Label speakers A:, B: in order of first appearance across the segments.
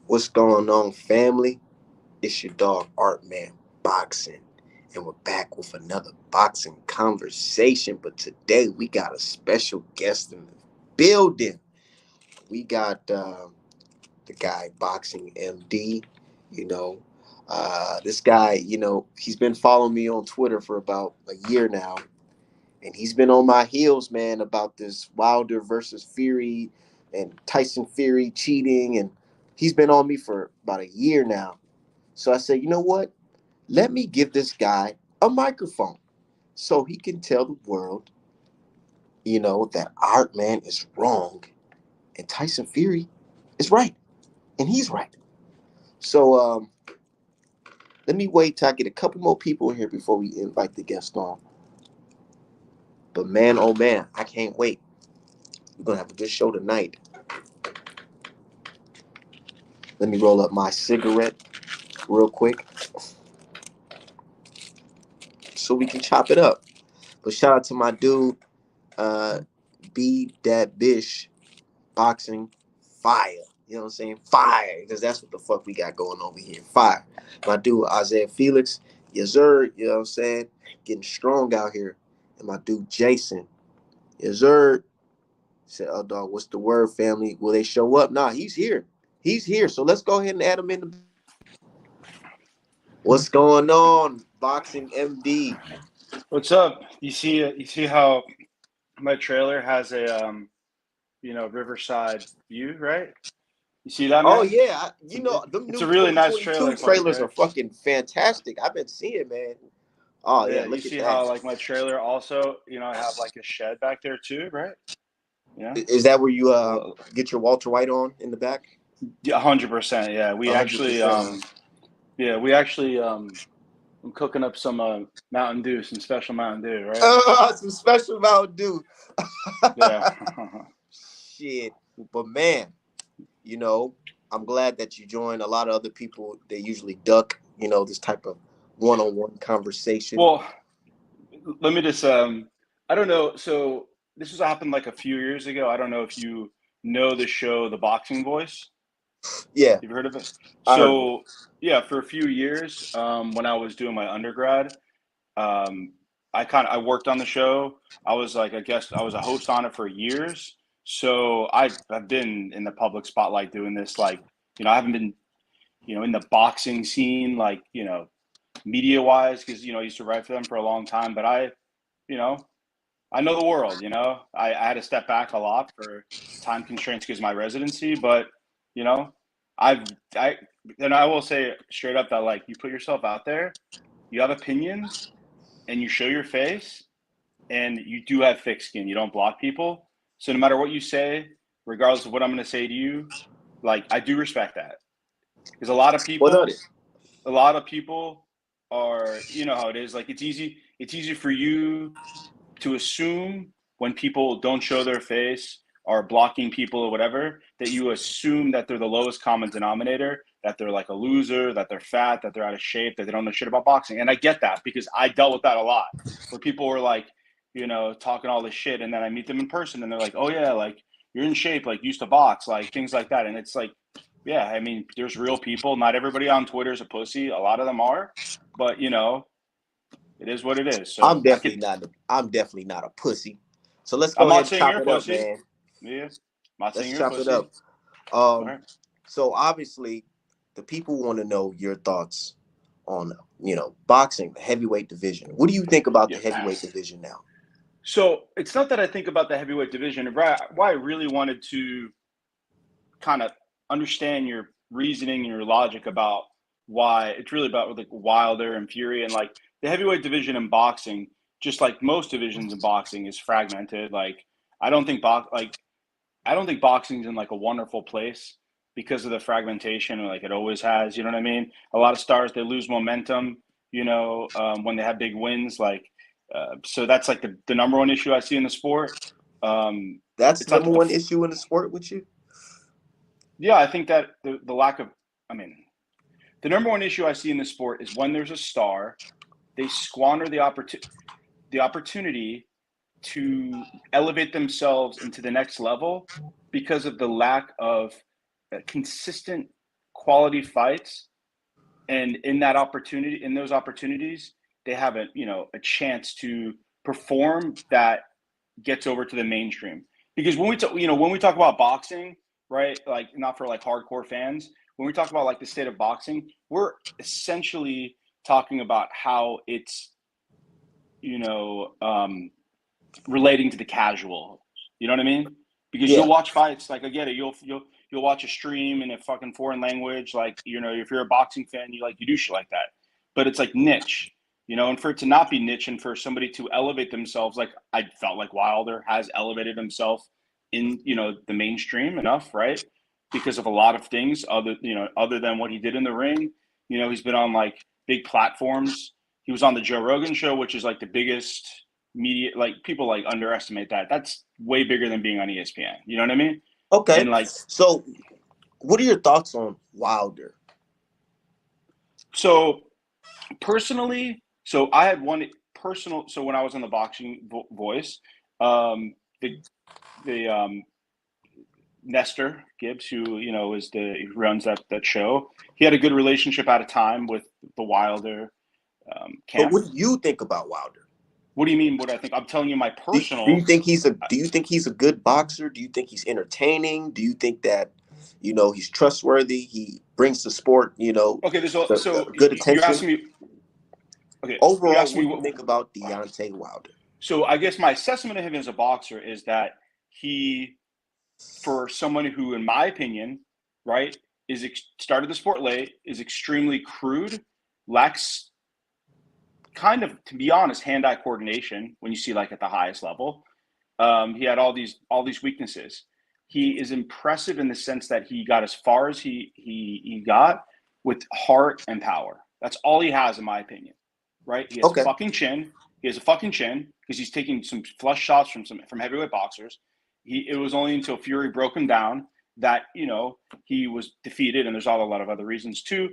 A: What's going on, family? It's your dog Artman Boxing, and we're back with another boxing conversation. But today we got a special guest in the building. We got the guy Boxing MD. You know, this guy. He's been following me on Twitter for about a year now, and he's been on my heels, man, about this Wilder versus Fury and Tyson Fury cheating, and he's been on me for about a year now. So I said, you know what? Let me give this guy a microphone so he can tell the world, that Art Man is wrong and Tyson Fury is right, and he's right. So let me wait till I get a couple more people in here before we invite the guest on. But man, oh man, I can't wait. We're gonna have a good show tonight. Let me roll up my cigarette real quick so we can chop it up. But shout out to my dude, Be That Bish Boxing Fire. You know what I'm saying? Fire. Because that's what the fuck we got going over here. Fire. My dude, Isaiah Felix. Yes, sir. You know what I'm saying? Getting strong out here. And my dude, Jason. Yes, sir. Said, oh, dog, what's the word, family? Will they show up? Nah, he's here. He's here. So let's go ahead and add him in. What's going on, Boxing MD?
B: What's up? You see how my trailer has a riverside view, right? You see that,
A: Oh
B: man?
A: yeah, them
B: It's
A: new
B: a really nice trailer
A: 2022
B: for me,
A: trailers are
B: right?
A: fucking fantastic. I've been seeing, man. Oh yeah,
B: Yeah, you
A: look at
B: see
A: that.
B: how like my trailer also, I have like a shed back there too, right? Yeah.
A: Is that where you
B: Well,
A: get your Walter White on in the back?
B: yeah, 100%. Yeah, we actually
A: 100%.
B: I'm cooking up some Mountain Dew, some special Mountain Dew, right?
A: Some special Mountain Dew.
B: Yeah.
A: Shit, but man, you know, I'm glad that you joined. A lot of other people they usually duck, this type of one-on-one conversation.
B: Well, let me just I don't know. So this has happened like a few years ago. I don't know if you know the show The Boxing Voice.
A: Yeah,
B: You've heard of it?
A: I heard of it.
B: So yeah, for a few years, when I was doing my undergrad, um, I worked on the show. I was like a guest. I was a host on it for years. So I've been in the public spotlight doing this. Like, I haven't been, in the boxing scene, like, media wise, because I used to write for them for a long time. But you know, I know the world. I had to step back a lot for time constraints because of my residency. But you know, I've I and I will say straight up that like you put yourself out there, you have opinions, and you show your face, and you do have thick skin. You don't block people. So no matter what you say, regardless of what I'm going to say to you, like I do respect that because
A: What are they?
B: a lot of people are, how it is. Like it's easy for you to assume when people don't show their face or blocking people or whatever, that you assume that they're the lowest common denominator, that they're like a loser, that they're fat, that they're out of shape, that they don't know shit about boxing. And I get that because I dealt with that a lot, where people were like, talking all this shit, and then I meet them in person and they're like, oh yeah, like you're in shape, like you used to box, like things like that. And it's like, yeah, I mean, there's real people. Not everybody on Twitter is a pussy. A lot of them are, but it is what it is.
A: I'm
B: So
A: definitely not. I'm definitely not a pussy. So let's
B: I'm
A: go ahead
B: not
A: and
B: saying you're
A: chop
B: a
A: it up,
B: pussy.
A: man.
B: Yeah, I'm not saying
A: Let's
B: you're a
A: chop it
B: pussy.
A: up.
B: All
A: Um,
B: right.
A: so obviously, the people want to know your thoughts on boxing, the heavyweight division. What do you think about
B: Yeah.
A: the heavyweight division now?
B: So it's not that I think about the heavyweight division. Why I really wanted to kind of understand your reasoning and your logic about why it's really about like Wilder and Fury, and like the heavyweight division in boxing, just like most divisions in boxing, is fragmented. Like I don't think I don't think boxing's in like a wonderful place because of the fragmentation, like it always has. You know what I mean? A lot of stars they lose momentum. When they have big wins, like so that's like the number one issue I see in the sport.
A: That's
B: It's
A: the
B: not
A: number
B: that
A: one issue in the sport with you.
B: yeah, I think that the lack of, I mean, the number one issue I see in the sport is when there's a star, they squander the opportunity to elevate themselves into the next level because of the lack of consistent quality fights, and in those opportunities, they have a chance to perform that gets over to the mainstream. Because when we talk about boxing, right, like not for like hardcore fans, when we talk about like the state of boxing, we're essentially talking about how it's relating to the casual. You know what I mean? Because
A: Yeah.
B: you'll watch fights, like I get it. You'll watch a stream in a fucking foreign language, like if you're a boxing fan, you do shit like that. But it's like niche, and for it to not be niche and for somebody to elevate themselves, like I felt like Wilder has elevated himself in the mainstream enough, right? Because of a lot of things other than what he did in the ring. He's been on like big platforms. He was on the Joe Rogan show, which is like the biggest media, like people like underestimate that. That's way bigger than being on ESPN. You know what I mean?
A: Okay.
B: And like,
A: so what are your thoughts on Wilder?
B: so personally, so I had one personal. So when I was on the Boxing Voice, the Nestor Gibbs, who who runs that show, he had a good relationship at a time with the Wilder camp.
A: But what do you think about Wilder?
B: What do you mean? What I think? I'm telling you my
A: Do
B: personal.
A: you think he's a good boxer? Do you think he's entertaining? Do you think that he's trustworthy? He brings the sport,
B: Okay, so
A: good
B: you're
A: attention.
B: asking me. Okay, you
A: Overall,
B: asked
A: what
B: me
A: do you
B: what.
A: think about Deontay Wilder?
B: So I guess my assessment of him as a boxer is that he, for someone who, in my opinion, right, started the sport late, is extremely crude, lacks kind of, to be honest, hand-eye coordination when you see like at the highest level. He had all these weaknesses. He is impressive in the sense that he got as far as he got with heart and power. That's all he has, in my opinion. Right? He has
A: Okay.
B: a fucking chin. He has a fucking chin because he's taking some flush shots from heavyweight boxers. It was only until Fury broke him down that he was defeated, and there's a lot of other reasons too.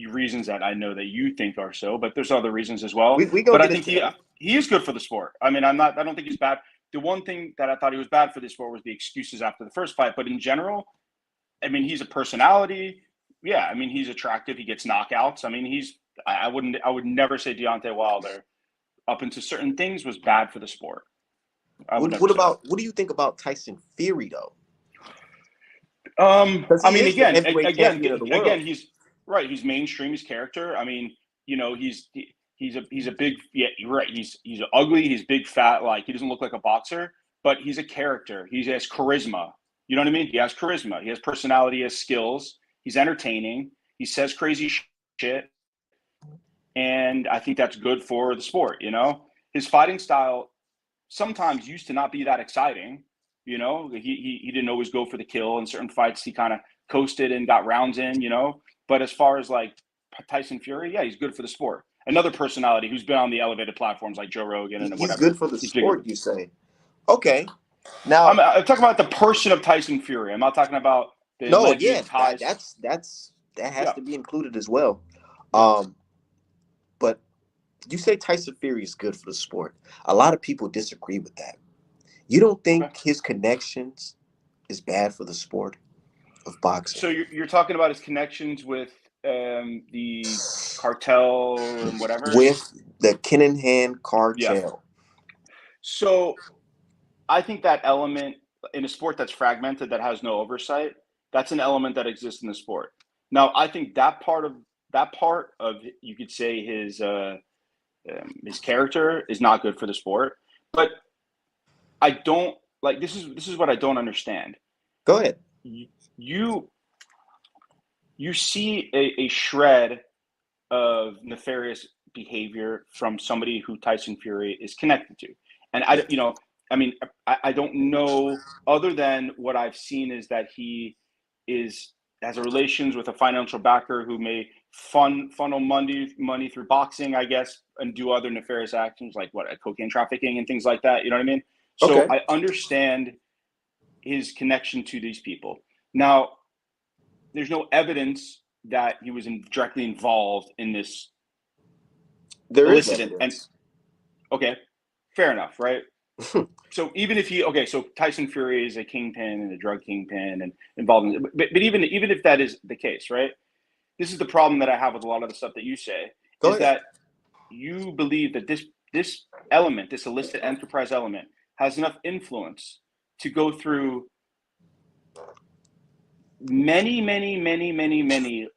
B: Reasons that I know that you think are so, but there's other reasons as well.
A: We gonna
B: But I
A: get
B: think
A: into that.
B: he is good for the sport. I mean, I don't think he's bad. The one thing that I thought he was bad for this sport was the excuses after the first fight. But in general, I mean, he's a personality. Yeah, I mean, he's attractive. He gets knockouts. I mean, I would never say Deontay Wilder, up into certain things, was bad for the sport. I would never say that.
A: What do you think about Tyson Fury though?
B: I
A: He
B: mean,
A: is the heavyweight champion of the world.
B: he's right. He's mainstream. His character. I mean, he's a big. Yeah, you're right. He's ugly. He's big, fat. Like, he doesn't look like a boxer, but he's a character. He has charisma. You know what I mean? He has charisma. He has personality. He has skills. He's entertaining. He says crazy shit, and I think that's good for the sport. His fighting style sometimes used to not be that exciting. He didn't always go for the kill. In certain fights, he kind of coasted and got rounds in. But as far as like Tyson Fury, yeah, he's good for the sport. Another personality who's been on the elevated platforms like Joe Rogan and
A: He's
B: whatever.
A: good for the
B: He's bigger.
A: sport, you say? Okay. Now
B: I'm talking about the person of Tyson Fury. I'm not talking about the alleged ties.
A: That has to be included as well. But you say Tyson Fury is good for the sport. A lot of people disagree with that. You don't think his connections is bad for the sport of boxing?
B: So you're talking about his connections with the cartel and whatever?
A: With the Kinahan cartel.
B: Yeah. So I think that element in a sport that's fragmented, that has no oversight, that's an element that exists in the sport. Now, I think that part of you could say his character is not good for the sport. But I don't like this is what I don't understand.
A: Go ahead.
B: You see a shred of nefarious behavior from somebody who Tyson Fury is connected to, and I don't know, other than what I've seen is that he has a relations with a financial backer who may funnel money through boxing, I guess, and do other nefarious actions like cocaine trafficking and things like that. You know what I mean? So I understand his connection to these people. Now, there's no evidence that he was directly involved in this
A: there
B: illicit
A: is evidence.
B: okay, fair enough, right? So even if so Tyson Fury is a kingpin and a drug kingpin and involved in, but even if that is the case, right? This is the problem that I have with a lot of the stuff that you say
A: Go
B: is
A: ahead.
B: that you believe that this element, this illicit enterprise element, has enough influence to go through many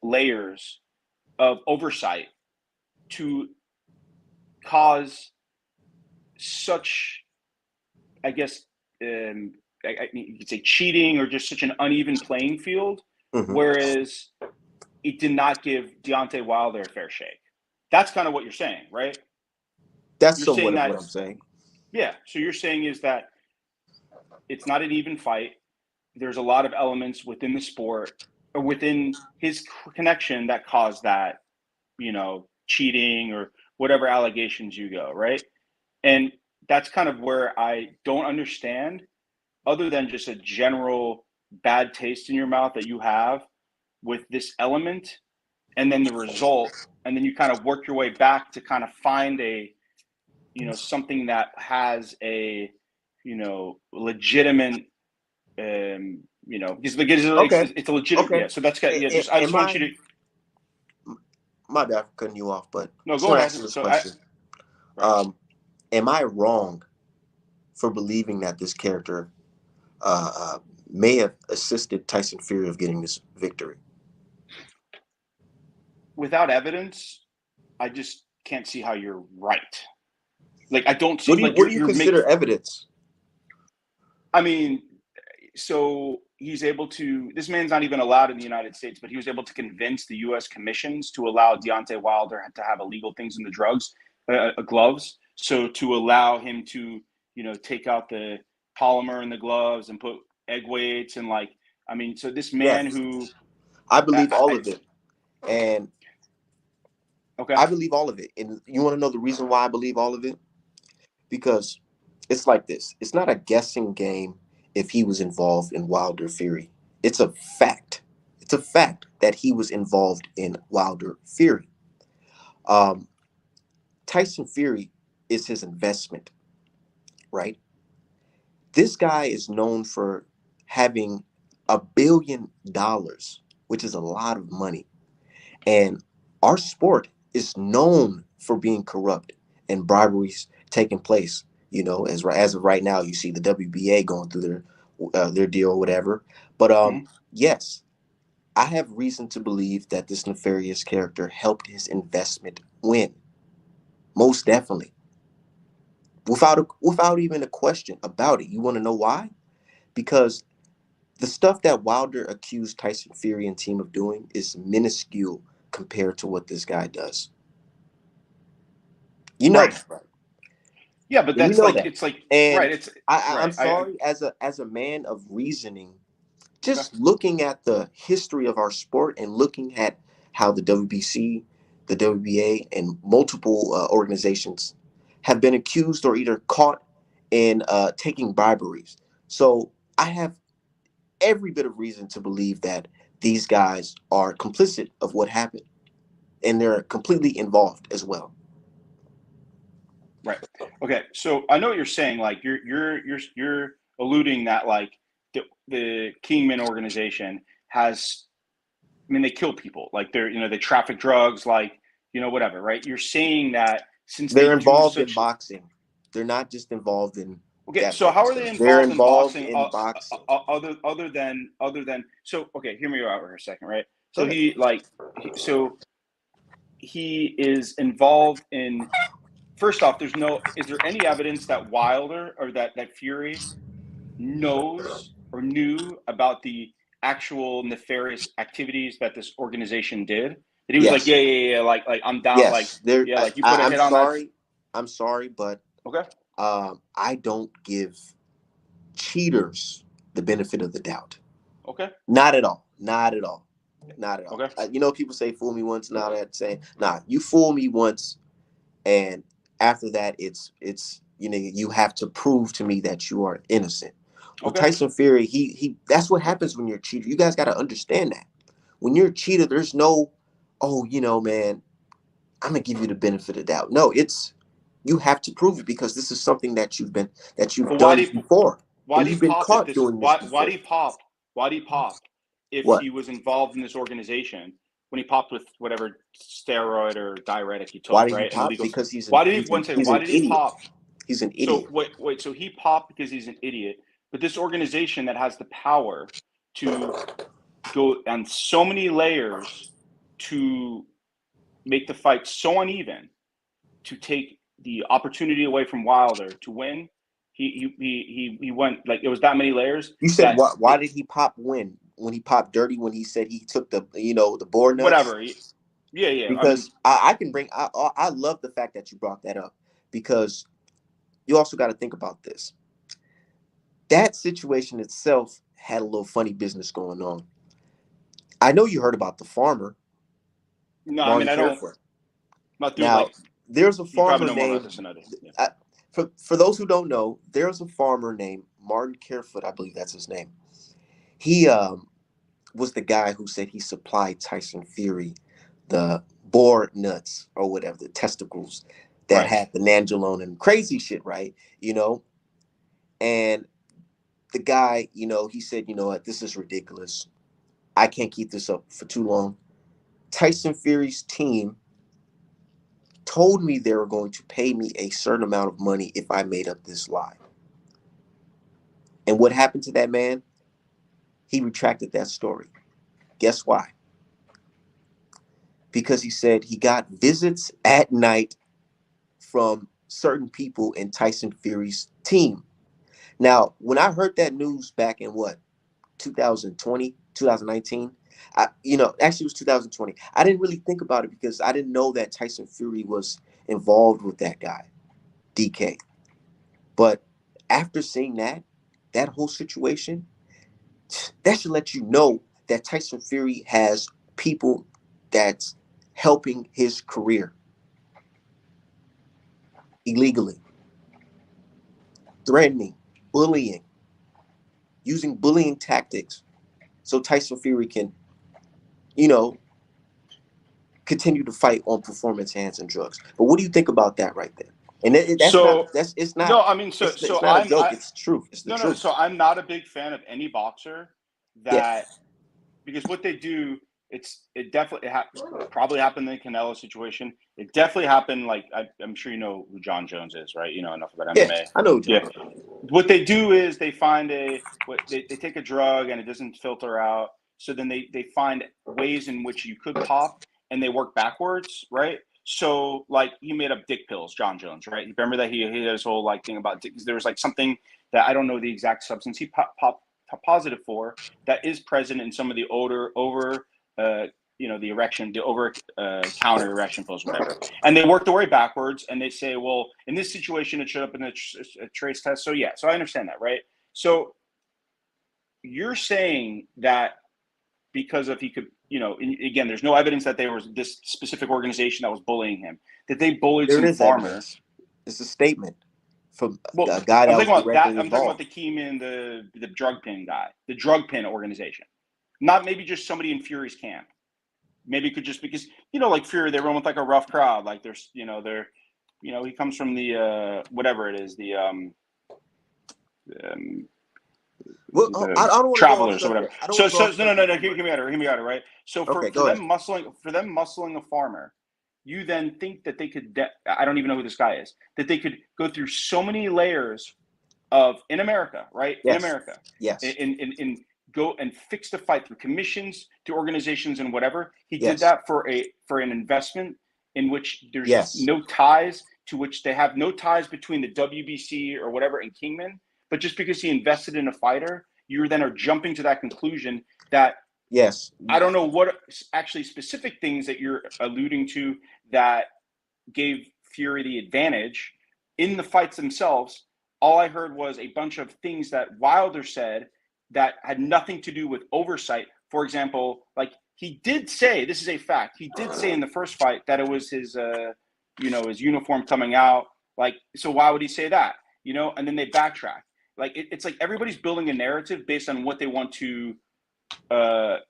B: layers of oversight to cause such, I guess, you could say cheating or just such an uneven playing field,
A: Mm-hmm.
B: whereas it did not give Deontay Wilder a fair shake. That's kind of what you're saying, right?
A: That's
B: You're saying
A: somewhat of what
B: that,
A: I'm saying.
B: yeah. So you're saying is that it's not an even fight. There's a lot of elements within the sport or within his connection that caused that, cheating or whatever allegations you go, right? And that's kind of where I don't understand, other than just a general bad taste in your mouth that you have with this element and then the result. And then you kind of work your way back to kind of find something that has a, legitimate, because
A: Okay.
B: it's a legitimate,
A: Okay.
B: yeah. So that's yeah. I just
A: Am
B: want
A: I
B: you to
A: my bad for cutting you off, but
B: no,
A: just
B: go
A: want to ask
B: ahead.
A: you this
B: So I
A: question.
B: right.
A: Am I wrong for believing that this character may have assisted Tyson Fury of getting this victory?
B: Without evidence, I just can't see how you're right. Like I don't see like
A: What do you
B: you're
A: consider
B: making.
A: evidence?
B: I mean, so he's able to. This man's not even allowed in the United States, but he was able to convince the U.S. commissions to allow Deontay Wilder to have illegal things in the gloves. So to allow him to, take out the polymer in the gloves and put egg weights and I mean, so this man
A: Yes,
B: who,
A: I believe all
B: I
A: of it, and
B: okay,
A: I believe all of it. And you want to know the reason why I believe all of it? Because it's like this. It's not a guessing game if he was involved in Wilder Fury. It's a fact. It's a fact that he was involved in Wilder Fury. Um, Tyson Fury is his investment, right? This guy is known for having $1 billion, which is a lot of money. And our sport is known for being corrupt and briberies taking place. As of right now, you see the WBA going through their deal or whatever. But
B: mhm.
A: yes, I have reason to believe that this nefarious character helped his investment win. Most definitely, without even a question about it. You want to know why? Because the stuff that Wilder accused Tyson Fury and team of doing is minuscule compared to what this guy does. You know
B: Right,
A: that, right?
B: yeah, but
A: And you
B: that's
A: know
B: like
A: that.
B: it's like right,
A: And
B: it's
A: I'm
B: right.
A: sorry, as a man of reasoning,
B: Okay,
A: just looking at the history of our sport and looking at how the WBC, the WBA, and multiple organizations have been accused or either caught in taking briberies. So I have every bit of reason to believe that these guys are complicit of what happened, and they're completely involved as well.
B: right. Okay, so I know what you're saying. Like you're alluding that like the Kingman organization has. I mean, they kill people. Like they traffic drugs. Like whatever. Right. You're saying that since they
A: They're
B: do
A: involved in
B: such.
A: boxing. They're not just involved in
B: Okay,
A: that
B: so
A: type of
B: how are they
A: stuff. They're
B: involved in
A: involved
B: boxing?
A: in boxing.
B: Other than so okay, hear me out for a second, right?
A: Go
B: So
A: ahead.
B: so he is involved in. First off, is there any evidence that Wilder or that Fury knows or knew about the actual nefarious activities that this organization did? That he was like,
A: Yes,
B: yeah, like I'm down, like
A: yes. There.
B: yeah, like you put a
A: I'm
B: hit on that.
A: sorry. I'm sorry, but
B: Okay,
A: I don't give cheaters the benefit of the doubt.
B: okay,
A: Not at all. Not at all. Not at all.
B: okay,
A: People say "fool me once," now that saying, "Nah, you fool me once," and after that, it's you have to prove to me that you are innocent. Well,
B: okay,
A: Tyson Fury, he that's what happens when you're a cheater. You guys got to understand that when you're a cheater, there's no, oh, man, I'm gonna give you the benefit of the doubt. No, You have to prove it, because this is something that you've
B: But
A: done before,
B: why
A: and
B: did
A: you've
B: he
A: been
B: pop if
A: caught
B: this?
A: doing this
B: Why
A: before.
B: did he pop? Why did he pop if
A: What?
B: he was involved in this organization when he popped with whatever steroid or diuretic he
A: Why
B: took,
A: did he
B: right? An
A: pop?
B: illegal.
A: Because
B: Why did he? One second.
A: he's
B: Why
A: an
B: did he
A: idiot.
B: pop?
A: He's an
B: So
A: idiot.
B: wait. So he popped because he's an idiot. But this organization that has the power to go on so many layers to make the fight so uneven, to take the opportunity away from Wilder to win. He went, like, it was that many layers
A: You said
B: that
A: what? Why did he pop when he popped dirty, when he said he took the the boar nuts?
B: whatever. Yeah. I mean,
A: Because I can bring I love the fact that you brought that up, because you also got to think about this. That situation itself had a little funny business going on. I know you heard about the farmer,
B: no, I mean,
A: Martin
B: I don't.
A: Careford.
B: Not through,
A: Now,
B: like,
A: there's a
B: you probably
A: farmer
B: know more about
A: named,
B: this than I do. Yeah.
A: for those who don't know, there's a farmer named Martin Careford, I believe that's his name. He was the guy who said he supplied Tyson Fury the boar nuts, or whatever, the testicles that
B: Right.
A: had the nandrolone and crazy shit, right? And the guy, he said, what, this is ridiculous. I can't keep this up for too long. Tyson Fury's team told me they were going to pay me a certain amount of money if I made up this lie. And what happened to that man? He retracted that story. Guess why? Because he said he got visits at night from certain people in Tyson Fury's team. Now, when I heard that news back in what, 2020, 2019, actually it was 2020. I didn't really think about it, because I didn't know that Tyson Fury was involved with that guy, DK. But after seeing that whole situation, that should let you know that Tyson Fury has people that's helping his career illegally, threatening, bullying, using bullying tactics, so Tyson Fury can, you know, continue to fight on performance enhancing drugs. But what do you think about that right there? And that's not,
B: So
A: it's
B: no,
A: not,
B: I mean, so
A: it's
B: so
A: not a joke. It's truth. It's the
B: no.
A: truth.
B: So I'm not a big fan of any boxer
A: Yeah.
B: that, because what they do, it definitely probably happened in the Canelo situation. It definitely happened. Like, I'm sure you know who John Jones is, right? You know enough about
A: Yeah,
B: MMA.
A: I know,
B: Yeah.
A: John.
B: What they do is they find they take a drug and it doesn't filter out. So then they find ways in which you could pop, and they work backwards, right? So, like, he made up dick pills, John Jones, right? Remember that he had his whole, like, thing about dick, there was like something that I don't know the exact substance he popped positive for, that is present in some of the the erection, the over counter erection pills, whatever. And they work their way backwards, and they say, well, in this situation, it showed up in a trace test. So yeah, so I understand that, right? So you're saying that because if he could, again, there's no evidence that there was this specific organization that was bullying him, that they bullied
A: There
B: some
A: is
B: farmer.
A: evidence. It's a statement from
B: Well,
A: a guy
B: I'm
A: that was
B: talking about that.
A: directly
B: I'm talking about
A: involved.
B: the Keenan, the drug pin guy, the drug pin organization, not maybe just somebody in Fury's camp. Maybe it could just, because, like Fury, they run with like a rough crowd. Like, he comes from the whatever it is,
A: Well,
B: the
A: I don't want to go off
B: travelers or whatever.
A: subject. I don't
B: So
A: want to go off
B: no,
A: subject too
B: hear
A: much.
B: me out, right? So
A: Okay,
B: for
A: go ahead.
B: them muscling a farmer, you then think that they could. I don't even know who this guy is. That they could go through so many layers of, in America, right? In
A: Yes.
B: America,
A: Yes.
B: in go and fix the fight through commissions, to organizations and whatever. He did
A: Yes.
B: that for an investment in which there's
A: Yes.
B: no ties, to which they have no ties between the WBC or whatever and Kingman. But just because he invested in a fighter, you then are jumping to that conclusion that,
A: Yes.
B: I don't know what actually specific things that you're alluding to that gave Fury the advantage in the fights themselves. All I heard was a bunch of things that Wilder said that had nothing to do with oversight. For example, like, he did say, this is a fact, he did say in the first fight that it was his uniform coming out. Like, so why would he say that? And then they backtrack. Like, it's like everybody's building a narrative based on what they want to, have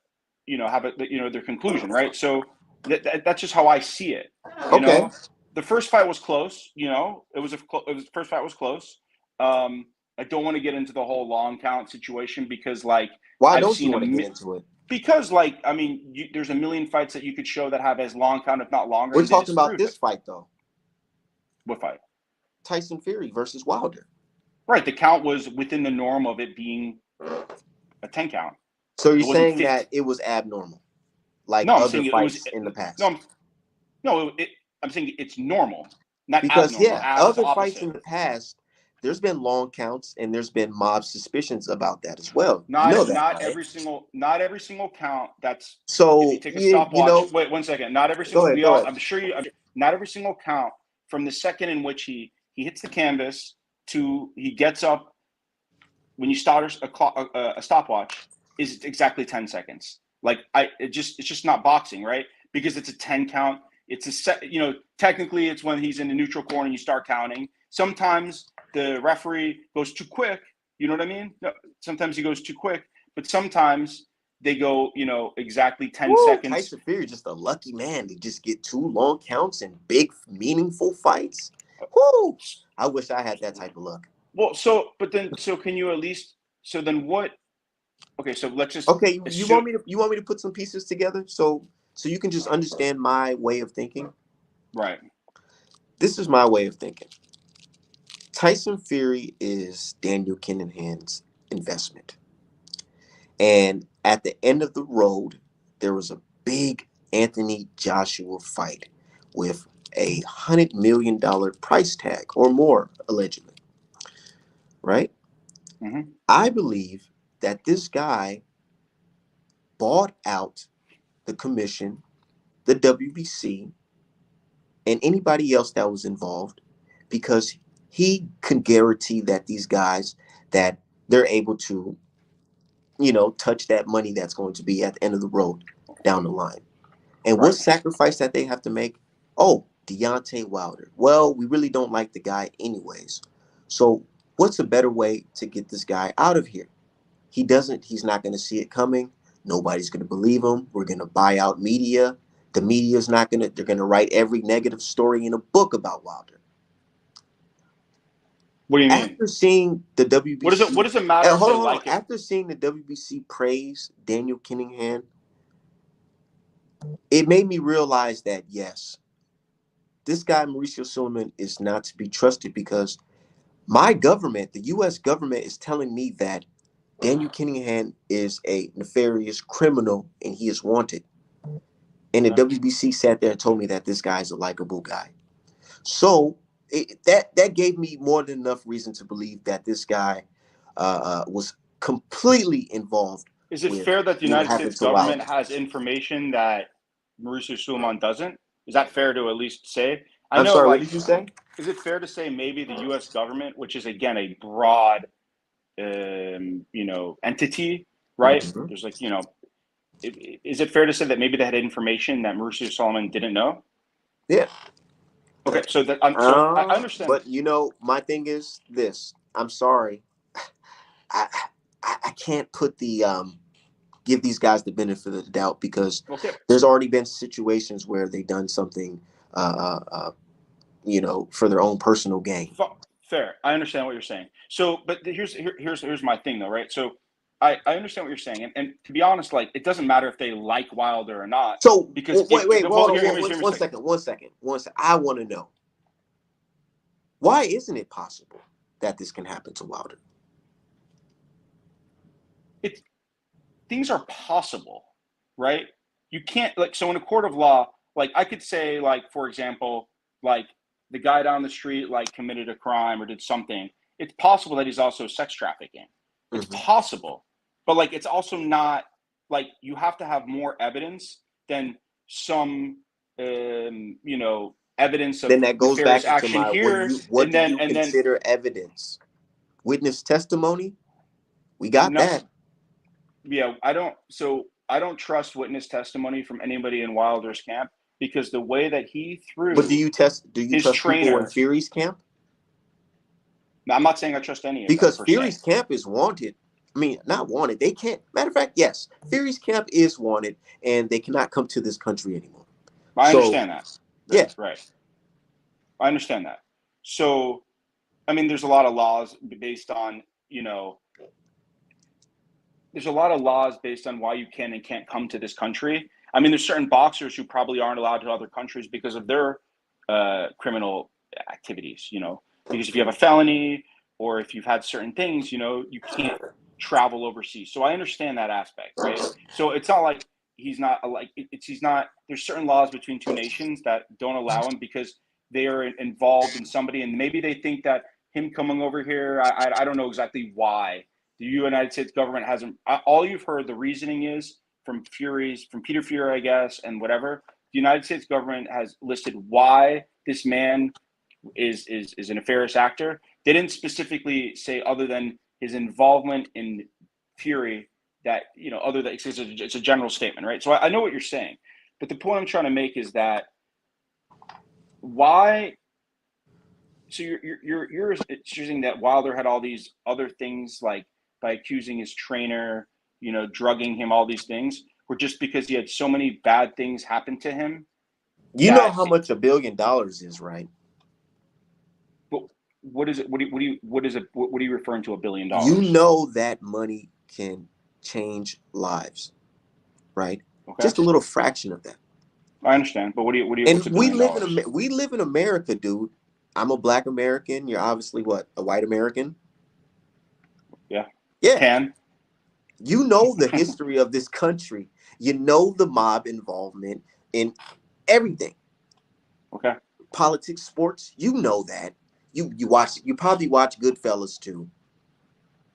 B: their conclusion, right? So that's just how I see it.
A: Okay.
B: the first fight was close. You know, first fight was close. I don't want to get into the whole long count situation because, like,
A: why don't you want to get into it?
B: Because, like, I mean, there's a million fights that you could show that have as long count, if not longer.
A: We're talking about this fight, though.
B: What fight?
A: Tyson Fury versus Wilder.
B: Right. The count was within the norm of it being a 10 count.
A: So you're saying that it was abnormal, like other fights in the past?
B: I'm saying it's normal, not
A: because
B: abnormal.
A: Other fights in the past, there's been long counts and there's been mob suspicions about that as well.
B: Not every single count. That's
A: so.
B: If you take a stopwatch, wait 1 second. Not every single. Not every single count from the second in which he hits the canvas to he gets up. When you start a stopwatch, is exactly 10 seconds. Like it's just not boxing, right? Because it's a 10 count. It's a set. Technically, it's when he's in the neutral corner and you start counting. Sometimes the referee goes too quick. You know what I mean? Sometimes he goes too quick, but sometimes they go, exactly 10 seconds.
A: Tyson Fury just a lucky man to just get 2 long counts and big, meaningful fights. Woo! I wish I had that type of luck.
B: Well, can you at least? So then what? Okay, so let's just.
A: Okay, you want me to put some pieces together so you can just understand my way of thinking?
B: Right.
A: This is my way of thinking. Tyson Fury is Daniel Kinahan's investment. And at the end of the road, there was a big Anthony Joshua fight with a $100 million price tag or more, allegedly. Right?
B: Mm-hmm.
A: I believe that this guy bought out the commission, the WBC, and anybody else that was involved because he can guarantee that these guys, that they're able to, touch that money that's going to be at the end of the road down the line. And what sacrifice that they have to make? Oh, Deontay Wilder. Well, we really don't like the guy anyways. So what's a better way to get this guy out of here? He's not going to see it coming. Nobody's going to believe him. We're going to buy out media. The media's not going to, they're going to write every negative story in a book about Wilder.
B: What do you mean?
A: After seeing the WBC,
B: what does it matter?
A: Hold on. After seeing the WBC praise Daniel Kinahan, it made me realize that yes, this guy Mauricio Sulaimán is not to be trusted because my government, the U.S. government, is telling me that Daniel Kinahan is a nefarious criminal and he is wanted. And the WBC sat there and told me that this guy is a likable guy. So that gave me more than enough reason to believe that this guy was completely involved.
B: Is it fair that the United States government has information that Mauricio Sulaimán doesn't? Is that fair to at least say?
A: I'm sorry, what did you say?
B: Is it fair to say maybe the U.S. government, which is again a broad, entity, right?
A: Mm-hmm.
B: There's is it fair to say that maybe they had information that Mauricio Sulaimán didn't know?
A: Yeah.
B: Okay, so I understand.
A: But my thing is this. I'm sorry, I can't put the give these guys the benefit of the doubt because there's already been situations where they've done something, for their own personal gain.
B: Fair, I understand what you're saying. So, but here's my thing though, right? So, I understand what you're saying, and to be honest, like it doesn't matter if they like Wilder or not.
A: So
B: because
A: wait, hold on, one second. I want to know, why isn't it possible that this can happen to Wilder?
B: Things are possible, right? You can't so in a court of law, like I could say, like for example, like the guy down the street like committed a crime or did something. It's possible that he's also sex trafficking. It's possible, but like it's also not like you have to have more evidence than some evidence of
A: then that goes back to
B: action here.
A: What do you consider evidence? Witness testimony? We got that.
B: Yeah, I don't trust witness testimony from anybody in Wilder's camp because the way that he threw.
A: But do you trust people in Fury's camp?
B: No, I'm not saying I trust any of
A: because
B: them.
A: Because Fury's camp is wanted. I mean, not wanted. They can't. Matter of fact, yes, Fury's camp is wanted, and they cannot come to this country anymore.
B: I understand that.
A: Yeah,
B: right. I understand that. So, I mean, there's a lot of laws based on, there's a lot of laws based on why you can and can't come to this country. I mean, there's certain boxers who probably aren't allowed to other countries because of their criminal activities, because if you have a felony or if you've had certain things, you can't travel overseas. So I understand that aspect, right? So it's not like he's not like he's not. There's certain laws between two nations that don't allow him because they are involved in somebody, and maybe they think that him coming over here. I don't know exactly why the United States government hasn't. All you've heard the reasoning is from Peter Fury, I guess, and whatever. The United States government has listed why this man is a nefarious actor. They didn't specifically say other than his involvement in Fury that, other than it's a general statement, right? So I know what you're saying, but the point I'm trying to make is that why. So you're accusing that Wilder had all these other things, like by accusing his trainer, drugging him, all these things, were just because he had so many bad things happen to him.
A: You know how much $1 billion is, right?
B: But what is it? What are you referring to $1 billion?
A: You know that money can change lives, right? Okay. Just a little fraction of that.
B: I understand, but what do you?
A: And we live in America, dude. I'm a Black American. You're obviously what, a white American?
B: Yeah.
A: Yeah.
B: Can.
A: You know the history of this country. You know the mob involvement in everything.
B: Okay.
A: Politics, sports. You know that. You watch. You probably watch Goodfellas too.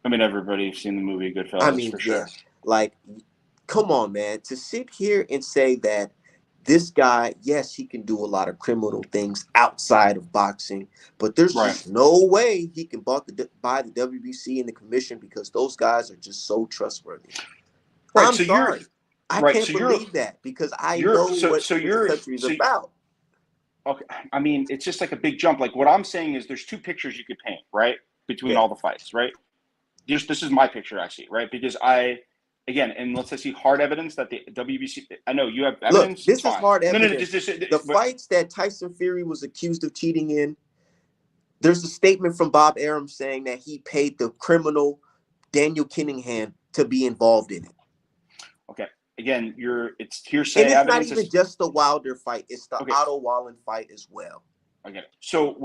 B: I mean, everybody's seen the movie Goodfellas.
A: I mean,
B: for sure.
A: Like, come on, man. To sit here and say that this guy, yes, he can do a lot of criminal things outside of boxing, but there's just no way he can buy the WBC and the commission because those guys are just so trustworthy. Right, I'm sorry. I can't believe that because I know what the country is about.
B: Okay. I mean, it's just like a big jump. Like what I'm saying is there's two pictures you could paint, right? Between all the fights, right? This is my picture I see, right? Because again, unless I see hard evidence that the WBC, I know you have evidence.
A: Look, this is hard evidence. The fights that Tyson Fury was accused of cheating in, there's a statement from Bob Arum saying that he paid the criminal Daniel Kinningham to be involved in it.
B: Okay. Again, it's hearsay.
A: And it's not even just the Wilder fight; it's the Otto Wallen fight as well.
B: Okay. So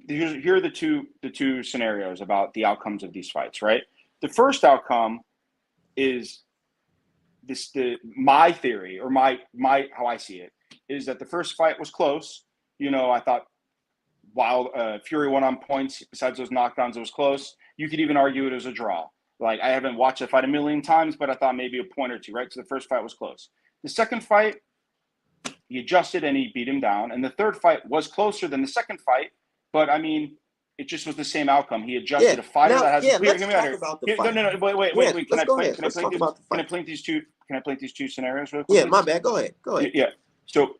B: here are the two scenarios about the outcomes of these fights, right? The first outcome is my theory or my how I see it is that the first fight was close. I thought Fury won on points. Besides those knockdowns, it was close. You could even argue it was a draw. Like, I haven't watched the fight a million times, but I thought maybe a point or two, right? So the first fight was close. The second fight, he adjusted and he beat him down. And the third fight was closer than the second fight, but I mean, it just was the same outcome. He adjusted a fighter that has a clear.
A: Let's talk about the fight.
B: No, wait. Can I paint these two scenarios real quick?
A: Yeah, my bad. Go ahead.
B: Yeah. So,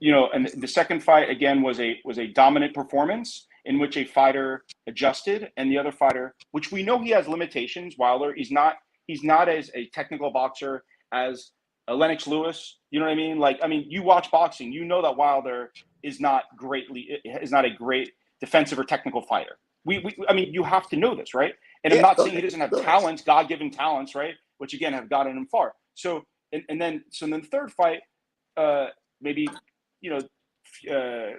B: and the second fight again was a dominant performance in which a fighter adjusted and the other fighter, which we know he has limitations. Wilder, he's not as a technical boxer as Lennox Lewis. You know what I mean? Like, I mean, you watch boxing, you know that Wilder is not a great defensive or technical fighter. I mean, you have to know this, right? And I'm not saying he doesn't have talents, God-given talents, right? Which again have gotten him far. So then the third fight, maybe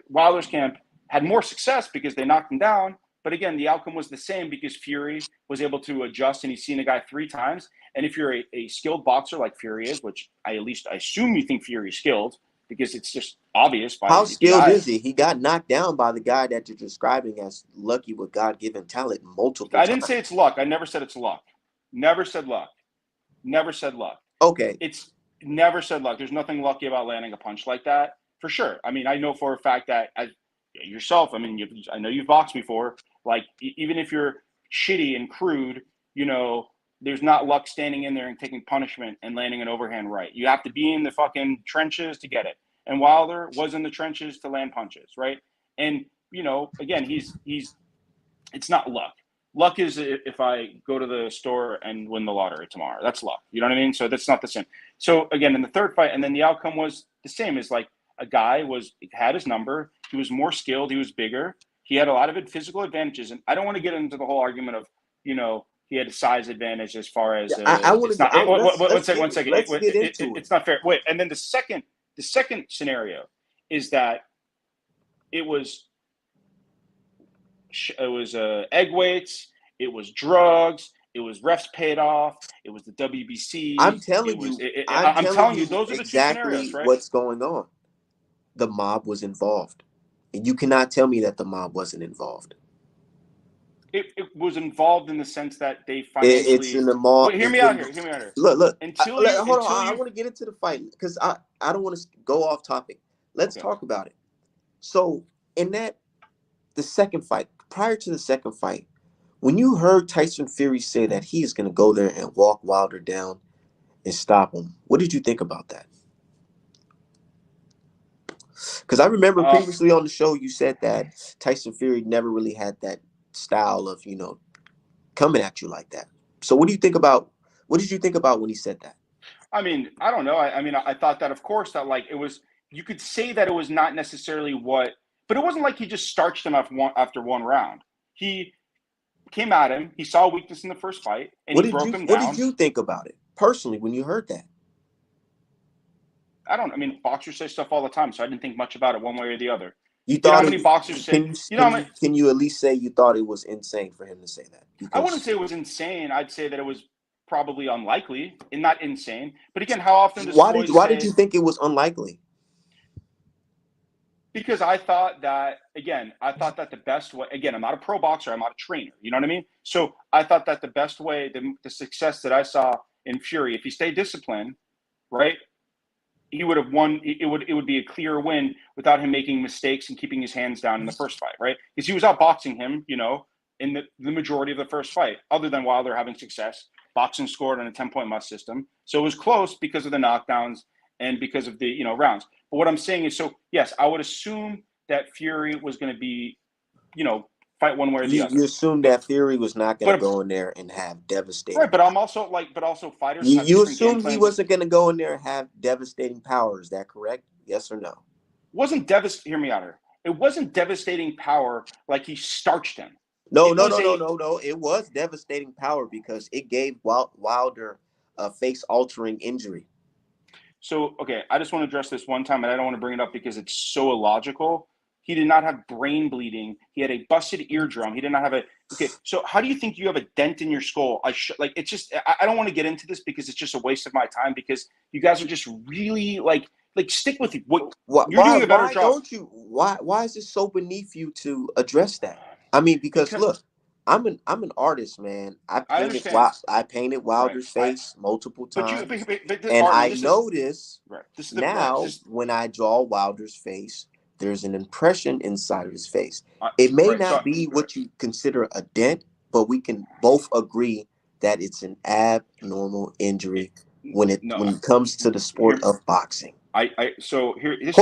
B: Wilder's camp had more success because they knocked him down. But again, the outcome was the same because Fury was able to adjust, and he's seen a guy 3 times. And if you're a skilled boxer like Fury is, which I assume you think Fury's skilled because it's just obvious.
A: How skilled is he? He got knocked down by the guy that you're describing as lucky with God-given talent multiple times.
B: I didn't say it's luck. I never said it's luck. Never said luck.
A: Okay.
B: It's never said luck. There's nothing lucky about landing a punch like that, for sure. I mean, I know for a fact that yourself, I mean, I know you've boxed before. Like, even if you're shitty and crude, there's not luck standing in there and taking punishment and landing an overhand right. You have to be in the fucking trenches to get it. And Wilder was in the trenches to land punches, right? And, again, it's not luck. Luck is if I go to the store and win the lottery tomorrow. That's luck. You know what I mean? So that's not the same. So, again, in the third fight, and then the outcome was the same. Is like a guy had his number. He was more skilled. He was bigger. He had a lot of physical advantages. And I don't want to get into the whole argument of, he had a size advantage as far as
A: I want
B: it's
A: to.
B: not. One second.
A: Let's get into it.
B: It's not fair. Wait, and then the second scenario is that it was egg weights, it was drugs, it was refs paid off, it was the WBC.
A: I'm telling you,
B: those are the two
A: exactly
B: scenarios, right?
A: what's going on. The mob was involved, and you cannot tell me that the mob wasn't involved.
B: It was involved in the sense that they financially.
A: It's in the mob.
B: Wait, hear me out here.
A: Look.
B: Hold
A: on. I want to get into the fight because I don't want to go off topic. Let's talk about it. So in the second fight, prior to the second fight, when you heard Tyson Fury say that he is going to go there and walk Wilder down and stop him, what did you think about that? Because I remember previously on the show you said that Tyson Fury never really had that style of, coming at you like that. So what did you think about when he said that?
B: I mean, I don't know. I thought that, of course, that it was, you could say that it was not necessarily but it wasn't like he just starched him after one round. He came at him. He saw a weakness in the first fight, and he broke him down.
A: What did you think about it personally when you heard that?
B: Boxers say stuff all the time, so I didn't think much about it one way or the other.
A: You thought
B: how many boxers say?
A: Can you at least say you thought it was insane for him to say that?
B: I wouldn't say it was insane. I'd say that it was probably unlikely and not insane. But again, how often does
A: why did you think it was unlikely?
B: Because I thought that the best way, again, I'm not a pro boxer, I'm not a trainer, you know what I mean? So I thought that the best way, the success that I saw in Fury, if he stayed disciplined, right, he would have won. It would be a clear win without him making mistakes and keeping his hands down in the first fight, right? Because he was outboxing him, in the majority of the first fight, other than Wilder having success. Boxing scored on a 10-point must system. So it was close because of the knockdowns and because of the, rounds. But what I'm saying is, so yes, I would assume that Fury was going to be, fight one way or the other.
A: You assume that Fury was not going to go in there and have devastating.
B: Right, but I'm also fighters.
A: You assume he wasn't going to go in there and have devastating power. Is that correct? Yes or no?
B: Hear me out here. It wasn't devastating power like he starched him.
A: No. It was devastating power because it gave Wilder a face-altering injury.
B: So, okay, I just want to address this one time, and I don't want to bring it up because it's so illogical. He did not have brain bleeding. He had a busted eardrum. He did not have okay, so how do you think you have a dent in your skull? It's just, I don't want to get into this because it's just a waste of my time because you guys are just really, stick with it. You're doing a better job.
A: Why is it so beneath you to address that? Because look, I'm an artist, man. I painted Wilder's face multiple times, and I notice now when I draw Wilder's face, there's an impression inside of his face. It may not be what you consider a dent, but we can both agree that it's an abnormal injury when it comes to the sport of boxing. Point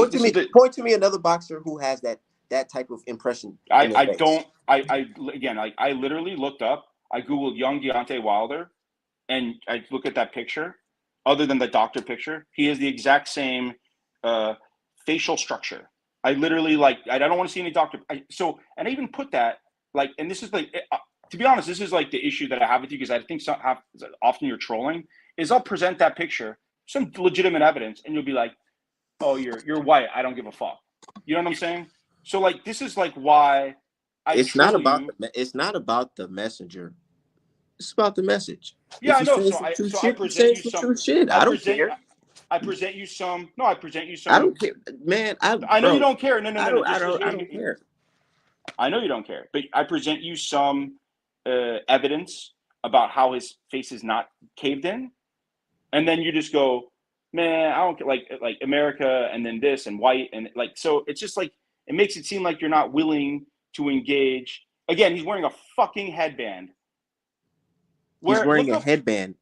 A: to me another boxer who has that type of impression.
B: I literally looked up. I googled young Deontay Wilder, and I look at that picture. Other than the doctor picture, he has the exact same facial structure. I literally I don't want to see any doctor. And I even put that and this is to be honest, this is the issue that I have with you because I think often you're trolling. Is I'll present that picture, some legitimate evidence, and you'll be like, "Oh, you're white. I don't give a fuck." You know what I'm saying? So this is why
A: it's not about the messenger. It's about the message.
B: Yeah, I know. So I present you some
A: shit. I don't care.
B: I present you some. No, I present you some.
A: I don't care, man.
B: I know you don't care. No.
A: I don't care.
B: I know you don't care, but I present you some evidence about how his face is not caved in, and then you just go, "Man, I don't care." Like America, and then this and white, and so it's just it makes it seem like you're not willing to engage. Again, he's wearing a fucking headband.
A: He's wearing a headband.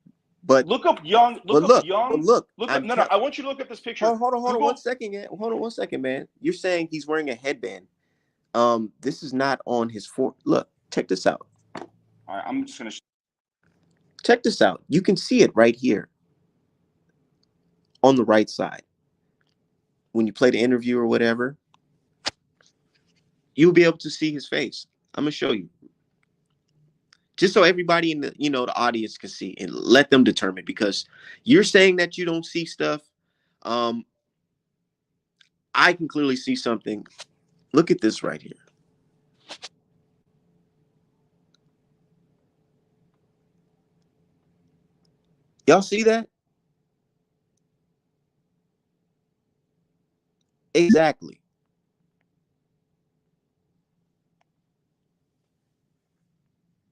A: But
B: look up young. I want you to look at this picture.
A: Hold on 1 second. Hold on 1 second, man. You're saying he's wearing a headband. This is not on his Look, check this out.
B: All right, I'm just gonna
A: check this out. You can see it right here on the right side when you play the interview or whatever. You'll be able to see his face. I'm gonna show you, just so everybody in the the audience can see and let them determine. Because you're saying that you don't see stuff. Um, I can clearly see something. Look at this right here. Y'all see that? Exactly.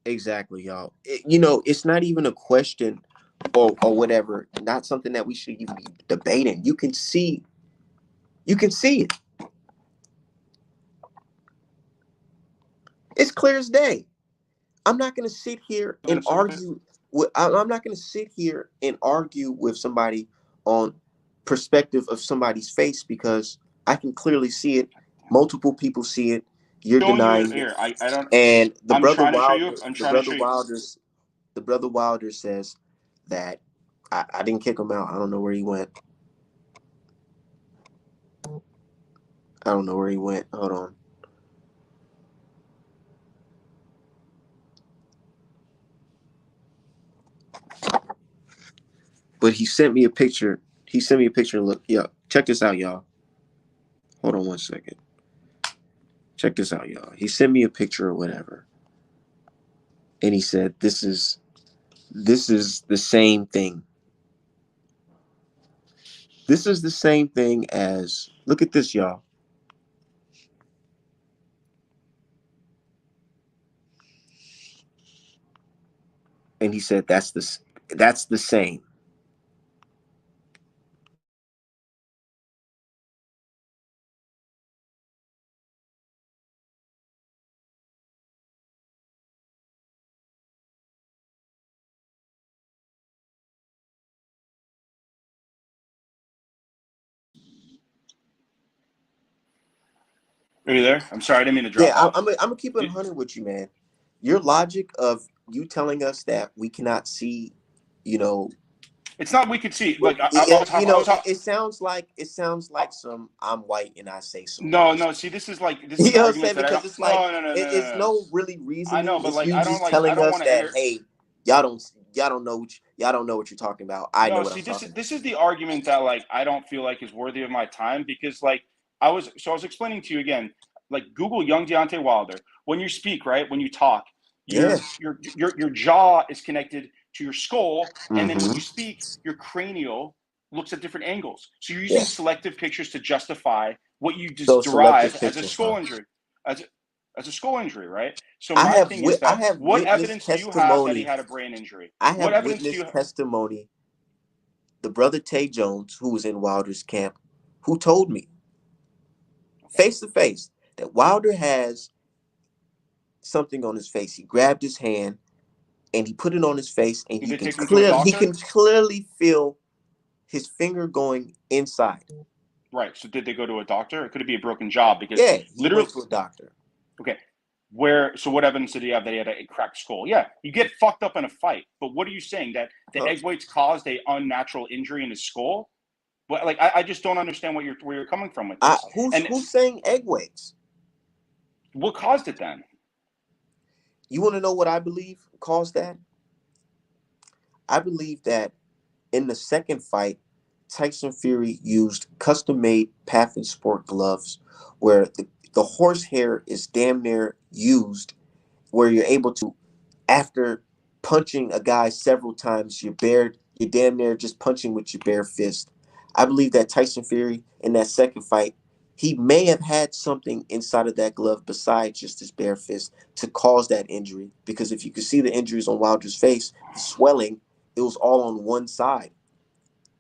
A: Exactly, y'all. It's not even a question or whatever. Not something that we should even be debating. You can see it. It's clear as day. I'm not going to sit here and argue I'm not going to sit here and argue with somebody on perspective of somebody's face, because I can clearly see it. Multiple people see it. You're
B: Showing you
A: denying it.
B: here. I don't.
A: And
B: I'm trying to show you. I'm trying to show you.
A: The brother Wilder says that I didn't kick him out. I don't know where he went. Hold on. But he sent me a picture. Look, yeah, check this out, y'all. Hold on one second. Check this out, y'all. He sent me a picture or whatever. And he said, this is the same thing. This is the same thing as, look at this, y'all. And he said, that's the same.
B: Are you there? I'm sorry, I didn't mean to drop off.
A: I'm gonna keep it 100 with you, man. Your logic of you telling us that we cannot see,
B: It's not we could see. Like
A: it sounds like some I'm white and I say some
B: No,
A: niggas.
B: no. See, this is
A: You know what I'm saying?
B: arguments that I
A: Because
B: don't.
A: it's like
B: No, no, no, no, no,
A: it's
B: no.
A: no really
B: I know,
A: reasoning.
B: but
A: It's
B: like
A: you
B: I don't
A: just
B: like. I
A: telling
B: don't
A: us
B: want to
A: that,
B: enter.
A: hey, y'all don't know what you're talking about. I know
B: No,
A: what I'm
B: see,
A: talking about.
B: this is the argument that like I don't feel like is worthy of my time because like I was explaining to you again. Like Google young Deontay Wilder. When you speak, right? When you talk,
A: Yeah.
B: your jaw is connected to your skull, and then when
A: Mm-hmm.
B: you speak, your cranial looks at different angles. So you're
A: Yeah.
B: using selective pictures to justify what you just
A: Those selective
B: derive as a
A: pictures, huh?
B: skull injury, as as a skull injury, right? So
A: I
B: my
A: have
B: thing is
A: I
B: that
A: have
B: what
A: witnessed
B: evidence do you have that he
A: testimony.
B: had a brain injury?
A: I
B: What
A: have
B: evidence do you
A: witnessed testimony. The brother Tay Jones, who was in Wilder's camp, who told me face to face that Wilder has something on his face. He grabbed his hand and he put it on his face, and
B: Did they take him to a
A: he
B: doctor?
A: can clearly feel his finger going inside.
B: Right. So did they go to a doctor? Or could it be a broken jaw? Because
A: Yeah, he
B: literally,
A: went to a doctor.
B: okay. So what evidence did he have that he had a cracked skull? Yeah, you get fucked up in a fight. But what are you saying? That the
A: Huh.
B: egg whites caused a unnatural injury in his skull? But like, I just don't understand where you're coming from with this. And
A: Who's saying egg weights?
B: what caused it then?
A: You want to know what I believe caused that? I believe that in the second fight, Tyson Fury used custom-made Pathin Sport gloves, where the horsehair is damn near used, where you're able to, after punching a guy several times, you're damn near just punching with your bare fist. I believe that Tyson Fury in that second fight, he may have had something inside of that glove besides just his bare fist to cause that injury. Because if you could see the injuries on Wilder's face, the swelling, it was all on one side.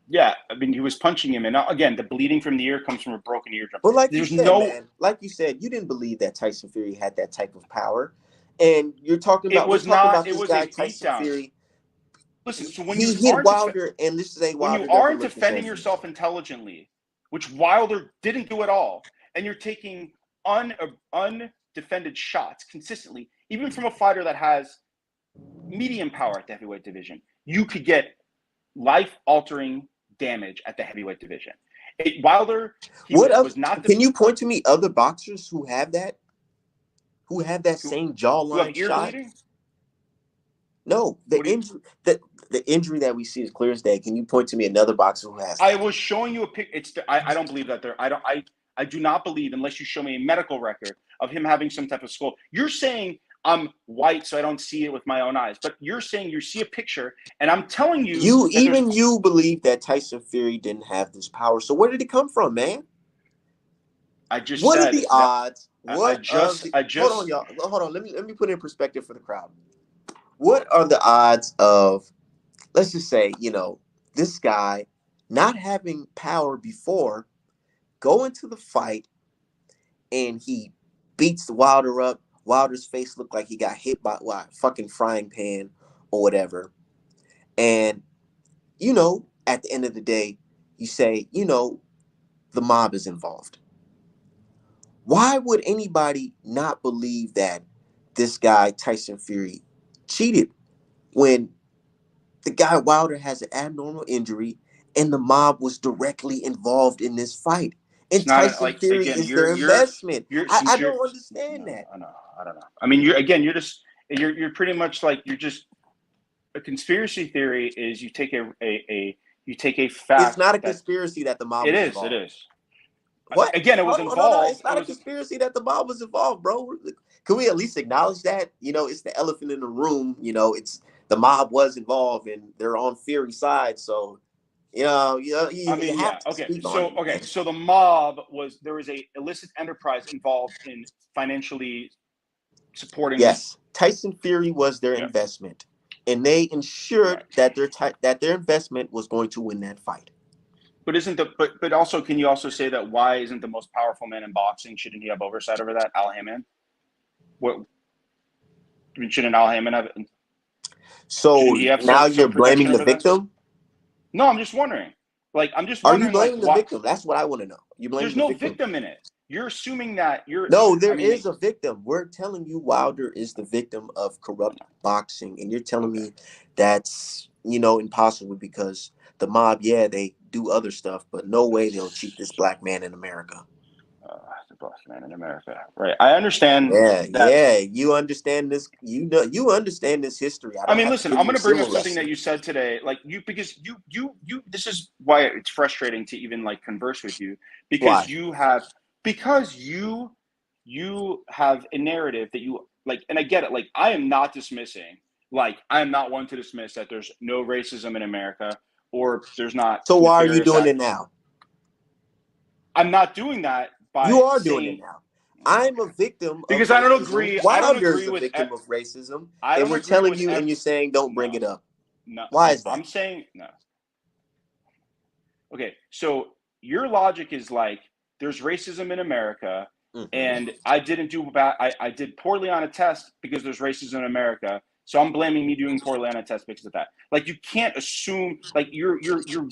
B: Yeah, I mean, he was punching him, and again, the bleeding from the ear comes from a broken eardrum.
A: But like you
B: There's
A: said,
B: no.
A: man, like you said, you didn't believe that Tyson Fury had that type of power. And we're
B: It
A: talking
B: was not.
A: about
B: It
A: this
B: was
A: guy,
B: a
A: Tyson
B: beatdown.
A: Fury.
B: Listen. So
A: He hit Wilder, and let's say
B: when you
A: Wilder never
B: aren't
A: looked his
B: defending
A: injuries.
B: yourself intelligently, which Wilder didn't do at all, and you're taking undefended shots consistently, even from a fighter that has medium power at the heavyweight division, you could get life-altering damage at the heavyweight division. Wilder, he
A: What
B: was
A: other?
B: not the.
A: Can you point to me other boxers who have that? who have that same
B: Who have
A: jawline
B: ear
A: shot?
B: bleeding?
A: No, the injury that we see is clear as day. Can you point to me another boxer who has
B: I
A: that?
B: was showing you a pic. I don't believe that there. I do not believe unless you show me a medical record of him having some type of skull. You're saying I'm white, so I don't see it with my own eyes. But you're saying you see a picture, and I'm telling you that there's.
A: You believe that Tyson Fury didn't have this power. So where did it come from, man?
B: I just
A: What are
B: said
A: the
B: that.
A: odds?
B: I just.
A: Hold on, y'all. Hold on. Let me put it in perspective for the crowd. What are the odds of, let's just say, this guy not having power before, going to the fight and he beats Wilder up. Wilder's face looked like he got hit by a fucking frying pan or whatever. And, at the end of the day, you say, the mob is involved. Why would anybody not believe that this guy, Tyson Fury, cheated when the guy Wilder has an abnormal injury and the mob was directly involved in this fight?
B: It's
A: And
B: not
A: Tyson
B: like,
A: Fury
B: again,
A: is their investment.
B: since
A: I
B: you're
A: don't understand
B: no,
A: that.
B: I don't know. I mean, you're pretty much like, you're just, a conspiracy theory is you take a
A: It's
B: fact
A: not a
B: that
A: conspiracy that the mob
B: it
A: was
B: is. It
A: involved.
B: is.
A: What?
B: Again, it was
A: Hold on, no,
B: involved.
A: it's not a conspiracy that the mob was involved, bro. Can we at least acknowledge that? It's the elephant in the room. It's the mob was involved and they're on Fury's side. So, you
B: I mean,
A: have
B: yeah.
A: to
B: Okay.
A: speak on it, man.
B: So the mob there was a illicit enterprise involved in financially supporting this.
A: Yes, Tyson Fury was their investment, and they ensured that their investment was going to win that fight.
B: But also, can you also say that why isn't the most powerful man in boxing? Shouldn't he have oversight over that? Al Haymon. What? I mean, shouldn't Al Haymon have?
A: So
B: he have
A: now
B: some
A: you're blaming
B: protection
A: the
B: over that?
A: victim.
B: No, I'm just wondering.
A: Are you blaming the victim? That's what I want to know. You blaming
B: There's no victim in it. You're assuming that you're.
A: No, there is a victim. We're telling you Wilder is the victim of corrupt boxing, and you're telling me that's impossible because the mob, they do other stuff, but no way they'll cheat this black man in America.
B: The black man in America, right? I understand.
A: Yeah. You understand this. You understand this history.
B: I mean, listen. I'm going to bring up something that you said today, because you. This is why it's frustrating to even converse with you, because you have a narrative that you and I get it. I am not dismissing. I am not one to dismiss that there's no racism in America or there's not.
A: So why are you doing it now?
B: I'm not doing that.
A: You are doing it now. I'm a victim
B: because
A: of
B: I don't
A: racism.
B: agree.
A: Wilder's a victim of racism, and we're telling you, and you're saying don't bring it up.
B: No,
A: why is that?
B: I'm saying no. Okay, so your logic is there's racism in America, and I didn't do bad. I did poorly on a test because there's racism in America. So I'm blaming me doing poorly on a test because of that. You can't assume you're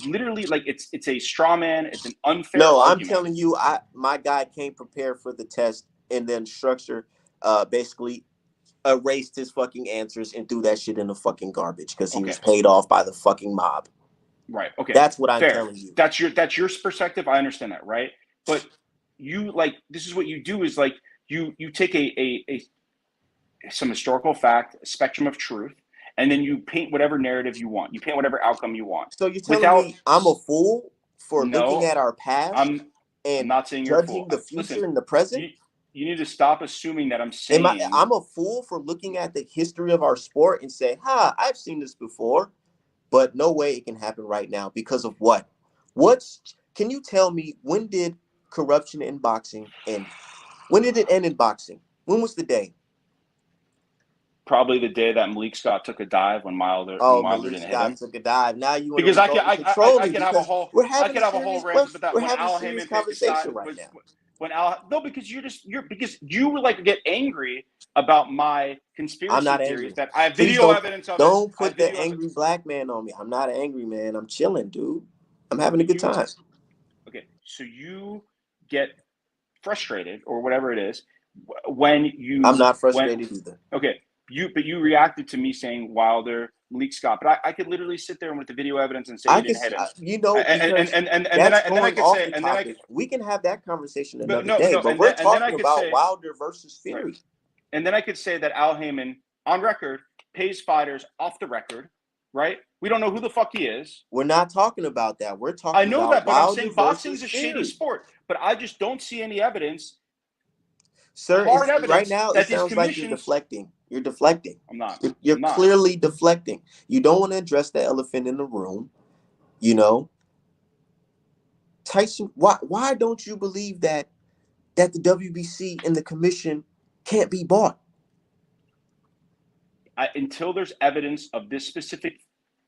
B: literally it's a straw man. It's an unfair argument.
A: I'm telling you, my guy came prepared for the test, and then instructor basically erased his fucking answers and threw that shit in the fucking garbage because he was paid off by the fucking mob.
B: Right. Okay.
A: That's what I'm telling you.
B: That's your perspective. I understand that, right? But you this is what you do is you take some historical fact, a spectrum of truth, and then you paint whatever narrative you want. You paint whatever outcome you want.
A: So you're telling me I'm a fool for looking at our past
B: I'm not saying
A: judging
B: you're a fool.
A: The future and the present?
B: You need to stop assuming that I'm saying
A: I'm a fool for looking at the history of our sport and say, I've seen this before, but no way it can happen right now because of what? Can you tell me when did corruption in boxing end? When did it end in boxing? When was the day?
B: Probably the day that Malik Scott took a dive when Wilder didn't hit him.
A: Took a dive. Now you want
B: because I could have a whole rant, but
A: we're having a serious conversation right now.
B: Because you get angry about my conspiracy
A: I'm not
B: theories
A: angry.
B: that I have video evidence of.
A: Don't put the angry black man on me. I'm not angry, man. I'm chilling, dude. I'm having a good time.
B: Okay, so you get frustrated or whatever it is when you.
A: I'm not frustrated either.
B: Okay. But you reacted to me saying Wilder, Malik Scott. But I could literally sit there with the video evidence and say he didn't hit him.
A: And then I could say, we can have that conversation another day. But we're talking about Wilder versus Fury.
B: And then I could say that Al Heyman, on record, pays fighters off the record, right? We don't know who the fuck he is.
A: We're not talking about that. We're talking
B: I know
A: about
B: that, but I'm
A: Wilder
B: saying boxing's
A: versus
B: a shady
A: Fury.
B: sport. But I just don't see any evidence,
A: Sir,
B: hard
A: right
B: evidence,
A: now it
B: that these
A: sounds like you're
B: commissions.
A: deflecting. You're deflecting.
B: I'm not.
A: You're
B: I'm not.
A: clearly deflecting. You don't want to address the elephant in the room. You know, Tyson. Why don't you believe that the WBC and the commission can't be bought?
B: Until there's evidence of this specific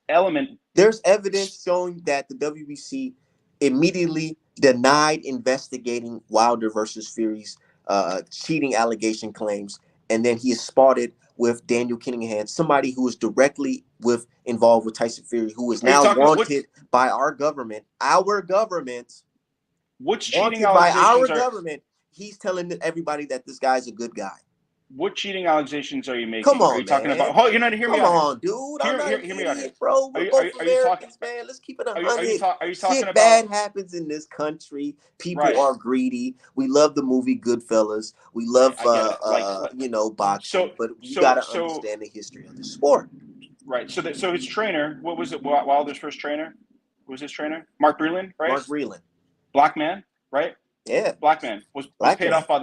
B: element.
A: There's evidence showing that the WBC immediately denied investigating Wilder versus Fury's cheating allegation claims, and then he is spotted with Daniel Kinningham, somebody who is directly involved with Tyson Fury, who is now wanted by our government.
B: Which
A: Wanted
B: cheating
A: by
B: allegations
A: our government. He's telling everybody that this guy's a good guy.
B: What cheating allegations are you making?
A: Come on,
B: are you talking
A: man.
B: about? Oh, you're not hear me out.
A: Come on, dude. I'm not an idiot, bro. We're both Americans, man. Let's keep it 100.
B: Are you talking about?
A: Bad happens in this country. People are greedy. We love the movie Goodfellas. We love, boxing. But you got to understand the history of the sport.
B: Right. So his trainer, what was it? Wilder's first trainer? Who was his trainer? Mark Breland, right?
A: Mark Breland.
B: Black man, right?
A: Yeah.
B: Black man was paid off by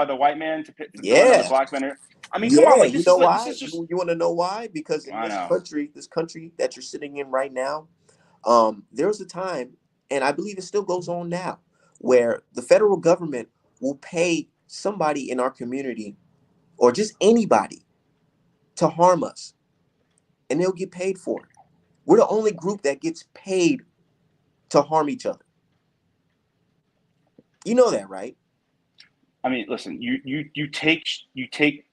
B: the white man to the black man. I mean, come on, like,
A: you know why? You want to know why? Because in this country that you're sitting in right now, there was a time, and I believe it still goes on now, where the federal government will pay somebody in our community, or just anybody, to harm us, and they'll get paid for it. We're the only group that gets paid to harm each other. You know that, right?
B: I mean, listen, you take.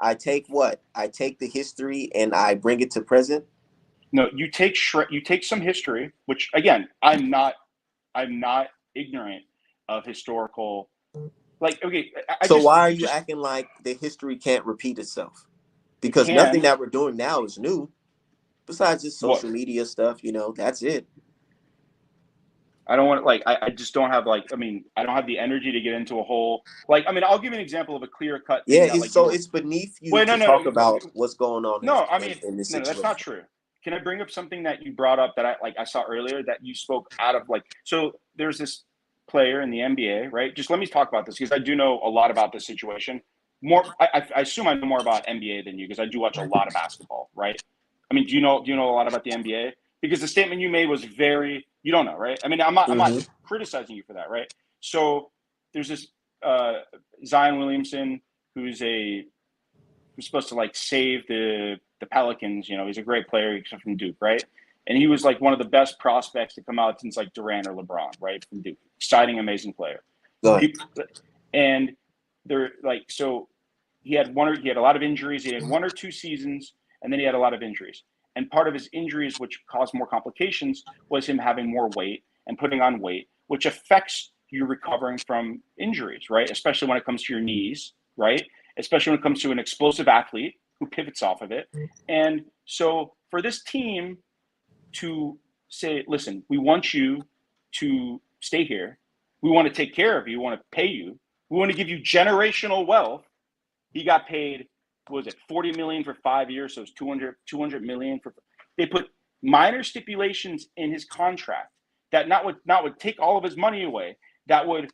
A: I take what? I take the history and I bring it to present.
B: No, you take some history, which again, I'm not ignorant of historical. Like, okay,
A: why are you acting like the history can't repeat itself? Because nothing that we're doing now is new. Besides just social media stuff, that's it.
B: I don't want I just don't have I don't have the energy to get into a whole I'll give you an example of a clear cut.
A: Yeah, it's beneath you to talk about what's going on. In this situation.
B: That's not true. Can I bring up something that you brought up that I saw earlier that you spoke out of so there's this player in the NBA, right? Just let me talk about this because I do know a lot about this situation. I assume I know more about NBA than you because I do watch a lot of basketball, right? I mean, do you know a lot about the NBA? Because the statement you made was you don't know, right? I mean, I'm not criticizing you for that, right? So there's this Zion Williamson who's supposed to save the Pelicans. He's a great player. He's from Duke, right? And he was one of the best prospects to come out since Durant or LeBron, right? From Duke, exciting, amazing player. And they're so he had a lot of injuries. He had 1 or 2 seasons, and then he had a lot of injuries. And part of his injuries, which caused more complications, was him having more weight and putting on weight, which affects you recovering from injuries, right? Especially when it comes to your knees, right? Especially when it comes to an explosive athlete who pivots off of it. And so for this team to say, listen, we want you to stay here. We want to take care of you. We want to pay you. We want to give you generational wealth. He got paid, what was it, $40 million for 5 years, so it's $200 million for. They put minor stipulations in his contract that not would take all of his money away, that would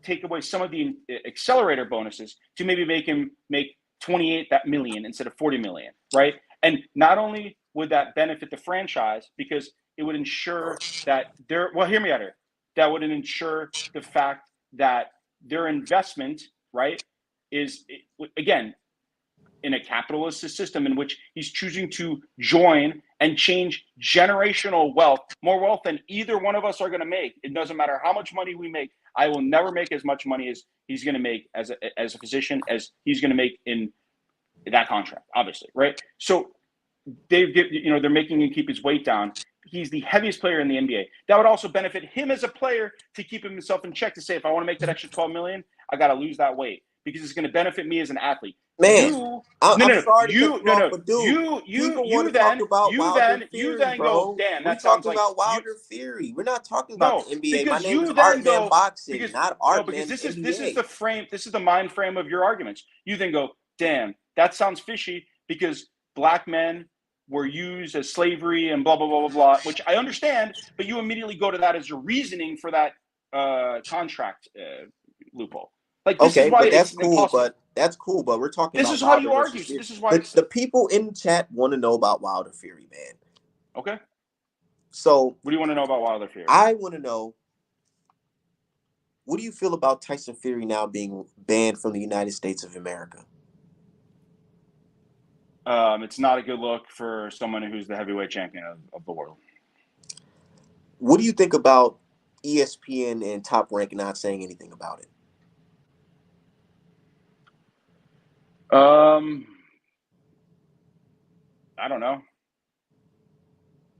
B: take away some of the accelerator bonuses to maybe make him make $28 million instead of $40 million, right? And not only would that benefit the franchise because it would ensure that hear me out here. That would ensure the fact that their investment, right, is again in a capitalist system in which he's choosing to join and change generational wealth, more wealth than either one of us are going to make. It doesn't matter how much money we make. I will never make as much money as he's going to make as a physician as he's going to make in that contract, obviously, right? So they're making him keep his weight down. He's the heaviest player in the NBA. That would also benefit him as a player to keep himself in check to say, if I want to make that extra $12 million, I got to lose that weight because it's going to benefit me as an athlete.
A: Man, I'm sorry to cut you off, but dude, you then go, damn, that sounds like Wilder Fury. We're not talking about the NBA. My name is Artmanboxing, not Artman.
B: Because this is the mind frame of your arguments. You then go, damn, that sounds fishy because black men were used as slavery and blah, blah, blah, blah, blah, which I understand, but you immediately go to that as your reasoning for that contract loophole. Like, this is why
A: but
B: it's impossible.
A: that's cool. But we're talking
B: This
A: about
B: is how
A: Wilder
B: you argue.
A: versus
B: So
A: Fury.
B: this is why
A: The people in the chat want to know about Wilder Fury, man.
B: Okay.
A: So
B: what do you want to know about Wilder Fury?
A: I want to know, what do you feel about Tyson Fury now being banned from the United States of America?
B: It's not a good look for someone who's the heavyweight champion of the world.
A: What do you think about ESPN and Top Rank not saying anything about it?
B: I don't know.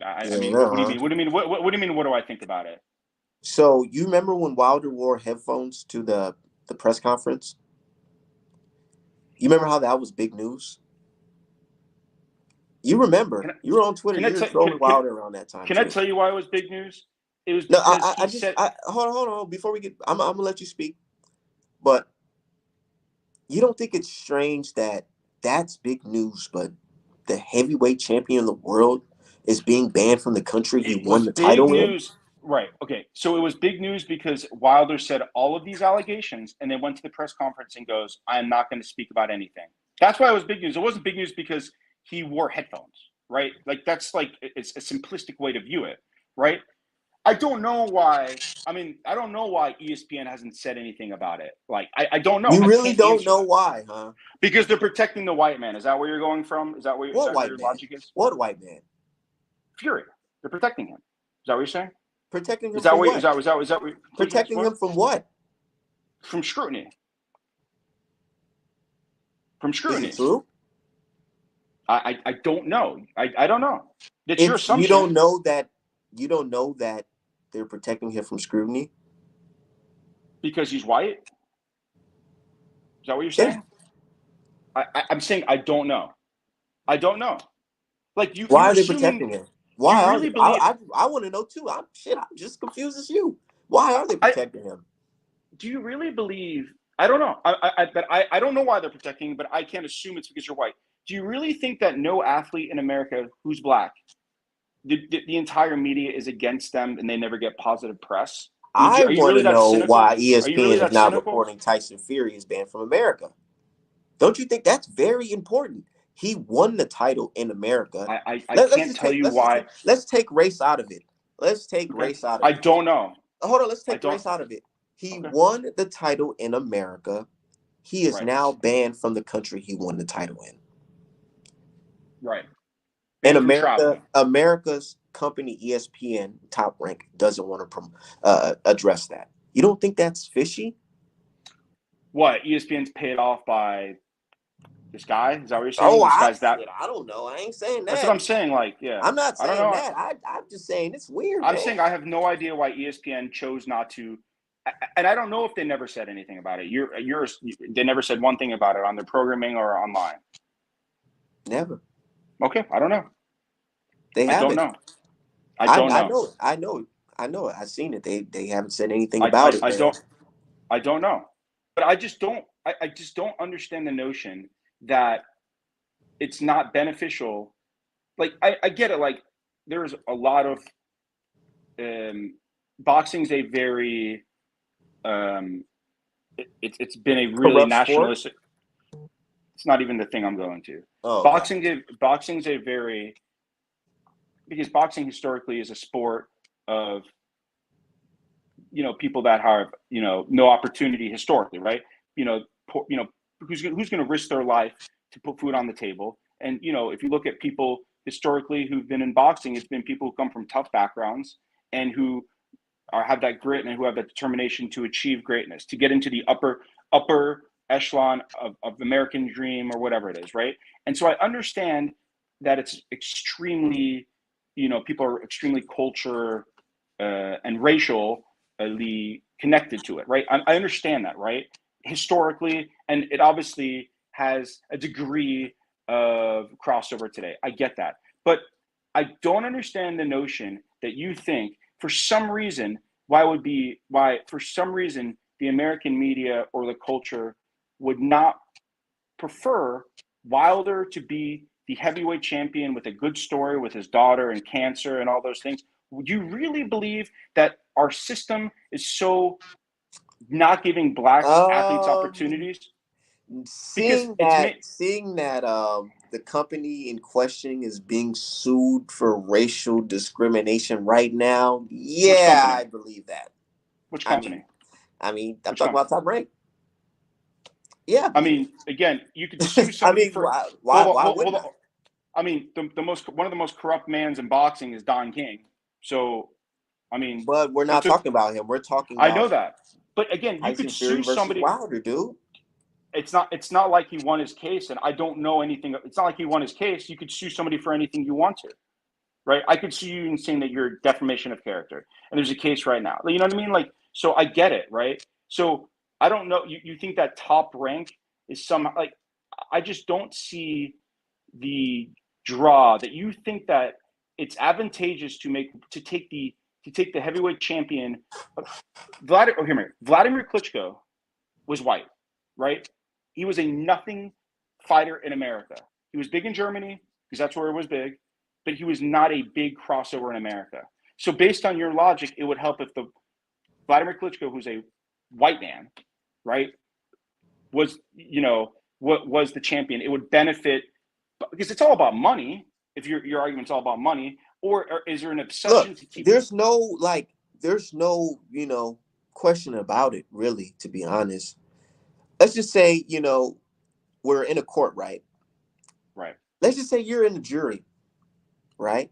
B: I mean, what do you mean? What do you mean? What do you mean? What do I think about it?
A: So you remember when Wilder wore headphones to the press conference? You remember how that was big news? You remember? You were on Twitter. You were trolling Wilder around that time.
B: Can I tell you why it was big news? It was
A: no.
B: because
A: Hold on. Before we get, I'm gonna let you speak. But you don't think it's strange that that's big news, but the heavyweight champion of the world is being banned from the country he won the title in?
B: Right. Okay. So it was big news because Wilder said all of these allegations and then went to the press conference and goes, I'm not going to speak about anything. That's why it was big news. It wasn't big news because he wore headphones, right? Like, that's like, it's a simplistic way to view it, right? I don't know why. I mean, I don't know why ESPN hasn't said anything about it. Like, I don't know.
A: You really don't know why, huh?
B: Because they're protecting the white man. Is that where you're going from? Is that where your logic is?
A: What white man?
B: Fury. They're protecting him. Is that what you're saying?
A: Protecting him from what?
B: Is that what
A: protecting him from what?
B: From scrutiny. From scrutiny.
A: Is it true?
B: I don't know. I don't know. It's your assumption.
A: You don't know that they're protecting him from scrutiny?
B: Because he's white? Is that what you're saying? Yeah. I'm saying I don't know. I don't know. Like,
A: why are they protecting him? Why are they? I want to know too. I'm just confused as you. Why are they protecting him?
B: Do you really believe? I don't know. I don't know why they're protecting him, but I can't assume it's because you're white. Do you really think that no athlete in America who's black, the entire media is against them and they never get positive press?
A: I want to know why ESPN is not reporting Tyson Fury is banned from America. Don't you think that's very important? He won the title in America.
B: I can't tell you why.
A: Let's take race out of it. Let's take race out of it.
B: I don't know.
A: Hold on. Let's take race out of it. He won the title in America. He is now banned from the country he won the title in.
B: Right.
A: And America's company ESPN Top Rank doesn't want to address that. You don't think that's fishy?
B: What, ESPN's paid off by this guy? Is that what you're saying?
A: I don't know. I ain't saying that.
B: That's what I'm saying. Like, yeah.
A: I'm not saying that. I'm just saying it's weird.
B: I'm saying I have no idea why ESPN chose not to. And I don't know if they never said anything about it. They never said one thing about it on their programming or online.
A: Never.
B: Okay, I don't know.
A: They haven't.
B: I don't know.
A: I know it. I've seen it. They haven't said anything about it.
B: I don't know. But I just don't understand the notion that it's not beneficial. Like, I get it. Like, there's a lot of boxing's a very it's been a really nationalistic. It's not even the thing I'm going to.
A: Oh,
B: boxing's a very, because boxing historically is a sport of, people that have, no opportunity historically, right? Who's going to risk their life to put food on the table? And, if you look at people historically who've been in boxing, it's been people who come from tough backgrounds and who have that grit and who have that determination to achieve greatness, to get into the upper echelon of the American dream or whatever it is, right? And so I understand that it's extremely, people are extremely culture and racially connected to it, right? I understand that, right? Historically, and it obviously has a degree of crossover today. I get that. But I don't understand the notion that you think for some reason, for some reason the American media or the culture would not prefer Wilder to be the heavyweight champion with a good story with his daughter and cancer and all those things? Would you really believe that our system is so not giving black athletes opportunities? Because
A: Seeing
B: it's
A: that, the company in question is being sued for racial discrimination right now, yeah, I believe that.
B: Which
A: I
B: company?
A: mean, I'm talking about Top Rank. Yeah,
B: I mean, again, you could sue
A: I
B: somebody
A: mean,
B: for.
A: why wouldn't I?
B: I mean, one of the most corrupt mans in boxing is Don King. So, I mean,
A: But we're not talking about him. We're talking
B: I know
A: about
B: that, but again, you could
A: Tyson Fury
B: sue
A: versus
B: somebody.
A: Wilder, dude.
B: It's not like he won his case, and I don't know anything. It's not like he won his case. You could sue somebody for anything you want to, right? I could sue you and saying that you're defamation of character, and there's a case right now. You know what I mean? Like, so I get it, right? So I don't know. You think that Top Rank is somehow like? I just don't see the draw that you think that it's advantageous to take the heavyweight champion. Vladimir Klitschko was white, right? He was a nothing fighter in America. He was big in Germany because that's where it was big, but he was not a big crossover in America. So based on your logic, it would help if the Vladimir Klitschko, who's a white man, right, was what was the champion. It would benefit because it's all about money. If your argument's all about money, or is there an obsession to keep?
A: There's no question about it, really. To be honest, let's just say we're in a court, right?
B: Right.
A: Let's just say you're in the jury, right?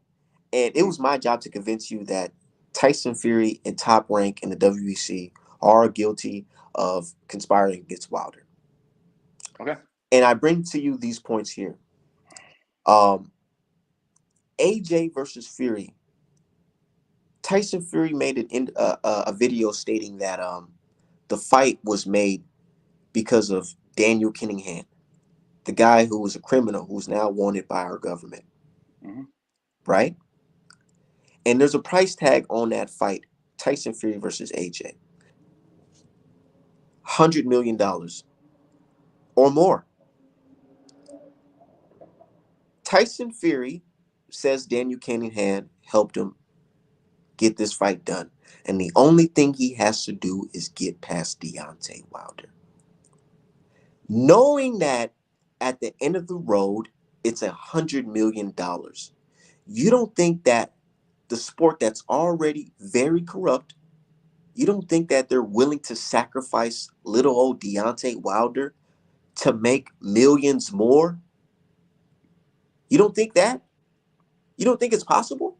A: And it was my job to convince you that Tyson Fury and Top Rank in the WBC are guilty of conspiring against Wilder.
B: Okay.
A: And I bring to you these points here. AJ versus Fury. Tyson Fury made a video stating that the fight was made because of Daniel Cunningham, the guy who was a criminal who's now wanted by our government.
B: Mm-hmm.
A: Right? And there's a price tag on that fight, Tyson Fury versus AJ. $100 million or more. Tyson Fury says Daniel Cunningham helped him get this fight done. And the only thing he has to do is get past Deontay Wilder. Knowing that at the end of the road, it's $100 million. You don't think that the sport that's already very corrupt, you don't think that they're willing to sacrifice little old Deontay Wilder to make millions more? You don't think that? You don't think it's possible?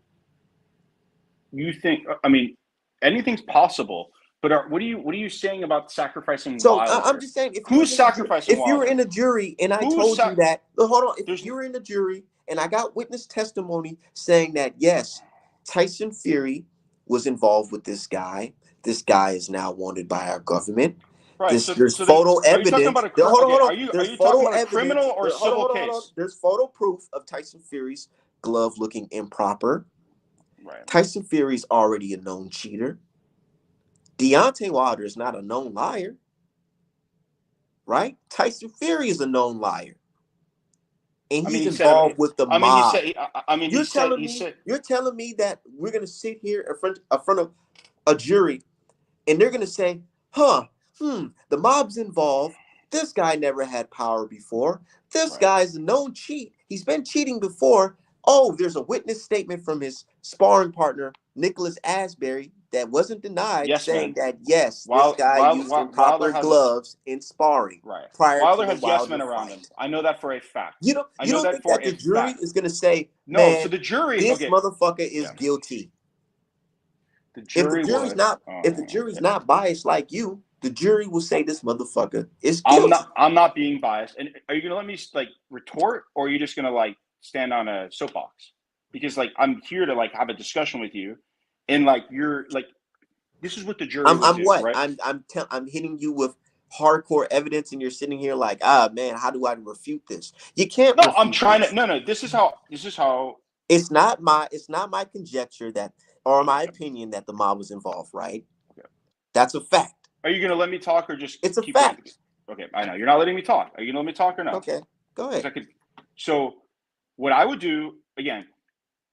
B: You think? I mean, anything's possible. But what are you saying about sacrificing
A: So
B: Wilder?
A: I'm just saying,
B: Who's sacrificing
A: if
B: Wilder?
A: you were in a jury and I told you that, hold on, if you were in a jury and I got witness testimony saying that yes, Tyson Fury was involved with this guy. This guy is now wanted by our government.
B: Right.
A: There's photo evidence. Hold on.
B: Are you
A: There's
B: talking
A: photo
B: about a
A: evidence.
B: criminal or civil
A: Hold
B: case?
A: on. There's photo proof of Tyson Fury's glove looking improper.
B: Right.
A: Tyson Fury's already a known cheater. Deontay Wilder is not a known liar. Right? Tyson Fury is a known liar. And he's involved with the mob. You're telling me that we're gonna sit here in front of a jury and they're gonna say, the mob's involved. This guy never had power before. This guy's a known cheat. He's been cheating before. Oh, there's a witness statement from his sparring partner, Nicholas Asbury, that wasn't denied, saying that yes, this guy used improper gloves in sparring.
B: Right.
A: Prior
B: Wilder
A: to the
B: has yes men
A: Wilder
B: around
A: fight.
B: him. I know that for a fact.
A: You don't think that the jury is going to say,
B: no?
A: Man,
B: so the jury,
A: this motherfucker is guilty.
B: The jury
A: if the jury's not biased like you, the jury will say this motherfucker is guilty.
B: I'm not being biased. And are you gonna let me retort, or are you just gonna stand on a soapbox? Because I'm here to have a discussion with you, and you're this is what the jury would do,
A: what?
B: right?
A: I'm hitting you with hardcore evidence, and you're sitting here like, man, how do I refute this? You can't.
B: No, I'm trying to. No. This is how.
A: It's not my conjecture that, or my opinion that the mob was involved, right?
B: Okay.
A: That's a fact.
B: Are you going to let me talk or just?
A: It's a fact.
B: Okay, I know you're not letting me talk. Are you gonna let me talk or no?
A: Okay, go ahead.
B: So what I would do, again,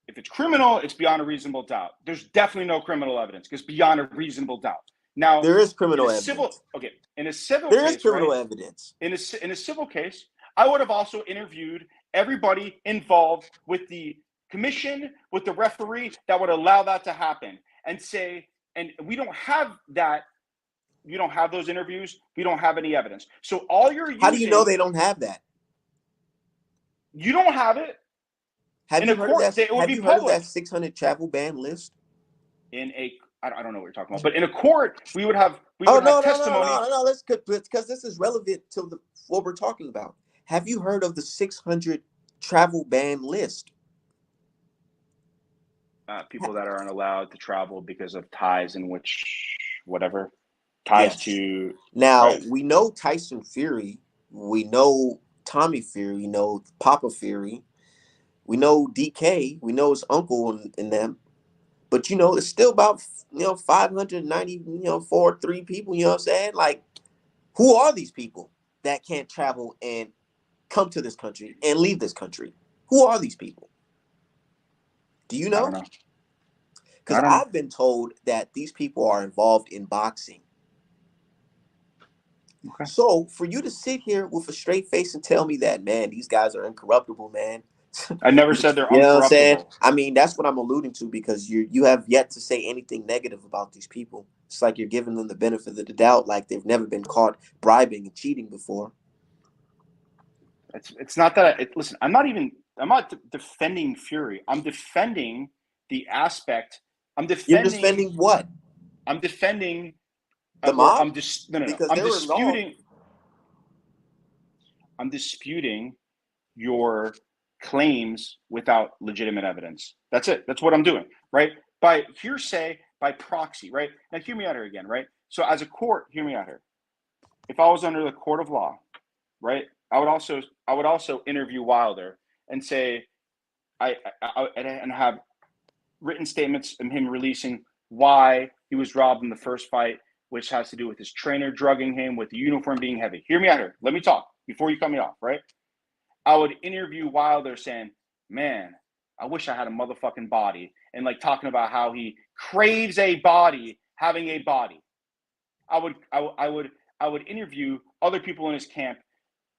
B: if it's criminal, it's beyond a reasonable doubt. There's definitely no criminal evidence because beyond a reasonable doubt. Now,
A: There is
B: in
A: criminal
B: a
A: evidence.
B: civil
A: There is
B: case, right?
A: criminal evidence.
B: In a civil case, I would have also interviewed everybody involved with the commission, with the referee that would allow that to happen, and say, and we don't have that. You don't have those interviews. We don't have any evidence. So all you're using.
A: How do you know they don't have that?
B: You don't have it.
A: Have you heard of that?
B: It would
A: Have
B: be
A: you heard of
B: public.
A: that 600 travel ban list?
B: I don't know what you're talking about, but in a court, we would have testimony.
A: No. Let's because this is relevant to what we're talking about. Have you heard of the 600 travel ban list?
B: People that aren't allowed to travel because of ties in which ties to.
A: Now
B: right.
A: we know Tyson Fury, we know Tommy Fury, we know Papa Fury, we know DK, we know his uncle and them. But it's still about 590, 3 people, you know what I'm saying? Like, who are these people that can't travel and come to this country and leave this country? Who are these people? Do you know?
B: I don't know.
A: Because I've been told that these people are involved in boxing.
B: Okay.
A: So for you to sit here with a straight face and tell me that, man, these guys are incorruptible, man.
B: I never said they're
A: You know what I'm saying?
B: uncorruptible.
A: I mean, that's what I'm alluding to, because you have yet to say anything negative about these people. It's like you're giving them the benefit of the doubt, like they've never been caught bribing and cheating before.
B: It's not that. Listen, I'm not defending Fury. I'm defending the aspect.
A: You're defending what?
B: I'm defending
A: the mob.
B: I'm disputing your claims without legitimate evidence. That's it. That's what I'm doing, right? By hearsay, by proxy, right? Now, hear me out here again, right? So, as a court, hear me out here. If I was under the court of law, right, I would also interview Wilder and say, and have written statements of him releasing why he was robbed in the first fight, which has to do with his trainer drugging him, with the uniform being heavy. Hear me out here. Let me talk before you cut me off, right? I would interview Wilder saying, man, I wish I had a motherfucking body, and like talking about how he craves a body, having a body. I would interview other people in his camp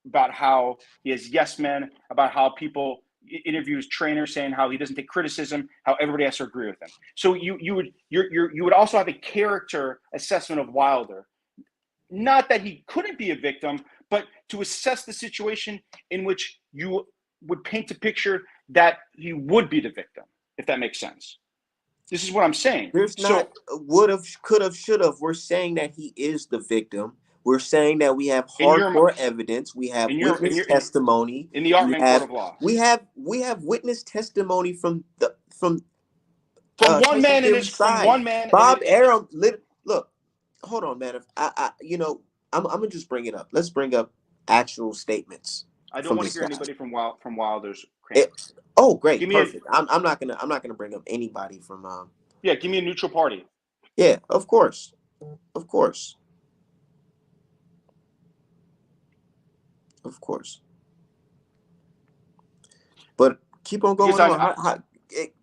B: about how he has yes men, about how people interview his trainer saying how he doesn't take criticism, how everybody has to agree with him. So you would also have a character assessment of Wilder. Not that he couldn't be a victim, but to assess the situation in which you would paint a picture that he would be the victim, if that makes sense. This is what I'm saying.
A: There's not would have, could have, should have. We're saying that he is the victim. We're saying that we have hardcore evidence. We have witness testimony
B: in the Artman court of law.
A: We have witness testimony from
B: one man in his side. From one man.
A: Bob Arum. Look, hold on, man. If I'm gonna just bring it up. Let's bring up actual statements.
B: I don't want to hear anybody from Wilder's.
A: Great, perfect. I'm not gonna bring up anybody from.
B: Yeah, give me a neutral party.
A: Yeah, of course. But keep on going on.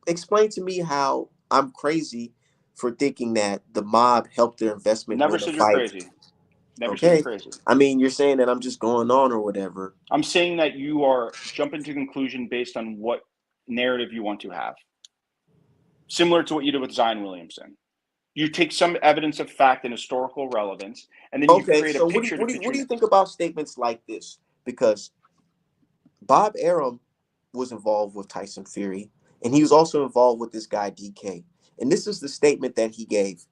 A: Explain to me how I'm crazy for thinking that the mob helped their investment.
B: Never said you're crazy. Never said you're crazy.
A: I mean, you're saying that I'm just going on or whatever.
B: I'm saying that you are jumping to conclusion based on what narrative you want to have. Similar to what you did with Zion Williamson. You take some evidence of fact and historical relevance, and then you create a picture.
A: What do you think about statements like this? Because Bob Arum was involved with Tyson Fury, and he was also involved with this guy DK. And this is the statement that he gave.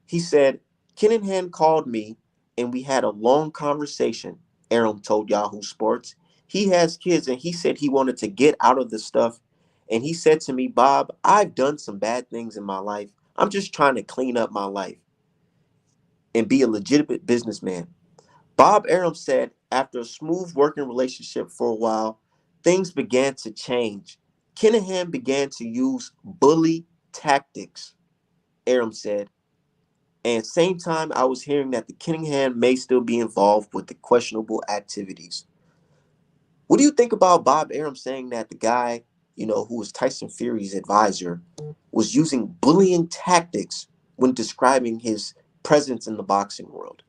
A: He said, Kinahan called me and we had a long conversation. Arum told Yahoo Sports. He has kids and he said he wanted to get out of this stuff. And he said to me, Bob, I've done some bad things in my life. I'm just trying to clean up my life and be a legitimate businessman. Bob Arum said after a smooth working relationship for a while, things began to change. Kinahan began to use bully tactics. Arum said, And same time, I was hearing that the Cunningham may still be involved with the questionable activities. What do you think about Bob Arum saying that the guy, who was Tyson Fury's advisor, was using bullying tactics when describing his presence in the boxing world?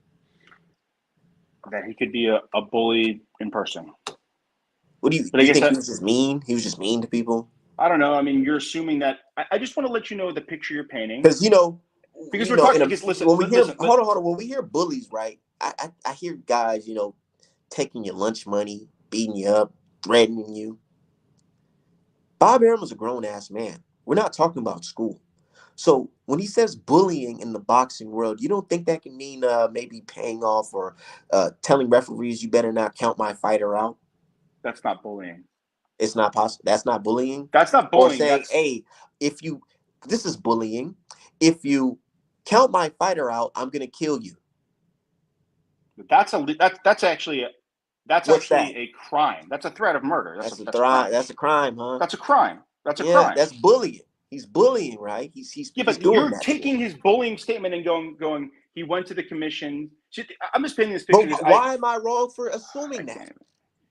B: That he could be a bully in person.
A: What do you
B: But I guess
A: think he was just mean? He was just mean to people?
B: I don't know. I mean, you're assuming that. I just want to let you know the picture you're painting.
A: Because
B: because we're talking. Because
A: when we hear hold on, when we hear bullies, right? I hear guys, taking your lunch money, beating you up, threatening you. Bob Arum was a grown ass man. We're not talking about school. So when he says bullying in the boxing world, you don't think that can mean maybe paying off or telling referees you better not count my fighter out?
B: That's not bullying.
A: It's not possible. That's not bullying.
B: That's not
A: Or
B: bullying.
A: saying, hey, this is bullying. If you count my fighter out, I'm gonna kill you.
B: That's actually a crime. That's a threat of murder. That's a crime.
A: That's a crime, huh?
B: That's a crime. That's a crime.
A: That's bullying. He's bullying, right? He's
B: but
A: doing
B: you're
A: that
B: taking his bullying statement and going. He went to the commission. I'm just painting this picture.
A: But why am I wrong for assuming that?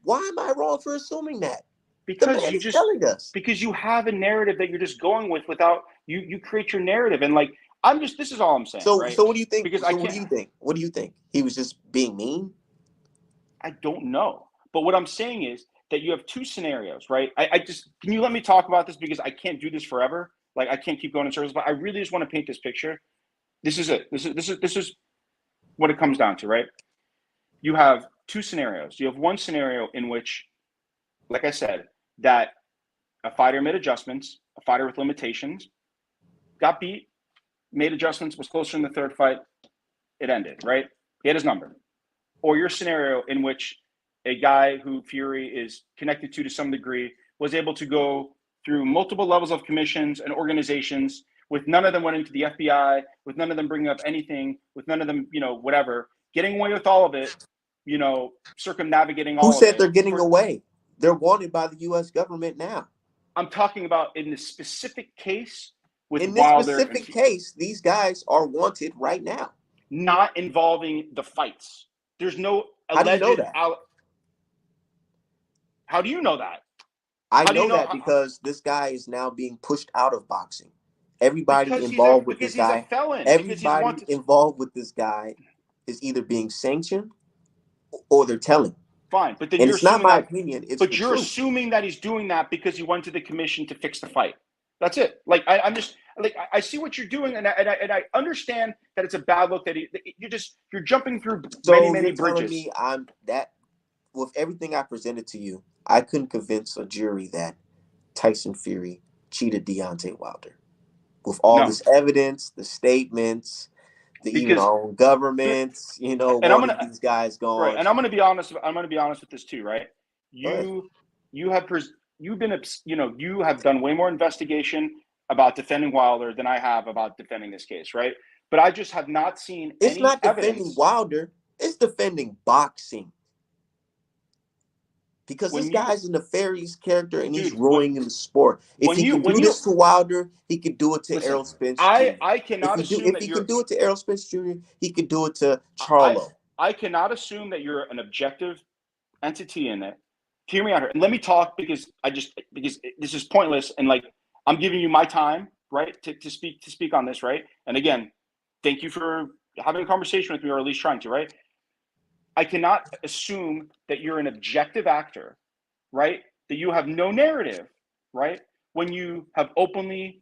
A: Why am I wrong for assuming that?
B: Because because you have a narrative that you're just going with without you create your narrative and like this is all I'm saying.
A: So
B: right?
A: So what do you think?
B: Because
A: what do you think? What do you think? He was just being mean?
B: I don't know. But what I'm saying is that you have two scenarios, right? Can you let me talk about this because I can't do this forever. Like I can't keep going in circles, but I really just want to paint this picture. This is it. This is what it comes down to, right? You have two scenarios. You have one scenario in which, like I said, that a fighter made adjustments, a fighter with limitations, got beat, made adjustments, was closer in the third fight, it ended, right? He had his number. Or your scenario in which a guy who Fury is connected to some degree was able to go through multiple levels of commissions and organizations with none of them went into the FBI, with none of them bringing up anything, with none of them, whatever, getting away with all of it, circumnavigating all of it.
A: Who said they're getting away? They're wanted by the U.S. government now.
B: I'm talking about in this specific case with
A: in this
B: Wilder
A: specific case, these guys are wanted right now.
B: Not involving the fights. There's no alleged.
A: How do you know that?
B: How do you know that?
A: I know that because this guy is now being pushed out of boxing. Everybody involved with this guy, everybody involved with this guy is either being sanctioned or they're telling.
B: Fine, but then
A: it's not my opinion.
B: But you're assuming that he's doing that because he went to the commission to fix the fight. That's it. Like I'm just like I see what you're doing, and I understand that it's a bad look that you're jumping through many bridges.
A: Me with everything I presented to you, I couldn't convince a jury that Tyson Fury cheated Deontay Wilder. With all this evidence, the statements, even our own governments, these guys going.
B: Right, and I'm going to be honest. I'm going to be honest with this too, right? You have done way more investigation about defending Wilder than I have about defending this case, right? But I just have not seen.
A: It's not defending Wilder. It's defending boxing. Because this guy's a nefarious character and he's ruining the sport. If he can do this to Wilder, he could do it to Errol Spence Jr.
B: I cannot assume
A: if he can do it to Errol Spence Jr., he could do it to Charlo.
B: I cannot assume that you're an objective entity in it. Hear me out here. And let me talk because this is pointless. And like, I'm giving you my time, right, to speak on this, right? And again, thank you for having a conversation with me, or at least trying to, right? I cannot assume that you're an objective actor, right? That you have no narrative, right? When you have openly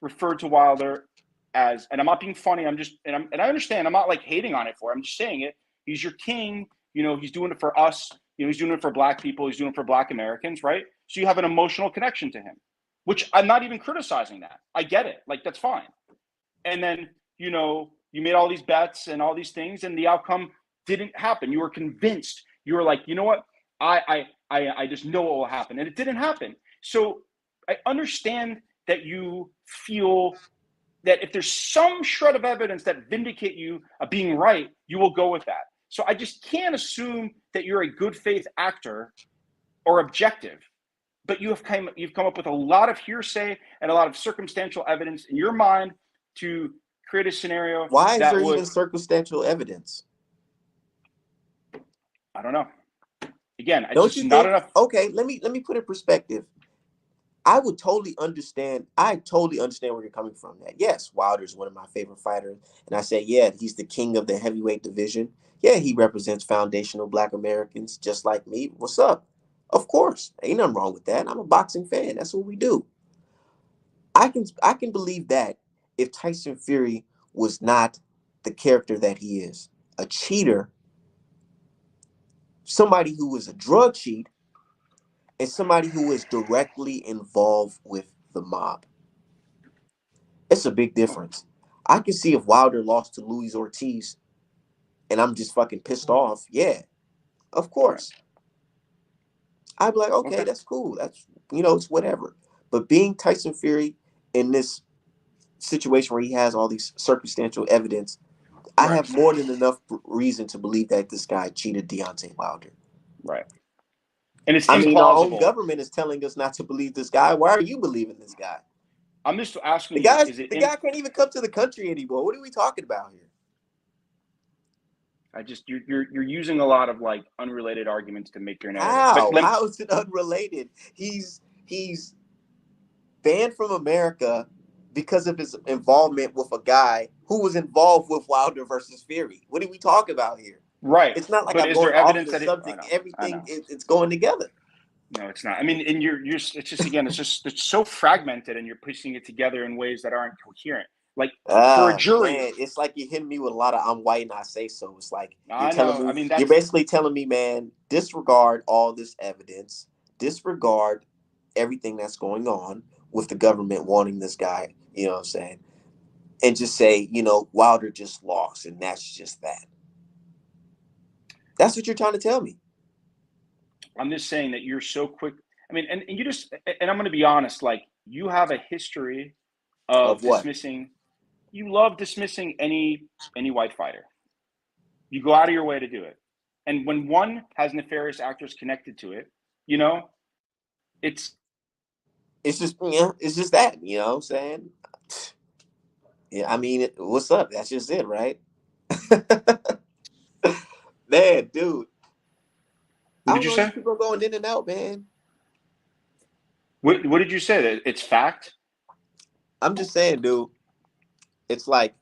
B: referred to Wilder as, and I'm not being funny, and I understand, I'm not like hating on it I'm just saying it. He's your king, he's doing it for us, he's doing it for Black people, he's doing it for Black Americans, right? So you have an emotional connection to him, which I'm not even criticizing that. I get it, like that's fine. And then, you made all these bets and all these things, and the outcome didn't happen. You were convinced. You were like, you know what? I just know what will happen. And it didn't happen. So I understand that you feel that if there's some shred of evidence that vindicate you of being right, you will go with that. So I just can't assume that you're a good faith actor or objective. But you've come up with a lot of hearsay and a lot of circumstantial evidence in your mind to create a scenario
A: Why is
B: that
A: there
B: would,
A: even circumstantial evidence?
B: I don't know. Again, it's
A: Don't
B: just
A: you
B: not
A: think?
B: enough.
A: Okay, let me put it in perspective. I would totally understand. I totally understand where you're coming from. That yes, Wilder's one of my favorite fighters, and I say, yeah, he's the king of the heavyweight division. Yeah, he represents foundational Black Americans just like me. What's up? Of course, ain't nothing wrong with that. I'm a boxing fan. That's what we do. I can believe that if Tyson Fury was not the character that he is, a cheater, somebody who was a drug cheat, and somebody who is directly involved with the mob. It's a big difference. I can see if Wilder lost to Luis Ortiz and I'm just fucking pissed off. Yeah, of course. I'd be like, okay,
B: Okay.
A: that's cool. That's, it's whatever. But being Tyson Fury in this situation where he has all these circumstantial evidence, I
B: Right.
A: have more than enough reason to believe that this guy cheated Deontay Wilder.
B: Right. And it's
A: I mean, our own
B: implausible.
A: government is telling us not to believe this guy. Why are you believing this guy?
B: I'm just asking
A: The
B: you,
A: guy,
B: is it
A: the guy can't even come to the country anymore. What are we talking about here?
B: you're using a lot of like unrelated arguments to make your narrative. But
A: How is it unrelated? He's banned from America because of his involvement with a guy who was involved with Wilder versus Fury. What are we talking about here?
B: right.
A: It's not like
B: But
A: I'm
B: is there
A: going off
B: evidence
A: the
B: that it?
A: subject.
B: I
A: Everything
B: know.
A: it's going together.
B: No, it's not. I mean, and it's just again, it's so fragmented, and you're piecing it together in ways that aren't coherent. Like for a jury,
A: Man, it's like you're hitting me with a lot of "I'm white and I say so." It's like
B: I know. I mean,
A: you're basically telling me, man, disregard all this evidence, disregard everything that's going on with the government wanting this guy. You know what I'm saying? And just say, Wilder just lost, and that's just that. That's what you're trying to tell me.
B: I'm just saying that you're so quick. I mean, and you just, and I'm going to be honest, like you have a history
A: Of
B: of
A: what?
B: dismissing. You love dismissing any white fighter. You go out of your way to do it. And when one has nefarious actors connected to it, it's
A: It's just, it's just that, you know what I'm saying? Yeah, I mean, what's up? That's just it, right? Man, dude,
B: what
A: I
B: did
A: don't
B: you
A: know. These
B: say?
A: people are going in and out, man.
B: What did you say? That it's fact?
A: I'm just saying, dude. It's like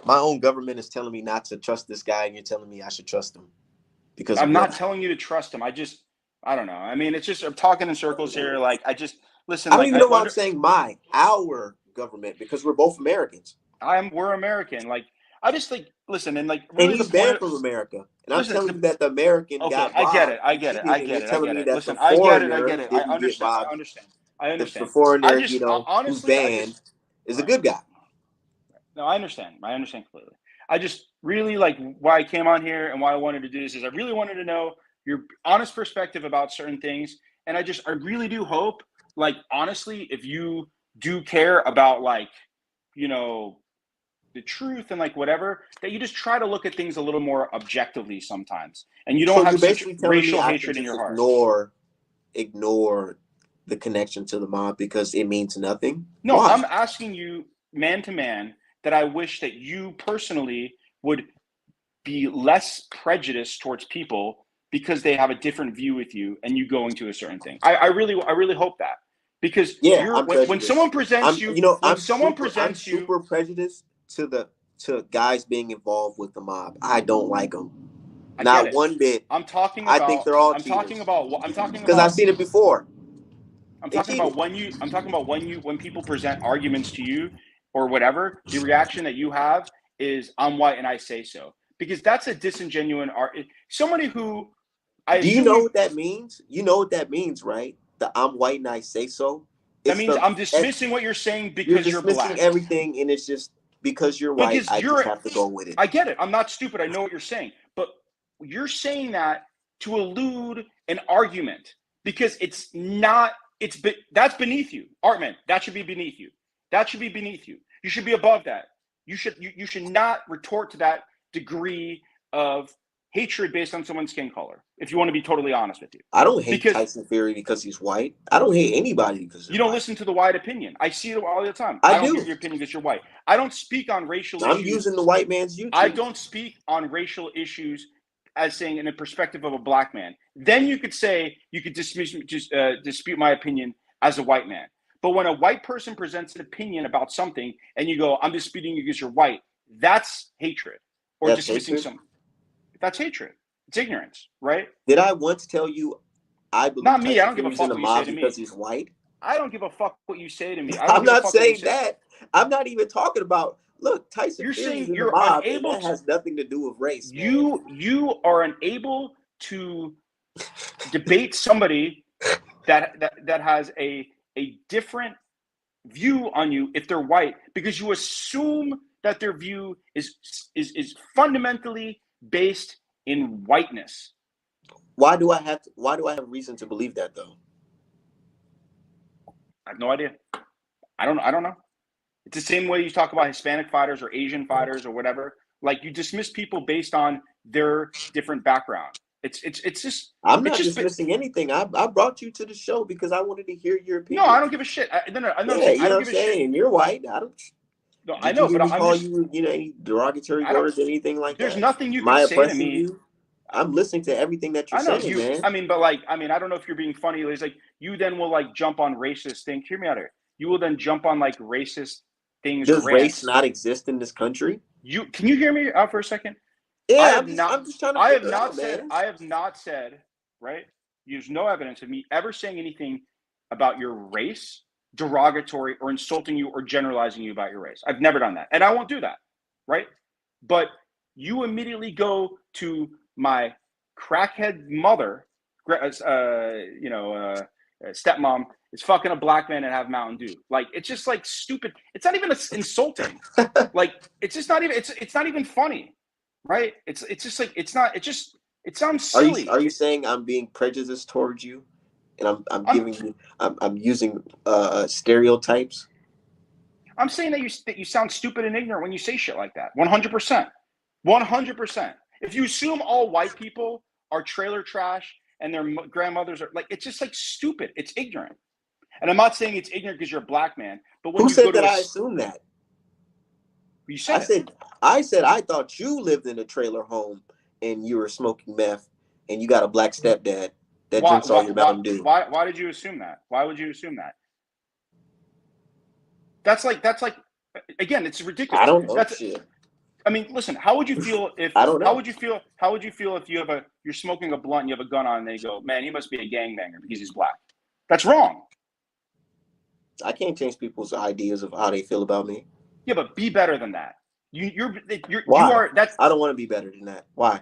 A: my own government is telling me not to trust this guy, and you're telling me I should trust him because of
B: I'm
A: what?
B: not telling you to trust him. I don't know. I mean, it's just I'm talking in circles here. Like listen.
A: I don't
B: Like
A: even know why I'm saying our government, because we're both Americans.
B: we're American. Like I just think listen and like
A: And
B: really the
A: he's
B: point
A: banned
B: of
A: from America. And I'm
B: listen.
A: telling you that the American
B: Okay,
A: got
B: I get
A: robbed
B: it. I
A: and
B: get it.
A: cheated,
B: I
A: and
B: get
A: you're
B: it. I
A: telling
B: get
A: me
B: it.
A: that the
B: Listen, I get it. I
A: foreigner
B: get it. I
A: didn't get
B: understand. I
A: robbed.
B: understand. I
A: The
B: understand. I
A: foreigner,
B: just
A: who's
B: honestly,
A: banned, is a
B: right.
A: good guy.
B: No, I understand. I understand completely. I just really like why I came on here and why I wanted to do this is I really wanted to know your honest perspective about certain things. And I really do hope, like, honestly, if you do care about, like, you know, the truth and like whatever, that you just try to look at things a little more objectively sometimes. And you don't
A: So you're
B: have such
A: basically telling me
B: racial
A: I can
B: hatred in
A: just
B: your heart.
A: ignore the connection to the mob because it means nothing?
B: No,
A: Why?
B: I'm asking you man to man that I wish that you personally would be less prejudiced towards people because they have a different view with you and you going to a certain thing. I really hope that because
A: Yeah, I'm
B: when someone
A: prejudiced.
B: presents you when someone
A: I'm
B: presents you
A: super prejudiced to guys being involved with the mob. I don't like them.
B: I get
A: Not
B: it.
A: one bit.
B: I'm talking
A: I think
B: about
A: they're all
B: I'm talking
A: cheaters
B: about I'm talking
A: because I've
B: about
A: seen it before.
B: I'm
A: They
B: talking about
A: cheated.
B: when people present arguments to you or whatever, the reaction that you have is I'm white and I say so. Because that's a disingenuous art. Somebody who I
A: Do you
B: assume
A: know
B: you
A: what that means? You know what that means, right? The "I'm white and I say so."
B: that
A: It's
B: means
A: the
B: I'm dismissing what you're saying
A: you're
B: because you're
A: dismissing
B: black.
A: everything, and it's just because you're white.
B: Because
A: I just have to go with it.
B: I get it. I'm not stupid. I know what you're saying. But you're saying that to elude an argument because it's not, that's beneath you. Artman, that should be beneath you. That should be beneath you. You should be above that. You should not retort to that degree of hatred based on someone's skin color, if you want to be totally honest with you.
A: I don't hate
B: Because
A: Tyson Fury because he's white. I don't hate anybody because
B: you don't
A: white.
B: listen to the white opinion. I see it all the time.
A: I
B: don't
A: do.
B: give your opinion because you're white. I don't speak on racial
A: I'm
B: issues.
A: using the white man's YouTube.
B: I don't speak on racial issues as saying in the perspective of a black man. Then you could say, you could dispute my opinion as a white man. But when a white person presents an opinion about something and you go, I'm disputing you because you're white, that's hatred. Or
A: That's
B: dismissing
A: hatred?
B: something. That's hatred. It's ignorance, right?
A: Did I once tell you I believe
B: Not me. I
A: Tyson
B: don't give a
A: Fury's
B: fuck
A: in the
B: what you say
A: mob
B: to me.
A: because he's white?
B: I don't give a fuck what you say to me. I don't
A: I'm
B: give a
A: not
B: fuck what you
A: saying
B: say.
A: that. I'm not even talking about, look, Tyson
B: You're
A: Fury's
B: saying
A: in the
B: you're
A: mob, and
B: unable
A: that has nothing to do with race, man.
B: You are unable to debate somebody that has a different view on you if they're white, because you assume that their view is fundamentally based in whiteness.
A: Why do I have reason to believe that, though?
B: I have no idea. I don't know. It's the same way you talk about Hispanic fighters or Asian fighters or whatever. Like, you dismiss people based on their different background. It's just.
A: I'm not dismissing anything. I brought you to the show because I wanted to hear your opinion.
B: No, I don't give a shit. No,
A: I don't give a shit. You're white. I don't.
B: No, I know, but I'm
A: call
B: just,
A: you, any derogatory words, anything like that?
B: There's nothing you
A: can
B: say to me.
A: I'm listening to everything that you're saying, man.
B: I mean, but I don't know if you're being funny. It's like you then will jump on racist things. Hear me out here. You will then jump on racist things.
A: Does race not exist in this country?
B: Can you hear me out for a second?
A: Yeah, I'm just trying to. I
B: have not said, right? There's no evidence of me ever saying anything about your race, derogatory or insulting you or generalizing you about your race. I've never done that, and I won't do that, right? But you immediately go to my crackhead mother, stepmom is fucking a black man and have Mountain Dew. It's just stupid. It's not even insulting. It's just not even. It's not even funny, right? It's just it's not. It sounds silly.
A: Are you saying I'm being prejudiced towards you, and I'm using stereotypes?
B: I'm saying that you sound stupid and ignorant when you say shit like that. 100%. 100%. If you assume all white people are trailer trash and their grandmothers are it's just stupid. It's ignorant. And I'm not saying it's ignorant because you're a black man, but when
A: who said that I assume that?
B: You said
A: I said I thought you lived in a trailer home and you were smoking meth and you got a black stepdad that drinks all your Mountain Dew.
B: Why did you assume that? Why would you assume that? That's again, it's ridiculous.
A: I don't know shit.
B: I mean, listen, how would you feel if
A: I don't know.
B: How would you feel if you're smoking a blunt and you have a gun on and they go, man, he must be a gangbanger because he's black? That's wrong.
A: I can't change people's ideas of how they feel about me.
B: Yeah, but be better than that.
A: Why? I don't want to be better than that. Why?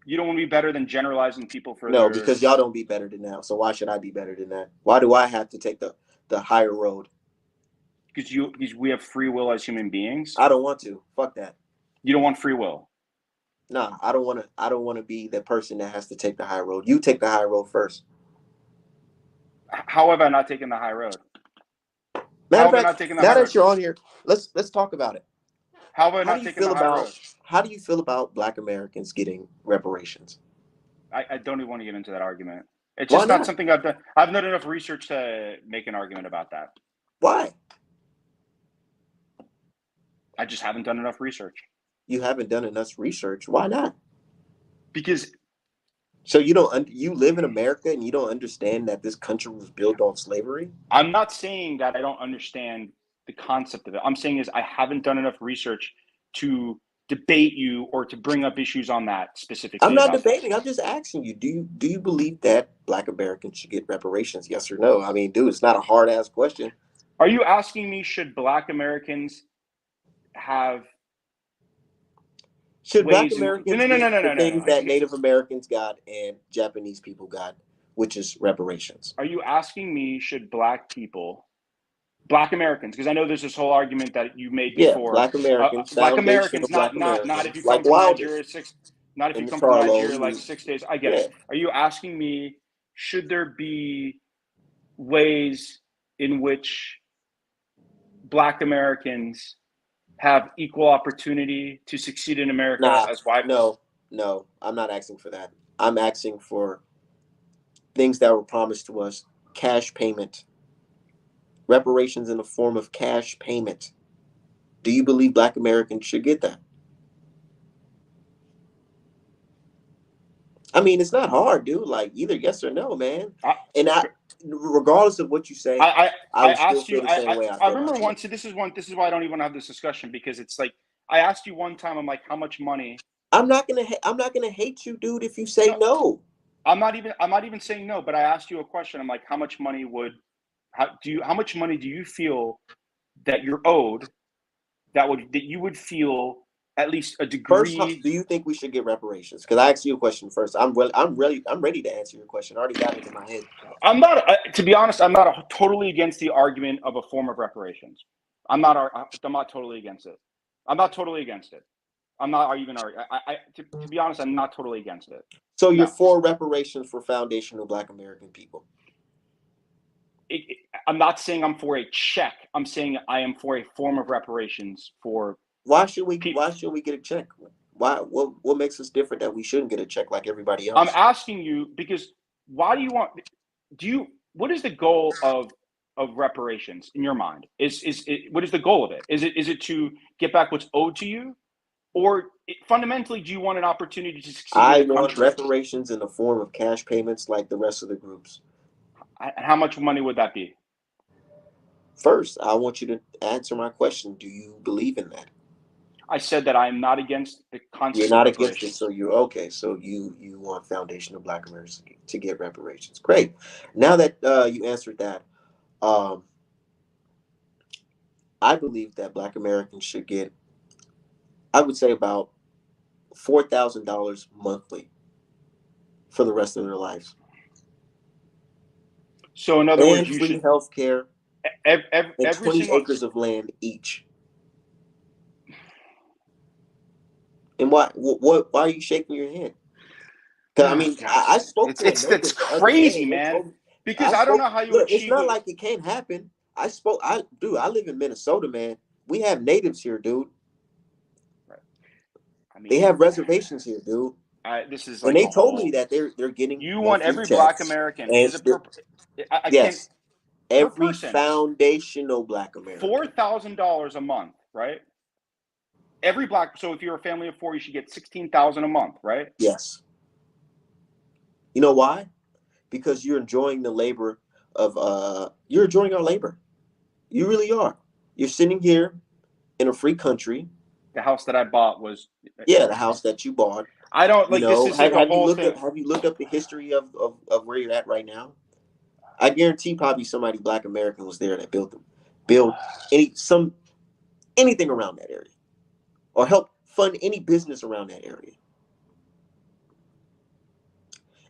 B: You don't want to be better than generalizing people for
A: because y'all don't be better than that. So why should I be better than that? Why do I have to take the higher road?
B: Because we have free will as human beings.
A: I don't want to. Fuck that.
B: You don't want free will.
A: Nah, I don't want to be the person that has to take the high road. You take the high road first.
B: How have I not taken the high road?
A: Matter of fact, now that you're on here, let's talk about it.
B: How have I not taken the high road?
A: How do you feel about Black Americans getting reparations?
B: I don't even want to get into that argument. It's just not something I've done. I've done enough research to make an argument about that.
A: Why?
B: I just haven't done enough research.
A: You haven't done enough research. Why not?
B: Because.
A: So you live in America and you don't understand that this country was built on slavery?
B: I'm not saying that I don't understand the concept of it. I'm saying is I haven't done enough research to debate you or to bring up issues on that specifically.
A: I'm not debating. I'm just asking you. Do you believe that Black Americans should get reparations? Yes or no? I mean, dude, it's not a hard ass question.
B: Are you asking me should Black Americans have?
A: Should Black Americans get the things that Native Americans got and Japanese people got, which is reparations?
B: Are you asking me should Black Americans, because I know there's this whole argument that you made before.
A: Black Americans.
B: Black Americans, not if you come from Nigeria not if you come from Nigeria 6 days. I get it. Are you asking me should there be ways in which Black Americans have equal opportunity to succeed in America as white?
A: No. No, I'm not asking for that. I'm asking for things that were promised to us, cash payment, reparations in the form of cash payment. Do you believe Black Americans should get that? I mean, it's not hard, dude. Like either yes or no, man.
B: I,
A: And regardless of what you say,
B: I,
A: I
B: I
A: would still
B: asked
A: feel
B: you.
A: the same way I
B: I
A: feel
B: remember
A: about you.
B: once. This is why I don't even have this discussion, because it's like I asked you one time. I'm like, how much money?
A: I'm not gonna hate you, dude, if you say
B: No,
A: no.
B: I'm not even saying no. But I asked you a question. I'm like, how much money would? How much money do you feel that you're owed? That you would feel at least a
A: First,
B: degree.
A: do you think we should get reparations? Because I asked you a question first. I'm ready to answer your question. I already got it in my head.
B: I'm not, to be honest, I'm not totally against the argument of a form of reparations. I'm not totally against it. I'm not totally against it. I'm not even arguing. To be honest, I'm not totally against it.
A: So you're
B: No,
A: for reparations for foundational Black American people.
B: I'm not saying I'm for a check. I'm saying I am for a form of reparations for.
A: Why should we?
B: People.
A: Why should we get a check? Why? What makes us different that we shouldn't get a check like everybody
B: I'm
A: else?
B: asking you because why do you want? What is the goal of reparations in your mind? What is the goal of it? Is it to get back what's owed to you, or fundamentally, do you want an opportunity to succeed as
A: I
B: a
A: want
B: country?
A: reparations in the form of cash payments like the rest of the groups.
B: And how much money would that be?
A: First, I want you to answer my question. Do you believe in that?
B: I said that I'm not against the
A: You're
B: concept of
A: not against it,
B: reparations.
A: so you're okay. So you want foundational Black Americans to get reparations. Great. Now that you answered that, um, I believe that Black Americans should get, I would say, about $4,000 monthly for the rest of their lives,
B: So, in other words,
A: and
B: you
A: free
B: should
A: health care and
B: every
A: 20
B: single.
A: acres of land each. And why are you shaking your head? Because I
B: Oh
A: mean,
B: God,
A: I spoke to a
B: it's
A: neighbor the other day,
B: crazy,
A: and they
B: man.
A: told me I
B: Because I don't
A: spoke.
B: know how you
A: Look, it's
B: achieve
A: not
B: what.
A: like it can't happen. I live in Minnesota, man. We have natives here, dude.
B: Right. I
A: They
B: mean,
A: have reservations here, dude.
B: this is
A: And
B: like
A: they
B: a
A: told me
B: whole.
A: that they're getting
B: You want
A: monthly
B: every Black
A: checks,
B: American
A: and
B: is a per. I can't
A: yes,
B: per
A: every
B: person
A: foundational Black American.
B: $4,000 a month, right? Every Black. So if you're a family of four, you should get 16,000 a month, right?
A: Yes. You know why? Because you're enjoying the labor of you're enjoying our labor. You really are. You're sitting here in a free country.
B: The house that I bought was.
A: Yeah, the house that you bought.
B: I don't
A: You
B: like this.
A: know,
B: Is like a whole thing.
A: have you looked up the history of where you're at right now? I guarantee probably somebody Black American was there that built anything around that area, or helped fund any business around that area.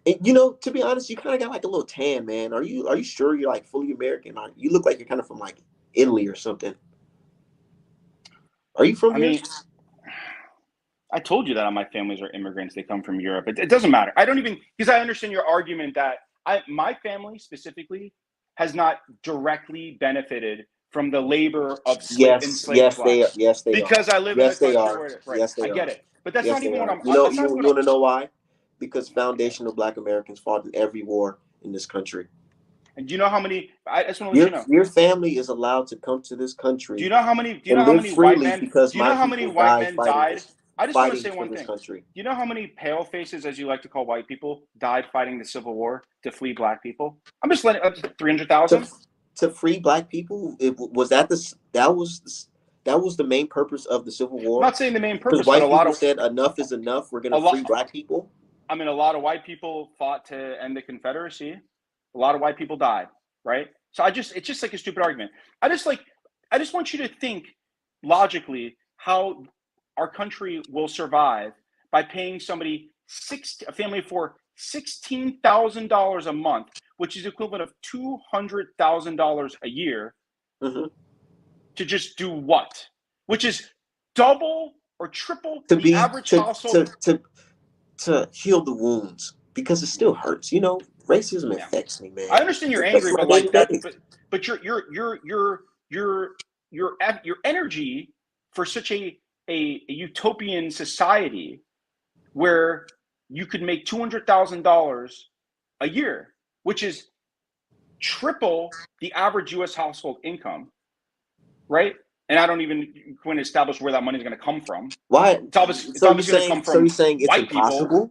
A: And you know, to be honest, you kind of got like a little tan, man. Are you sure you're like fully American? You look like you're kind of from like Italy or something. Are you from
B: I
A: here?
B: mean, I told you that all my families are immigrants. They come from Europe. It doesn't matter. I don't even, because I understand your argument that my family specifically has not directly benefited from the labor of enslaved blacks
A: Yes they are.
B: because I live in a
A: Yes they
B: country
A: are.
B: where, right?
A: Yes
B: I
A: they
B: get
A: are.
B: it, but that's
A: Yes
B: not
A: they
B: even what
A: are.
B: I'm.
A: You know
B: That's not
A: you
B: even
A: you
B: what.
A: want to know why? Because foundational Black Americans fought in every war in this country.
B: And do you know how many? I just want to let
A: Your
B: you know.
A: your family is allowed to come to this
B: Do you
A: country
B: know how many? Do you know
A: and
B: how
A: live
B: many white
A: freely
B: men?
A: because
B: Do you
A: my
B: know how many
A: people
B: white
A: died
B: men died? I just want to say
A: for
B: one
A: this
B: thing. Do
A: country.
B: you know how many pale faces, as you like to call white people, died fighting the Civil War to flee black people? I'm just letting 300,000.
A: To free Black people, that was the main purpose of the Civil
B: I'm
A: War.
B: not saying the main
A: Because
B: purpose, but
A: white people said enough is enough. We're
B: a
A: gonna free
B: lot.
A: Black people.
B: I mean, a lot of white people fought to end the Confederacy. A lot of white people died, right? So it's just like a stupid argument. I just want you to think logically how our country will survive by paying a family for $16,000 a month, which is equivalent of $200,000 a year,
A: Mm-hmm.
B: to just do what? Which is double or triple
A: To
B: the
A: be
B: average household.
A: to heal the wounds because it still hurts. You know, racism
B: Yeah.
A: affects me,
B: I
A: man.
B: understand
A: It
B: you're
A: affects
B: angry,
A: my
B: but
A: day
B: like
A: to
B: that,
A: day.
B: but your energy for such a utopian society where you could make $200,000 a year, which is triple the average U.S. household income, right? And I don't even going to establish where that money is going to come from.
A: Why?
B: It's obviously going to come from
A: you're saying it's
B: white
A: impossible?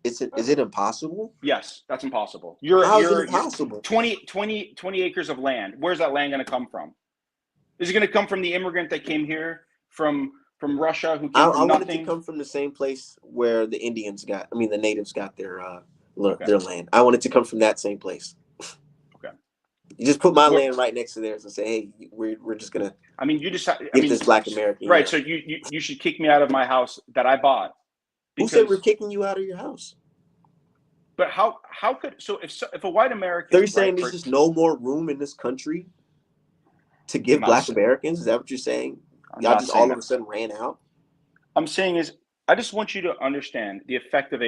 B: people.
A: Is it impossible?
B: Yes, that's impossible.
A: How is it impossible?
B: 20 acres of land. Where's that land going to come from? Is it going to come from the immigrant that came here from Russia who came from nothing?
A: I want it to come from the same place where the natives got their land. I want it to come from that same place.
B: Okay.
A: You just put my land right next to theirs and say, hey, we're just gonna. This Black American.
B: Right. So you should kick me out of my house that I bought.
A: Who said we're kicking you out of your house?
B: But how could if a white American?
A: So you're saying there's just no more room in this country to give Black Americans? Is that what you're saying? Y'all just all of a sudden ran out?
B: I'm saying is I just want you to understand the effect of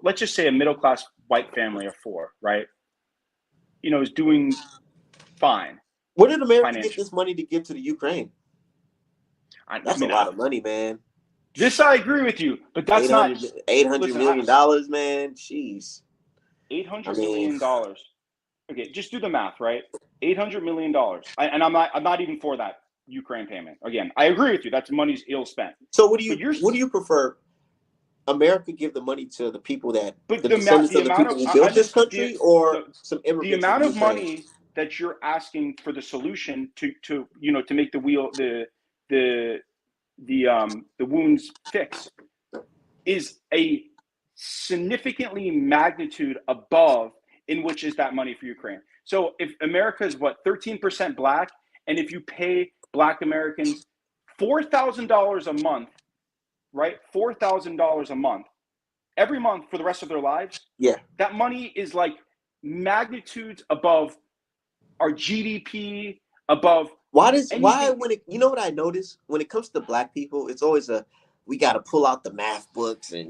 B: let's just say a middle class white family of 4, right? Is doing fine.
A: Where did America get this money to give to the Ukraine? That's a lot of money, man.
B: This I agree with you, but that's not
A: $800 million, man. Jeez.
B: $800 million. Okay, just do the math, right? $800 million, and I'm not even for that Ukraine payment. Again, I agree with you. That's money's ill spent.
A: So what do you prefer? America give the money to the people that the descendants of the people who built this country, or some immigrants?
B: The amount of money that you're asking for the solution to make the wounds fix is a significantly magnitude above in which is that money for Ukraine. So if America is 13% Black, and if you pay Black Americans $4,000 a month, right? $4,000 a month, every month for the rest of their lives.
A: Yeah.
B: That money is like magnitudes above our GDP, above.
A: When what I notice when it comes to Black people, it's always we got to pull out the math books and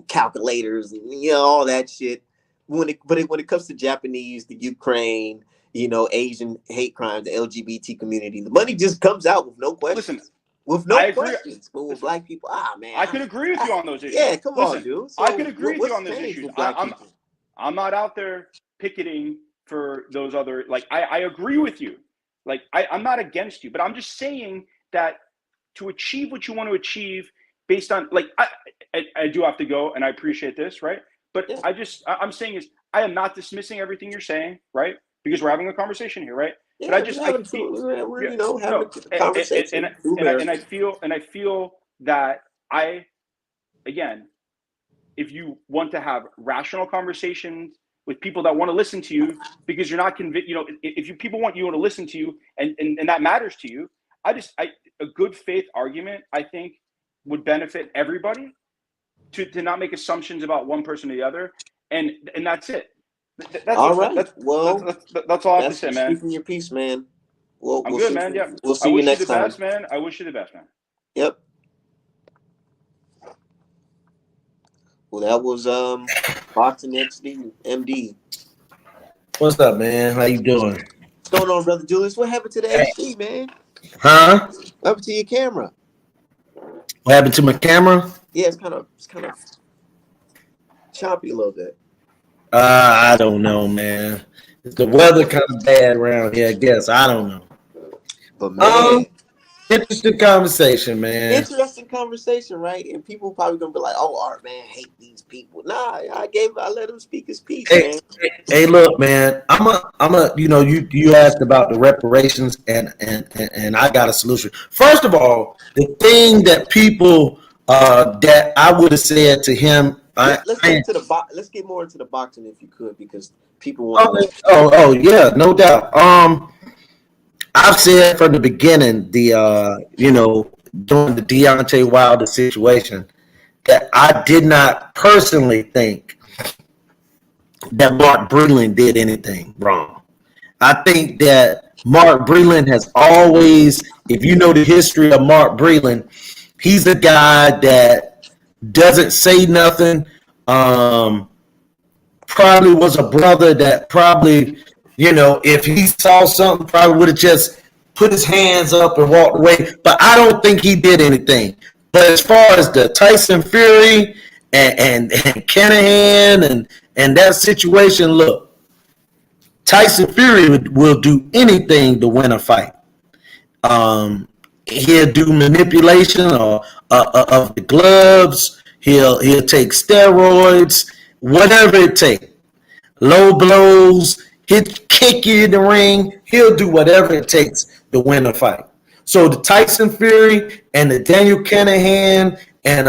A: calculators and all that shit. When it comes to Japanese, the Ukraine, Asian hate crime, the LGBT community, the money just comes out with no questions.
B: Listen,
A: with no questions. But with Black people, man,
B: I can agree with you on those issues.
A: Yeah, come on, dude. So
B: I can agree with you on those issues. I'm not out there picketing for those other. I agree with you. I'm not against you, but I'm just saying that to achieve what you want to achieve based on I do have to go, and I appreciate this, right? But yeah. I'm saying is I am not dismissing everything you're saying, right? Because we're having a conversation here, right?
A: Yeah,
B: but having a conversation. And I feel that if you want to have rational conversations with people that want to listen to you, because you're not convinced, if people want you to listen to you and that matters to you, a good faith argument, I think, would benefit everybody to not make assumptions about one person or the other. And that's it. That's
A: all right.
B: That's all I have to say, man.
A: Speaking your piece, man.
B: I'm good, man. Yeah.
A: We'll see you next time.
B: I wish you the best, man.
A: Yep. Well, that was BoxingMD.
C: What's up, man? How you doing?
A: What's going on, brother Julius? What happened to the HD, man?
C: Huh?
A: What happened to your camera?
C: What happened to my camera?
A: Yeah, it's kind of choppy a little bit.
C: I don't know, man. The weather kind of bad around here, I guess. I don't know.
A: But man,
C: interesting conversation, man.
A: Interesting conversation, right? And people probably gonna be like, "Oh, Art, man, hate these people." Nah, I let him speak his piece, man.
C: Hey, look, man. You asked about the reparations, and I got a solution. First of all, the thing that people that I would have said to him.
A: Let's get more into the boxing if you could, because people want.
C: Oh yeah, no doubt. I've said from the beginning, during the Deontay Wilder situation, that I did not personally think that Mark Breland did anything wrong. I think that Mark Breland has always, if you know the history of Mark Breland, he's a guy that doesn't say nothing. Probably was a brother that probably, if he saw something, probably would have just put his hands up and walked away. But I don't think he did anything. But as far as the Tyson Fury and Canahan and that situation. Look, Tyson Fury will do anything to win a fight. He'll do manipulation of the gloves. He'll take steroids, whatever it takes. Low blows. He'll kick you in the ring. He'll do whatever it takes to win a fight. So the Tyson Fury and the Daniel Canahan and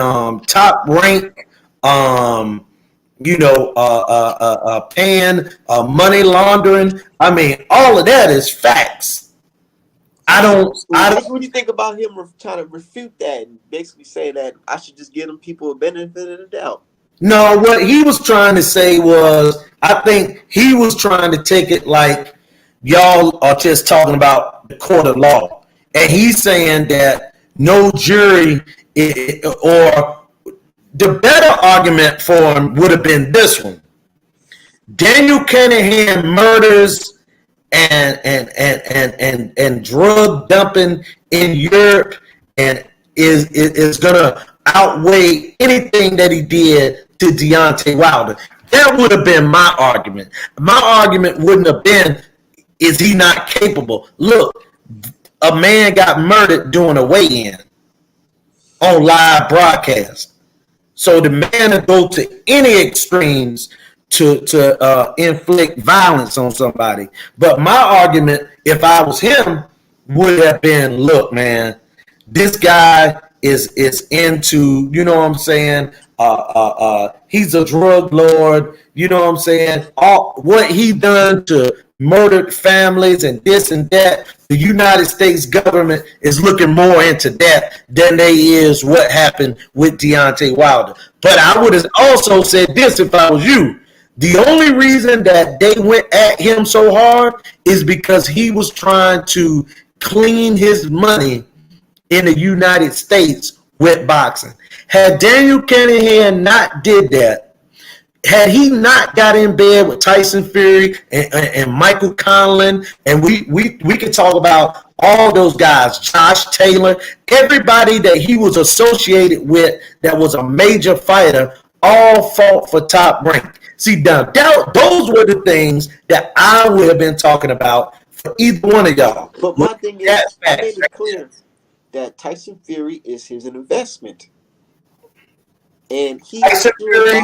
C: top rank, paying money laundering. I mean, all of that is facts.
A: What do you think about him trying to refute that and basically say that I should just give them people a benefit of the doubt?
C: No, what he was trying to say was, I think he was trying to take it like y'all are just talking about the court of law. And he's saying that no jury, or the better argument for him would have been this one. Daniel Canahan murders and drug dumping in Europe and is gonna outweigh anything that he did to Deontay Wilder. That would have been my argument. My argument wouldn't have been, is he not capable? Look, a man got murdered doing a weigh-in on live broadcast. So the man would go to any extremes to inflict violence on somebody. But my argument, if I was him, would have been, look, man, this guy is into, you know what I'm saying? He's a drug lord, you know what I'm saying? All what he done to murdered families and this and that. The United States government is looking more into that than they is what happened with Deontay Wilder. But I would have also said this if I was you. The only reason that they went at him so hard is because he was trying to clean his money in the United States with boxing. Had Daniel Canahan not did that, had he not got in bed with Tyson Fury and Michael Conlan, and we could talk about all those guys, Josh Taylor, everybody that he was associated with that was a major fighter, all fought for top rank. See, those were the things that I would have been talking about for either one of y'all.
A: But my thing is, I made it clear that Tyson Fury is his investment. And he
C: Tyson Fury,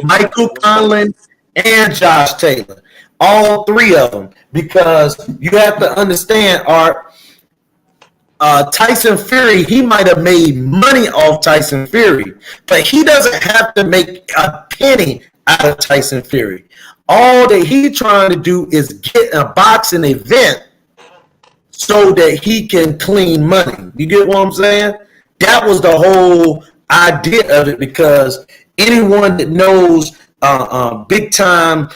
C: Michael Conlan, and Josh Taylor. All three of them. Because you have to understand, Art, Tyson Fury, he might have made money off Tyson Fury, but he doesn't have to make a penny out of Tyson Fury. All that he's trying to do is get a boxing event so that he can clean money. You get what I'm saying? That was the whole idea of it, because anyone that knows big time,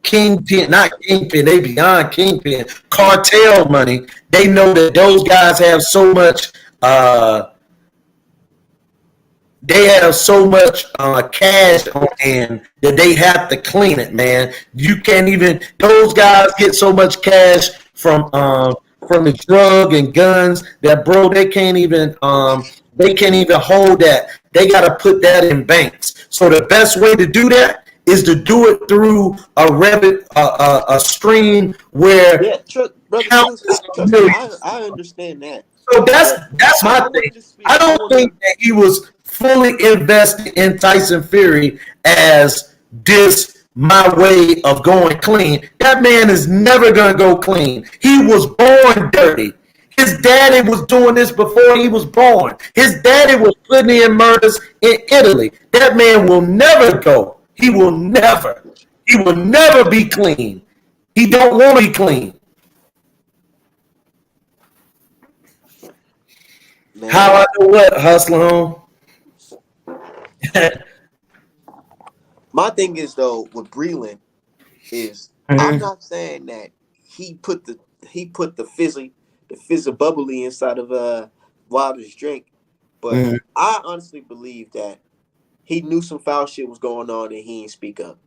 C: kingpin, not kingpin, they beyond kingpin, cartel money, they know that those guys have so much cash on hand that they have to clean it, man. You can't even, those guys get so much cash from the drug and guns that, bro, they can't even hold that. They got to put that in banks. So the best way to do that is to do it through a stream where
A: I understand that.
C: So that's my thing. I don't think that he was fully invested in Tyson Fury as this my way of going clean. That man is never gonna go clean. He was born dirty. His daddy was doing this before he was born. His daddy was putting in murders in Italy. That man will never go. He will never be clean. He don't want to be clean. Man. How I know what, Hustler home?
A: My thing is, though, with Breland is, I'm not saying that he put the fizzy bubbly inside of Wilder's drink, but I honestly believe that he knew some foul shit was going on and he didn't speak up.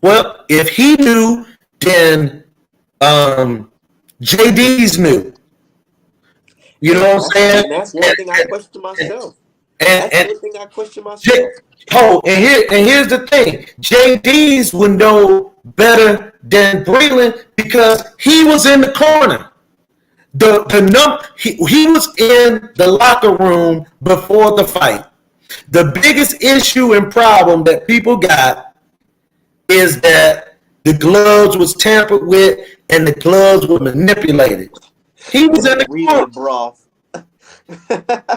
C: Well, if he knew, then JD's knew. You know what I'm saying?
A: And that's one thing I question myself. That's
C: And
A: one thing I question myself.
C: and here's the thing: JD's would know better than Breland because he was in the corner. He was in the locker room before the fight. The biggest issue and problem that people got is that the gloves was tampered with and the gloves were manipulated. He was in the
A: Reading
C: corner.
A: the broth.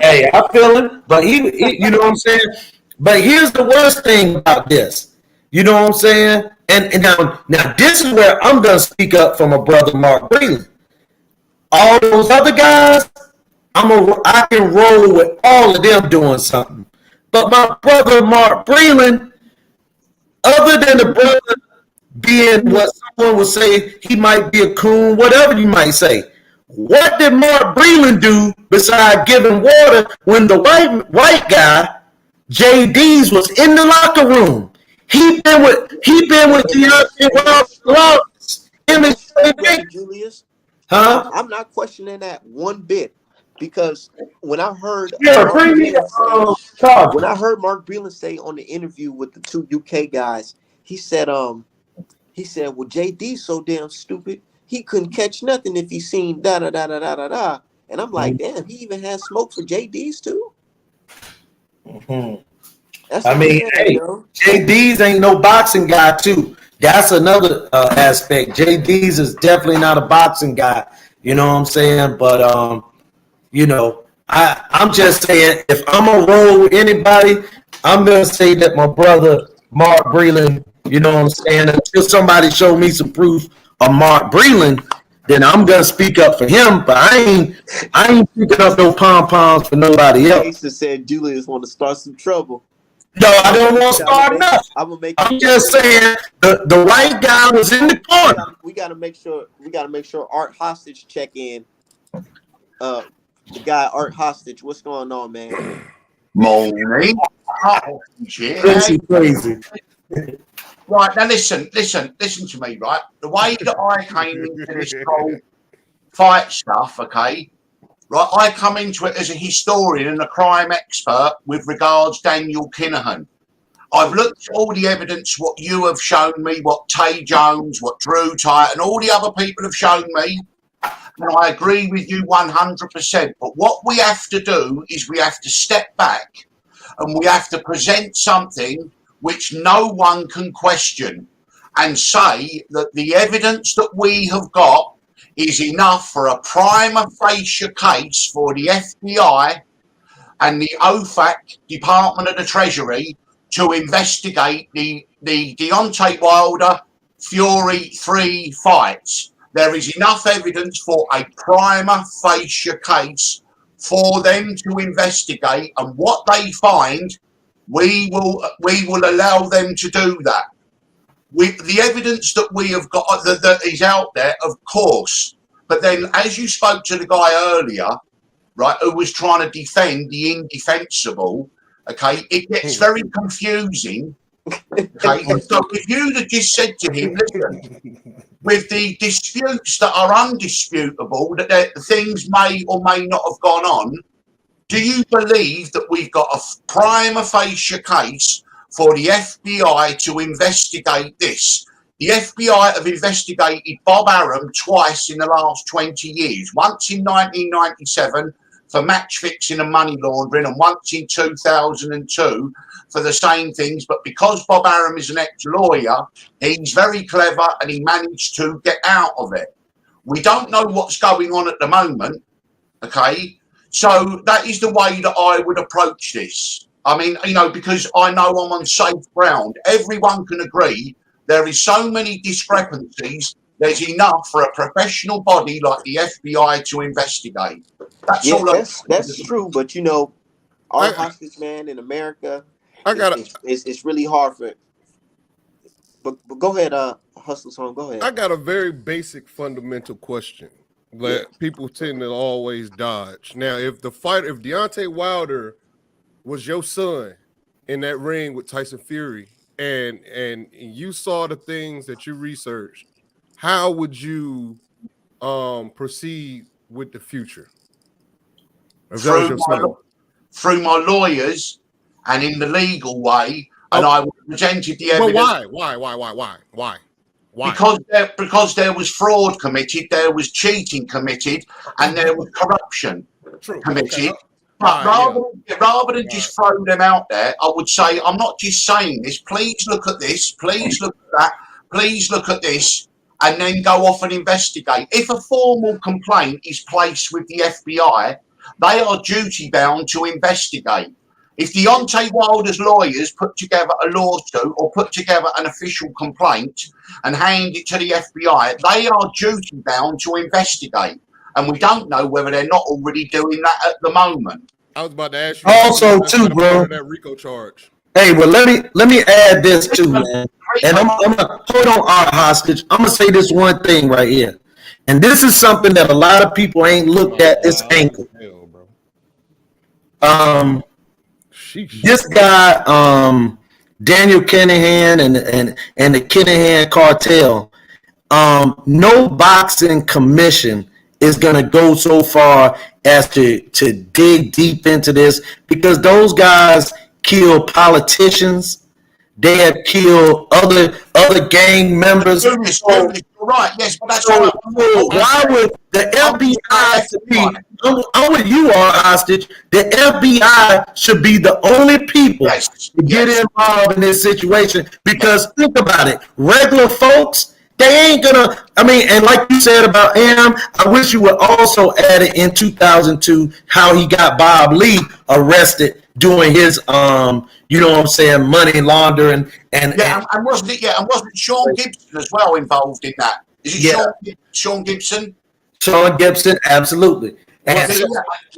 C: Hey, I feel him, but he, you know what I'm saying? But here's the worst thing about this. You know what I'm saying? And now this is where I'm gonna speak up for my brother Mark Breland. All those other guys, I can roll with all of them doing something. But my brother Mark Breland, other than the brother being what someone would say he might be a coon, whatever you might say. What did Mark Breland do besides giving water when the white guy, JD's, was in the locker room? He been with Deontay Wilder. Him and
A: Julius.
C: huh?
A: I'm not questioning that one bit because when I heard
C: Yeah,
A: Mark
C: bring me
A: Breland say,
C: charge.
A: when I heard Mark Breland say on the interview with the two UK guys, he said, well, JD's so damn stupid, he couldn't catch nothing if he seen da da da da da da da. And I'm like, damn, he even has smoke for JD's too.
C: Mm-hmm.
A: That's
C: I mean, hey, JD's ain't no boxing guy too. That's another aspect. JD's is definitely not a boxing guy. You know what I'm saying? But you know, I'm just saying if I'm gonna roll with anybody, I'm gonna say that my brother Mark Breland. You know what I'm saying? Until somebody show me some proof of Mark Breland, then I'm gonna speak up for him. But I ain't picking up no pom poms for nobody else.
A: Jason said Julius want to start some trouble.
C: No, I don't want to start nothing. I'm just saying the white guy was in the corner.
A: We gotta make sure Art Hostage check in. The guy Art Hostage, what's going on, man?
D: Morning.
C: Crazy.
D: Right, now listen to me, right? The way that I came into this whole fight stuff, okay, right, I come into it as a historian and a crime expert with regards Daniel Kinahan. I've looked at all the evidence, what you have shown me, what Tay Jones, what Drew Tye, and all the other people have shown me, and I agree with you 100%. But what we have to do is we have to step back and we have to present something which no one can question and say that the evidence that we have got is enough for a prima facie case for the FBI and the OFAC, Department of the Treasury, to investigate the Deontay Wilder Fury 3 fights. There is enough evidence for a prima facie case for them to investigate, and what they find, we will allow them to do that. With the evidence that we have got that is out there, of course. But then, as you spoke to the guy earlier, right, who was trying to defend the indefensible, okay, it gets very confusing. Okay, so if you'd have just said to him, listen, with the disputes that are undisputable, that things may or may not have gone on, do you believe that we've got a prima facie case for the FBI to investigate this? The FBI have investigated Bob Arum twice in the last 20 years, once in 1997 for match fixing and money laundering, and once in 2002 for the same things. But because Bob Arum is an ex-lawyer, he's very clever and he managed to get out of it. We don't know what's going on at the moment, okay? So that is the way that I would approach this. I mean, you know, because I know I'm on safe ground. Everyone can agree there is so many discrepancies. There's enough for a professional body like the FBI to investigate. That's all.
A: That's true. But you know, our hostage man in America, it's really hard for. But go ahead, Hustle Song. Go ahead.
E: I got a very basic, fundamental question that people tend to always dodge. Now, if Deontay Wilder was your son in that ring with Tyson Fury, and you saw the things that you researched, how would you proceed with the future? If that was your son?
D: through my lawyers and in the legal way, and I presented the evidence.
E: But why?
D: Because there was fraud committed, there was cheating committed, and there was corruption committed.
E: Okay.
D: But rather than just throw them out there, I would say, I'm not just saying this. Please look at this. Please look at that. Please look at this, and then go off and investigate. If a formal complaint is placed with the FBI, they are duty bound to investigate. If Deontay Wilder's lawyers put together a lawsuit or put together an official complaint and hand it to the FBI, they are duty bound to investigate. And we don't know whether they're not already doing that at the moment.
E: I was about to ask you.
C: Also, too, bro.
E: That RICO charge.
C: Hey, well, let me add this too, man. And I'm gonna hold on our hostage. I'm gonna say this one thing right here, and this is something that a lot of people ain't looked at this angle. This guy, Daniel Kinahan and the Kinahan cartel. No boxing commission is gonna go so far as to dig deep into this, because those guys kill politicians. They have killed other gang members.
D: You're right, yes, but that's right.
C: Why would the FBI be? I'm with you on hostage. The FBI should be the only people to get involved in this situation, because think about it, regular folks, they ain't gonna. I mean, and like you said about Am, I wish you would also add it in 2002 how he got Bob Lee arrested doing his you know what I'm saying, money laundering and
D: wasn't Sean Gibson as well involved in that? Is it Sean Gibson?
C: Sean Gibson, absolutely. And a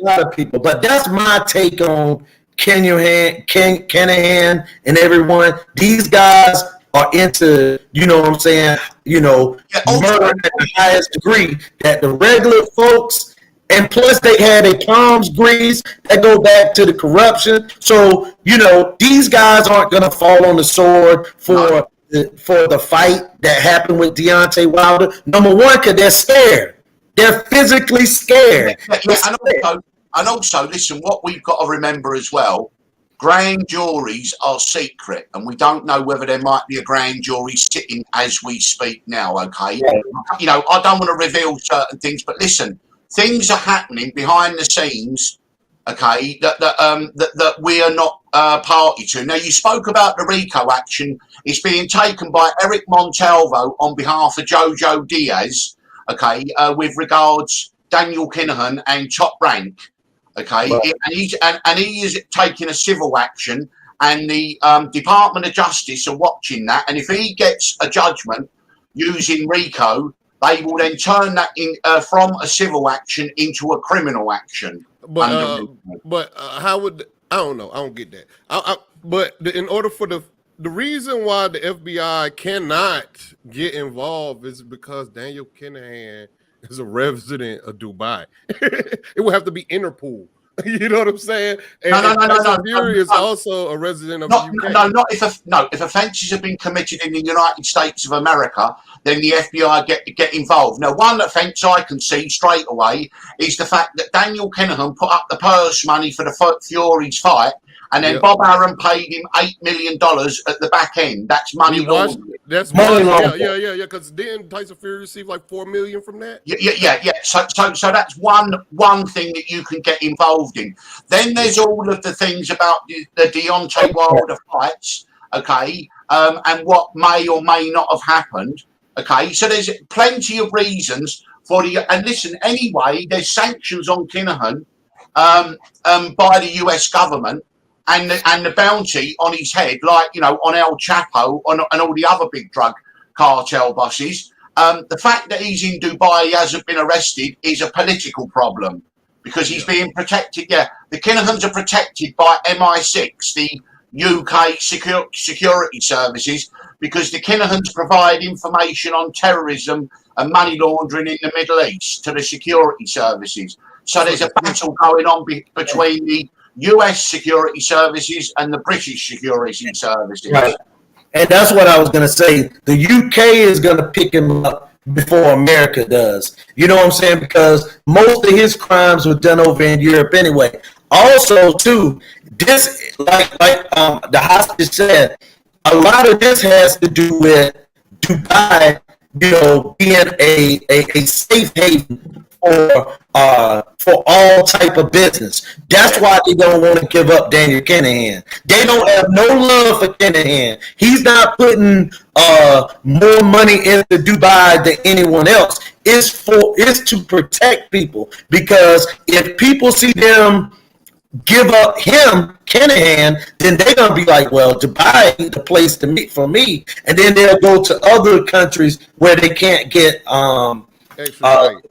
C: lot of people. But that's my take on Kinahan and everyone. These guys are into, you know what I'm saying, murder at the highest degree, that the regular folks, and plus they had a palms grease that go back to the corruption. So, these guys aren't going to fall on the sword for the fight that happened with Deontay Wilder. Number one, because they're scared. They're physically scared.
D: And also, listen, what we've got to remember as well, grand juries are secret, and we don't know whether there might be a grand jury sitting as we speak now, okay? Yeah. I don't want to reveal certain things, but listen, things are happening behind the scenes, okay, that we are not party to. Now, you spoke about the RICO action. It's being taken by Eric Montalvo on behalf of Jojo Diaz, okay, with regards Daniel Kinahan and Top Rank. Okay, right. and he is taking a civil action, and the Department of Justice are watching that. And if he gets a judgment using RICO, they will then turn that from a civil action into a criminal action.
E: But how would I don't know? I don't get that. But in order for the reason why the FBI cannot get involved is because Daniel Kinahan is a resident of Dubai. It would have to be Interpol. You know what I'm saying? And no. Fury is also a resident of the UK.
D: If offences have been committed in the United States of America, then the FBI get involved. Now, one offence I can see straight away is the fact that Daniel Kinahan put up the purse money for the Fury's fight, and then Bob Arum paid him $8 million at the back end. That's money laundering.
E: That's money laundering. Yeah. Because then Tyson Fury received like $4 million from that.
D: Yeah. So that's one thing that you can get involved in. Then there's all of the things about the Deontay Wilder fights, okay, and what may or may not have happened, okay. So there's plenty of reasons for and listen, anyway, there's sanctions on Kinahan by the US government. And the bounty on his head, like, on El Chapo and all the other big drug cartel bosses. The fact that he's in Dubai, he hasn't been arrested, is a political problem because he's being protected. Yeah, the Kinahans are protected by MI6, the UK security services, because the Kinahans provide information on terrorism and money laundering in the Middle East to the security services. So there's a battle going on between the US security services and the British security services.
C: Right. And that's what I was going to say. The UK is going to pick him up before America does. You know what I'm saying? Because most of his crimes were done over in Europe anyway. Also, too, this like the hostage said, a lot of this has to do with Dubai, being a safe haven for all type of business. That's why they don't want to give up Daniel Kinahan. They don't have no love for Kinahan. He's not putting more money into Dubai than anyone else. It's to protect people, because if people see them give up Kinahan, then they're gonna be like, well, Dubai ain't the place to meet for me, and then they'll go to other countries where they can't get
E: Extradited.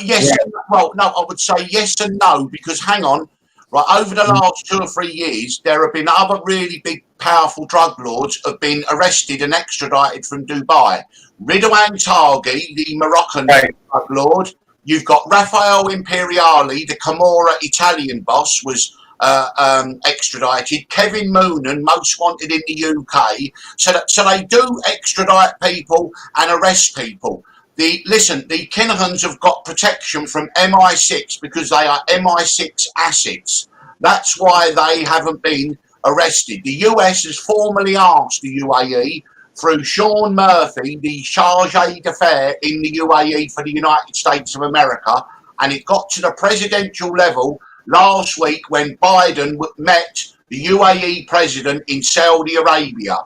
D: Yes. Well, no, I would say yes and no, because hang on, right, over the last 2 or 3 years, there have been other really big, powerful drug lords have been arrested and extradited from Dubai. Ridwan Taghi, the Moroccan drug lord. You've got Rafael Imperiali, the Camorra Italian boss, was extradited. Kevin Moonen, most wanted in the UK. So they do extradite people and arrest people. The Kinahans have got protection from MI6 because they are MI6 assets. That's why they haven't been arrested. The US has formally asked the UAE through Sean Murphy, the chargé d'affaires in the UAE for the United States of America, and it got to the presidential level last week when Biden met the UAE president in Saudi Arabia.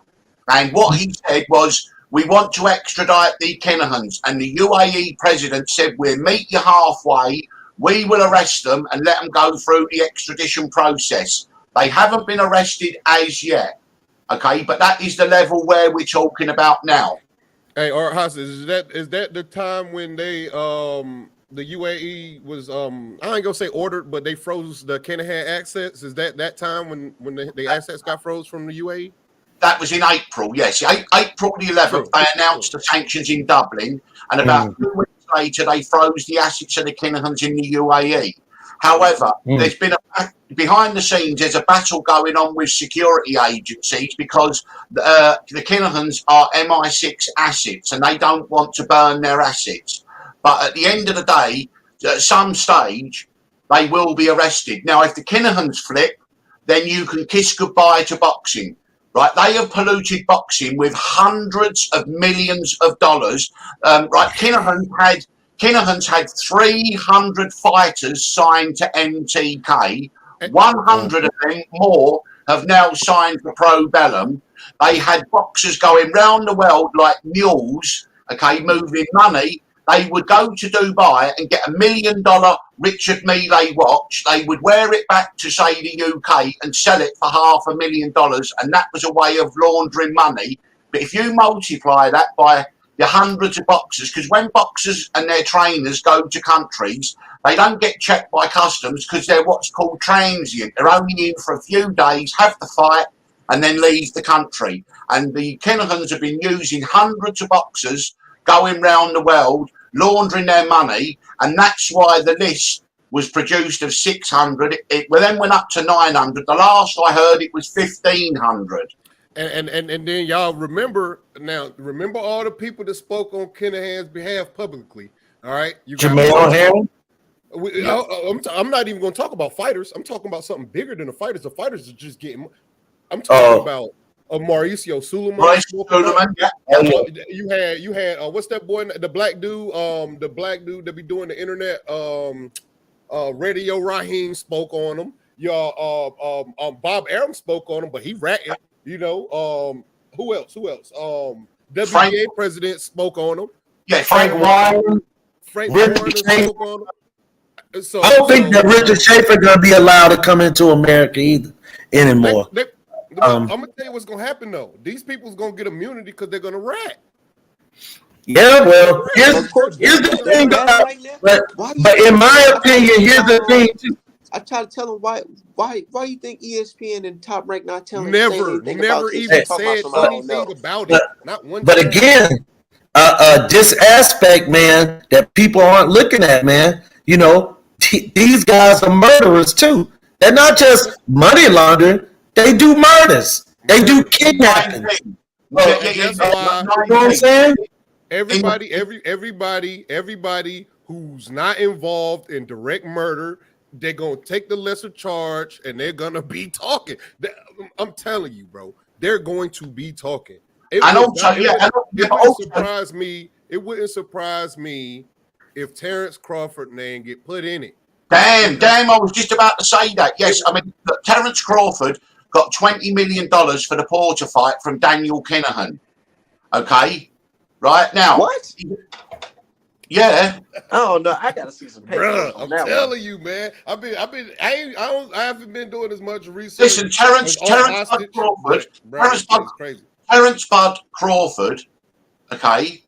D: And what he said was, we want to extradite the Kinahans. And the UAE president said, we'll meet you halfway. We will arrest them and let them go through the extradition process. They haven't been arrested as yet. Okay, but that is the level where we're talking about now.
E: Hey, Art Hostage, is that the time when they the UAE was I ain't gonna say ordered, but they froze the Kinahan assets? Is that time when the assets got froze from the UAE?
D: That was in April, yes. April the 11th, they announced the sanctions in Dublin, and about 2 weeks later, they froze the assets of the Kinahans in the UAE. However, there's been behind the scenes, there's a battle going on with security agencies because the Kinahans are MI6 assets and they don't want to burn their assets. But at the end of the day, at some stage, they will be arrested. Now, if the Kinahans flip, then you can kiss goodbye to boxing. Right, they have polluted boxing with hundreds of millions of dollars. Right, Kinahan's had 300 fighters signed to MTK. 100 of them more have now signed for Pro Bellum. They had boxers going round the world like mules, okay, moving money. They would go to Dubai and get $1 million Richard Mille watch. They would wear it back to, say, the UK and sell it for $500,000. And that was a way of laundering money. But if you multiply that by the hundreds of boxers, because when boxers and their trainers go to countries, they don't get checked by customs because they're what's called transient. They're only in for a few days, have the fight, and then leave the country. And the Kinahans have been using hundreds of boxers going round the world, laundering their money, and that's why the list was produced of 600. It then went up to 900. The last I heard, it was 1,500.
E: And then y'all remember all the people that spoke on Kinahan's behalf publicly. All right, you got
C: Jamel Harris.
E: I'm not even going to talk about fighters. I'm talking about something bigger than the fighters. The fighters are just getting. I'm talking about Mauricio Suleiman. You had what's that boy? The black dude that be doing the internet. Radio Raheem spoke on him. Bob Arum spoke on him, but he ratted. Who else? WBA president spoke on him.
D: Yeah,
C: Frank Warren.
E: Warren spoke on him. So,
C: I don't think that Richard Schaefer gonna be allowed to come into America anymore.
E: I'm gonna tell you what's gonna happen though. These people's gonna get immunity because they're gonna rat.
C: Yeah, well, here's the thing. But in my opinion, here's the thing.
A: I try to tell them why you think ESPN and Top Rank not telling
E: never even said anything about it. Not one.
C: But again, this aspect, man, that people aren't looking at, man. These guys are murderers too. They're not just money laundering. They do murders. They do kidnapping.
E: That's why,
C: you know what I'm saying?
E: Everybody who's not involved in direct murder they're gonna take the lesser charge and they're gonna be talking. I'm telling you, bro, they're going to be talking. It wouldn't surprise me. It wouldn't surprise me if Terrence Crawford name get put in it.
D: Damn! I was just about to say that. Yes, I mean Terrence Crawford got $20 million for the Porter fight from Daniel Kinahan. Okay, right now.
A: What?
D: Yeah.
A: Oh no, I gotta see some papers.
E: Bruh, I'm telling you, man. I haven't been doing as much research.
D: Listen, Terrence Bud Crawford, okay,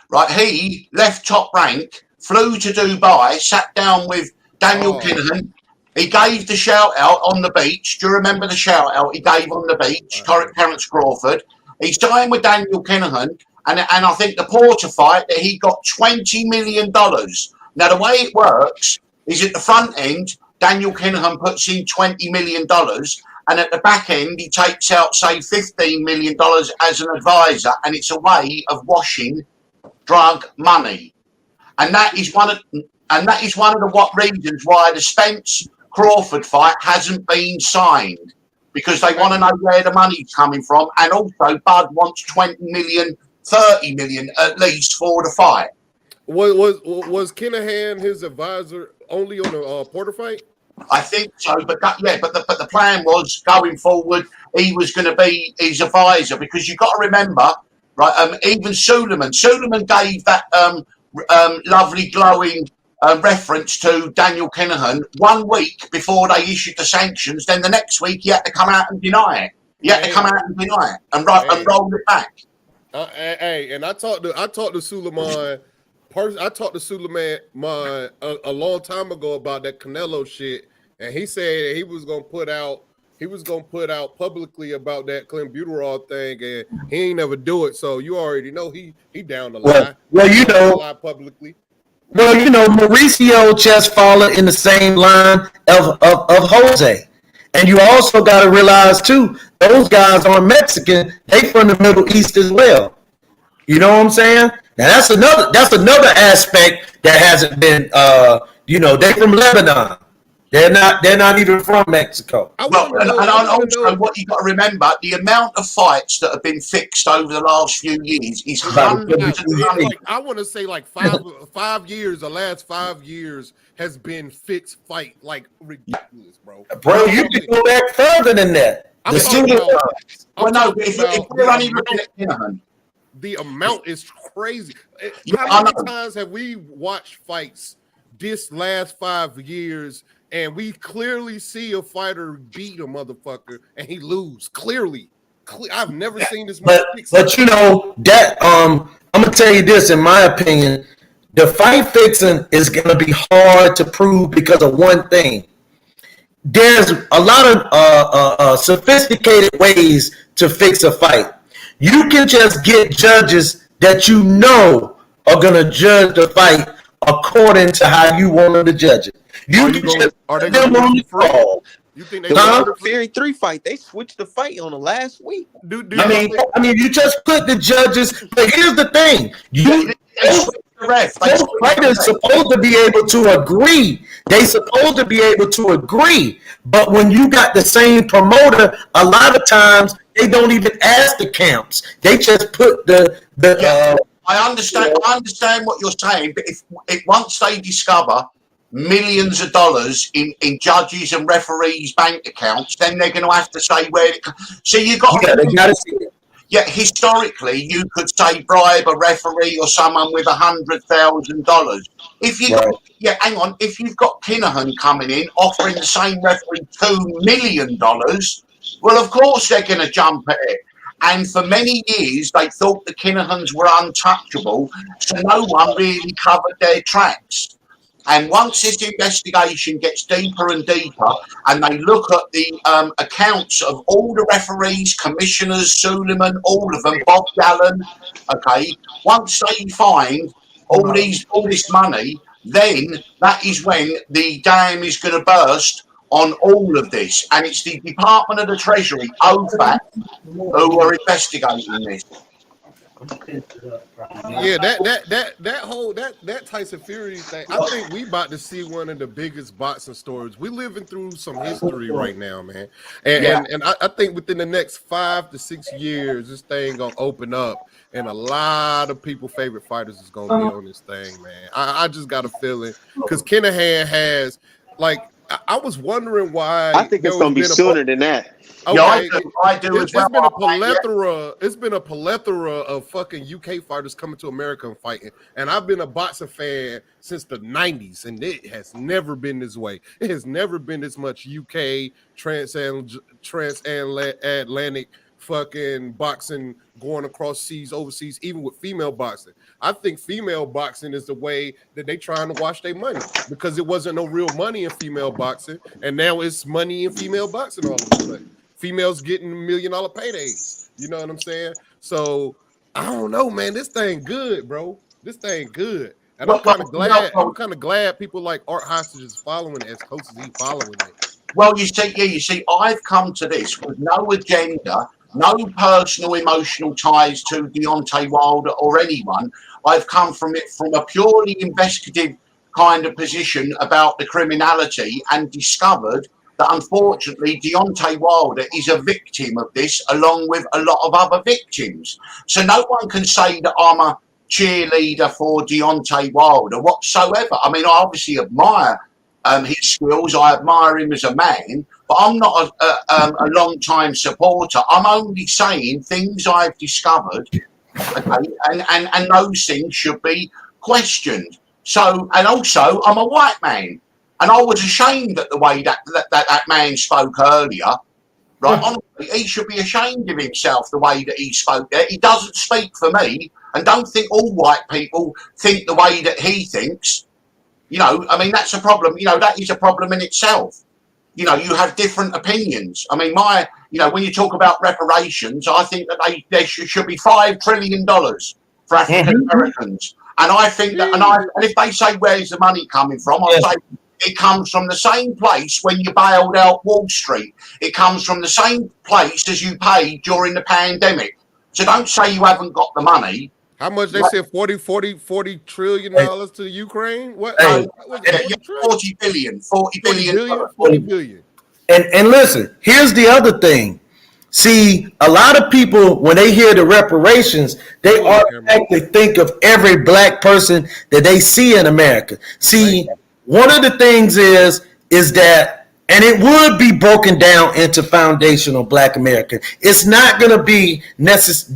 D: right? He left Top Rank, flew to Dubai, sat down with Daniel Kinahan. He gave the shout out on the beach. Do you remember the shout out he gave on the beach? Terrence Crawford. He signed with Daniel Kinahan. And I think the Porter fight that he got $20 million. Now, the way it works is at the front end, Daniel Kinahan puts in $20 million. And at the back end, he takes out, say, $15 million as an advisor. And it's a way of washing drug money. And that is one of the reasons why the Spence Crawford fight hasn't been signed. Because they want to know where the money's coming from. And also, Bud wants 20 million 30 million at least for the fight.
E: Was Kinahan his advisor only on the Porter fight?
D: I think so, but the plan was going forward he was going to be his advisor, because you've got to remember, right? Even Suleiman gave that lovely glowing reference to Daniel Kinahan 1 week before they issued the sanctions. Then the next week he had to come out and deny it. And roll it back.
E: And I talked to Suleiman. I talked to Suleiman a long time ago about that Canelo shit, and he said he was gonna put out publicly about that clenbuterol thing, and he ain't never do it. So you already know he down the line.
C: Well, you know,
E: lie publicly.
C: Well, you know, Mauricio just followed in the same line of Jose. And you also got to realize, too, those guys aren't Mexican. They from the Middle East as well. You know what I'm saying? Now, that's another aspect that hasn't been, they from Lebanon. They're not even from Mexico.
D: Also, what you got to remember, the amount of fights that have been fixed over the last few years is hundreds.
E: I want to say like 5 years. The last 5 years has been fixed fight, like ridiculous, bro.
C: Bro, you can go back further than that.
E: The amount is crazy. How many times have we watched fights this last 5 years? And we clearly see a fighter beat a motherfucker and he lose. Clearly. I've never seen this much.
C: But you know, that I'm gonna tell you this, in my opinion, the fight fixing is gonna be hard to prove because of one thing. There's a lot of sophisticated ways to fix a fight. You can just get judges that you know are gonna judge the fight according to how you want them to judge it.
E: Are they going to be free? You think they
A: the Fury 3 fight? They switched the fight on the last week.
C: I mean, you just put the judges. But here's the thing: those fighters supposed to be able to agree. They supposed to be able to agree. But when you got the same promoter, a lot of times they don't even ask the camps. They just put
D: I understand what you're saying, but if once they discover millions of dollars in judges and referees' bank accounts, then they're going to have to say where it. So you got to see it. Yeah, historically, you could say bribe a referee or someone with $100,000. If you, hang on, if you've got Kinahan coming in offering the same referee $2 million, well, of course they're going to jump at it. And for many years, they thought the Kinahans were untouchable, so no one really covered their tracks. And once this investigation gets deeper and deeper, and they look at the accounts of all the referees, commissioners, Suleiman, all of them, Bob Gallen, okay, once they find all this money, then that is when the dam is going to burst on all of this. And it's the Department of the Treasury, OFAC, who are investigating this.
E: Yeah, that Tyson Fury thing. I think we about to see one of the biggest boxing stories. We living through some history right now, man. And I think within the next 5 to 6 years, this thing gonna open up, and a lot of people' favorite fighters is gonna be on this thing, man. I just got a feeling because Kinahan has like I was wondering why.
A: I think it's gonna be sooner than that.
E: Okay.
D: Yeah, I do as well.
E: It's been a plethora. It's been a plethora of fucking UK fighters coming to America and fighting. And I've been a boxing fan since the 90s, and it has never been this way. It has never been this much UK transatlantic fucking boxing going across seas, overseas, even with female boxing. I think female boxing is the way that they trying to wash their money because it wasn't no real money in female boxing, and now it's money in female boxing all of a sudden. Females getting $1 million paydays. You know what I'm saying? So I don't know, man. This thing good, bro. This thing good. And I'm kind of glad. I'm kind of glad people like Art Hostage is following it as close as he following it.
D: Well, you see, I've come to this with no agenda, no personal emotional ties to Deontay Wilder or anyone. I've come from it from a purely investigative kind of position about the criminality and discovered that unfortunately Deontay Wilder is a victim of this along with a lot of other victims. So no one can say that I'm a cheerleader for Deontay Wilder whatsoever. I mean, I obviously admire his skills. I admire him as a man, but I'm not a long-time supporter. I'm only saying things I've discovered, okay, and those things should be questioned. So, and also, I'm a white man. And I was ashamed at the way that man spoke earlier. Right? Honestly, he should be ashamed of himself the way that he spoke there. He doesn't speak for me. And don't think all white people think the way that he thinks. You know, I mean, that's a problem. You know, that is a problem in itself. You know, you have different opinions. I mean, when you talk about reparations, I think that there should be $5 trillion for African Americans. And I think that, and if they say, where's the money coming from? I'll say, it comes from the same place when you bailed out Wall Street. It comes from the same place as you paid during the pandemic. So don't say you haven't got the money.
E: How much they said? $40 trillion to Ukraine? What?
D: 40 billion. 40 billion.
E: 40 billion.
C: And listen, here's the other thing. See, a lot of people, when they hear the reparations, they automatically think of every black person that they see in America. See, one of the things is that, and it would be broken down into foundational black American. It's not going to be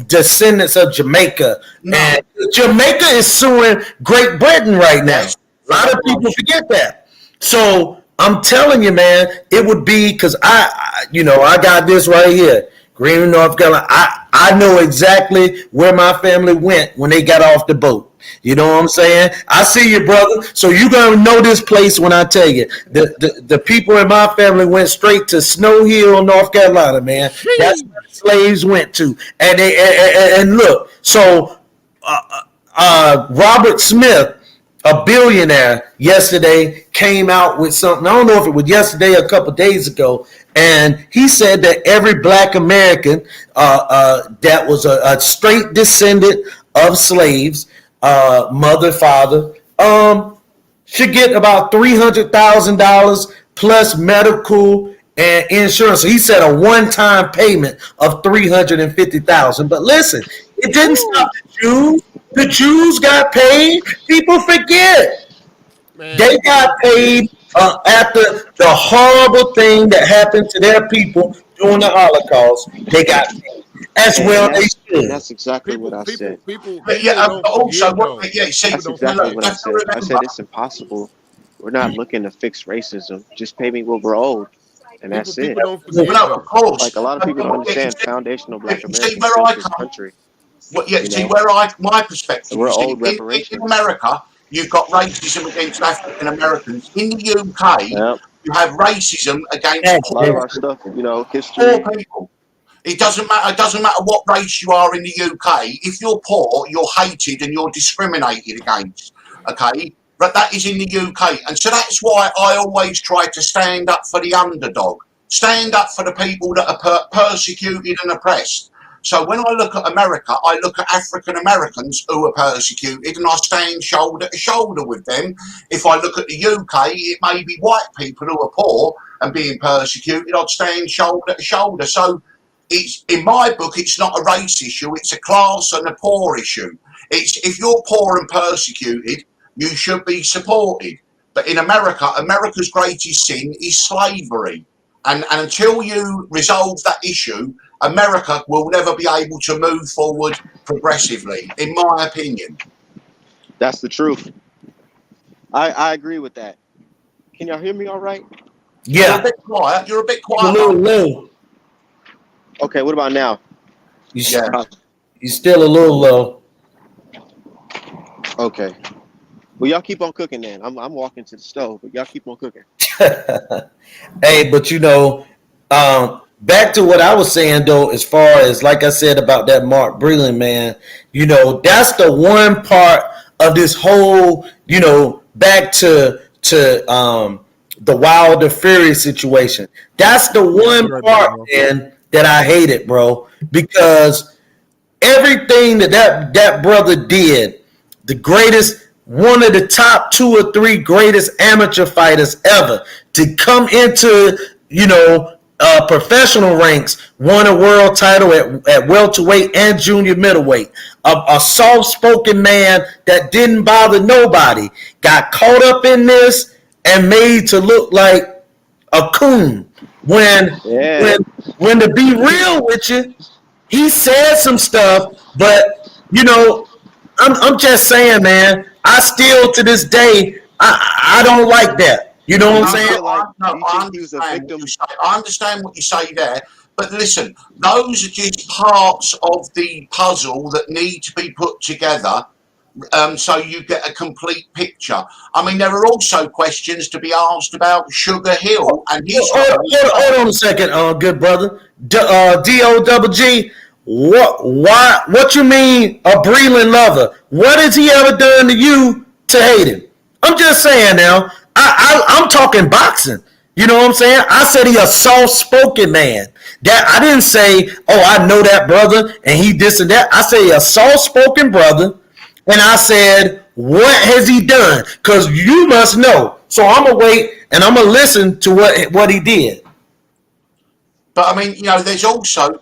C: descendants of Jamaica. No. And Jamaica is suing Great Britain right now. A lot of people forget that. So I'm telling you, man, it would be because I got this right here. Green, North Carolina. I know exactly where my family went when they got off the boat. You know what I'm saying? I see you, brother. So you're going to know this place when I tell you. The people in my family went straight to Snow Hill, North Carolina, man. That's where the slaves went to. And look, so Robert Smith, a billionaire, yesterday came out with something. I don't know if it was yesterday or a couple of days ago. And he said that every black American that was a straight descendant of slaves, mother, father, should get about $300,000 plus medical and insurance. So he said a one-time payment of $350,000. But listen, it didn't stop the Jews. The Jews got paid. People forget. Man. They got paid after the horrible thing that happened to their people during the Holocaust. They got paid. As well they should.
A: That's exactly what I said.
D: That's exactly what I said.
A: I said it's impossible. We're not looking to fix racism. Just pay me what we're owed. And that's it.
D: Of course.
A: Like a lot of people don't understand foundational black Americans built this country.
D: My perspective
A: we're old reparations.
D: In America, you've got racism against African Americans. In the UK, you have racism against
A: a lot of our stuff, history.
D: Poor people. It doesn't matter. It doesn't matter what race you are in the UK. If you're poor, you're hated and you're discriminated against. Okay, but that is in the UK, and so that's why I always try to stand up for the underdog, stand up for the people that are persecuted and oppressed. So when I look at America, I look at African Americans who are persecuted, and I stand shoulder to shoulder with them. If I look at the UK, it may be white people who are poor and being persecuted. I'd stand shoulder to shoulder. So it's, in my book, it's not a race issue. It's a class and a poor issue. It's, if you're poor and persecuted, you should be supported. But in America, America's greatest sin is slavery. And until you resolve that issue, America will never be able to move forward progressively, in my opinion.
F: That's the truth. I agree with that. Can y'all hear me all right?
D: You're
C: Yeah,
D: a bit quiet. You're a bit
C: a
D: quiet.
C: little low.
F: Okay, what about now?
D: Yeah.
C: You're still a little low.
F: Okay. Well, y'all keep on cooking then. I'm walking to the stove, but y'all keep on cooking.
C: Hey, but you know, back to what I was saying though, as far as like I said about that Mark Breland, man, you know, that's the one part of this whole, you know, back to the Wilder Fury situation. That's the one part, man, that I hated, bro, because everything that brother did, the greatest, one of the top 2 or 3 greatest amateur fighters ever, to come into, you know, professional ranks, won a world title at welterweight and junior middleweight. A soft-spoken man that didn't bother nobody, got caught up in this and made to look like a coon. When to be real with you, he said some stuff, but you know, I'm just saying, man. I still to this day, I don't like that. You know what I'm saying?
D: I understand what you say there, but listen, those are just parts of the puzzle that need to be put together, so you get a complete picture. I mean, there are also questions to be asked about Sugar Hill and his.
C: Hold on a second, good brother. DOGG. What you mean a Breland lover? What has he ever done to you to hate him? I'm just saying now. I'm talking boxing. You know what I'm saying? I said he a soft-spoken man. That I didn't say, oh, I know that brother and he this and that. I say a soft-spoken brother, and I said, what has he done? Because you must know. So I'm gonna wait and I'm gonna listen to what he did.
D: But I mean, you know, there's also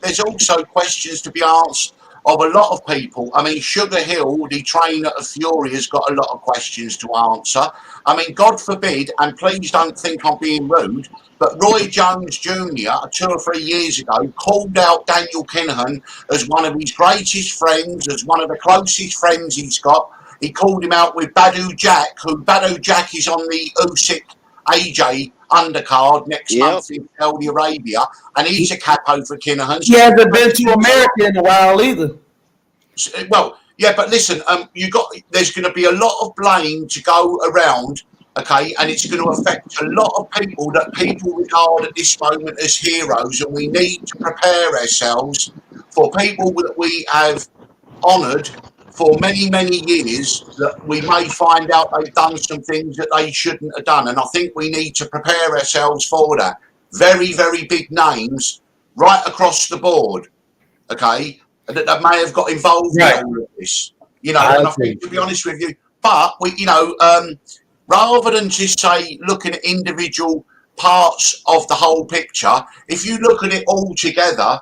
D: questions to be asked of a lot of people. I mean, Sugar Hill, the trainer of Fury, has got a lot of questions to answer. I mean, God forbid, and please don't think I'm being rude, but Roy Jones Jr. 2 or 3 years ago called out Daniel Kinahan as one of his greatest friends, as one of the closest friends he's got. He called him out with Badu Jack, who Badu Jack is on the Usyk AJ undercard next month in Saudi Arabia, and he's a capo for Kinahan.
C: He hasn't been to America in a while either.
D: Well, yeah, but listen, there's going to be a lot of blame to go around, okay, and it's going to affect a lot of people that people regard at this moment as heroes, and we need to prepare ourselves for people that we have honoured for many, many years, that we may find out they've done some things that they shouldn't have done. And I think we need to prepare ourselves for that. Very, very big names right across the board, okay, that may have got involved in all of this. You know, and I think, to be honest with you, but we, you know, rather than just say looking at individual parts of the whole picture, if you look at it all together,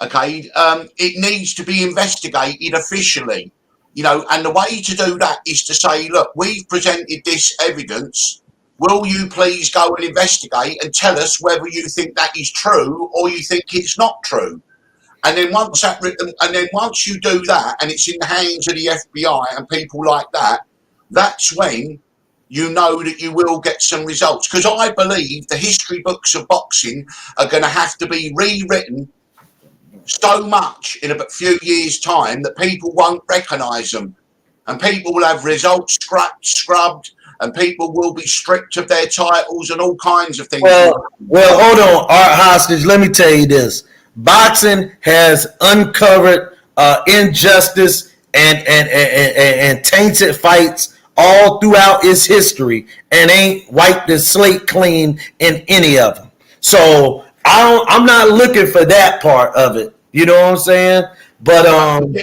D: okay, it needs to be investigated officially. You know, and the way to do that is to say, look, we've presented this evidence. Will you please go and investigate and tell us whether you think that is true or you think it's not true? And then once you do that, and it's in the hands of the FBI and people like that, that's when you know that you will get some results. Because I believe the history books of boxing are going to have to be rewritten so much in a few years' time that people won't recognise them, and people will have results scrubbed, and people will be stripped of their titles and all kinds of things.
C: Well, hold on, Art Hostage. Let me tell you this: boxing has uncovered injustice and tainted fights all throughout its history, and ain't wiped the slate clean in any of them. So I'm not looking for that part of it. You know what I'm saying? But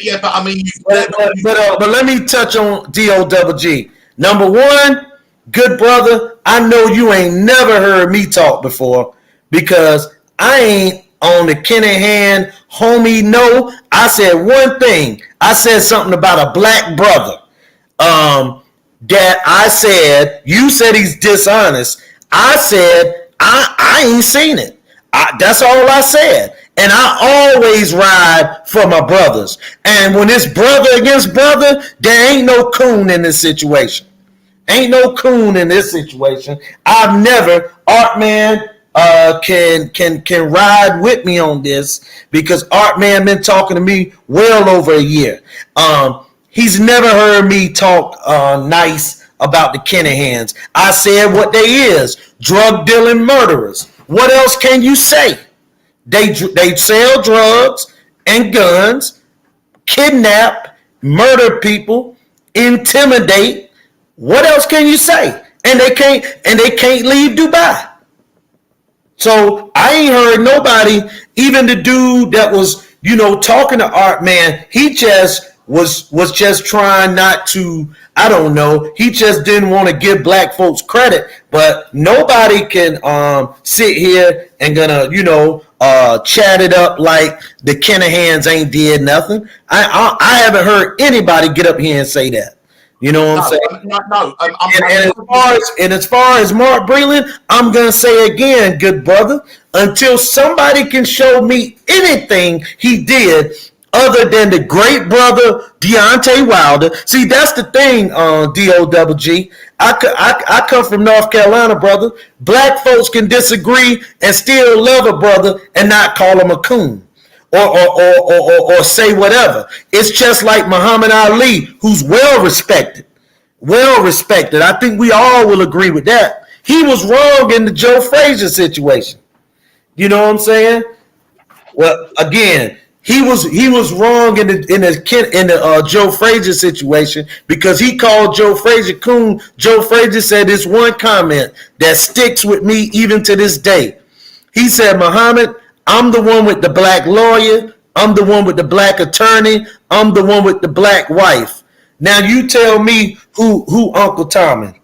D: yeah, but I mean,
C: but let me touch on DOWG. Number one, good brother, I know you ain't never heard me talk before because I ain't on the Kinahan homie. No, I said one thing. I said something about a black brother. That I said, you said he's dishonest. I said, I ain't seen it. That's all I said. And I always ride for my brothers. And when it's brother against brother, there ain't no coon in this situation. Ain't no coon in this situation. I've never, Artman can ride with me on this because Artman been talking to me well over a year. He's never heard me talk nice about the Kinahans. I said what they is, drug dealing murderers. What else can you say? They sell drugs and guns, kidnap, murder people, intimidate. What else can you say? And they can't leave Dubai. So I ain't heard nobody, even the dude that was, talking to Art, man, he just was just trying not to, I don't know, he just didn't want to give black folks credit, but nobody can sit here and gonna, chat it up like the Kinahans ain't did nothing. I haven't heard anybody get up here and say that. You know what I'm saying? And as far as Mark Breland, I'm gonna say again, good brother, until somebody can show me anything he did other than the great brother Deontay Wilder. See, that's the thing, DOWG. I come from North Carolina, brother. Black folks can disagree and still love a brother and not call him a coon. Or say whatever. It's just like Muhammad Ali, who's well respected. Well respected. I think we all will agree with that. He was wrong in the Joe Frazier situation. You know what I'm saying? Well, again, he was wrong in the Joe Frazier situation because he called Joe Frazier coon. Joe Frazier said this one comment that sticks with me even to this day. He said, Muhammad, I'm the one with the black lawyer. I'm the one with the black attorney. I'm the one with the black wife. Now you tell me who Uncle Tommy.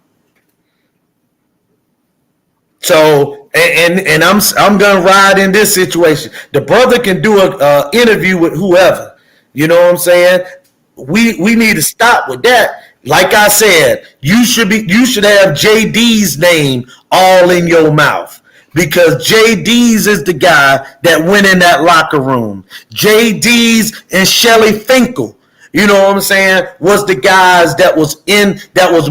C: So and I'm gonna ride in this situation. The brother can do a interview with whoever. You know what I'm saying? We need to stop with that. Like I said, you should have JD's name all in your mouth. Because JD's is the guy that went in that locker room. JD's and Shelly Finkel, you know what I'm saying, was the guys that was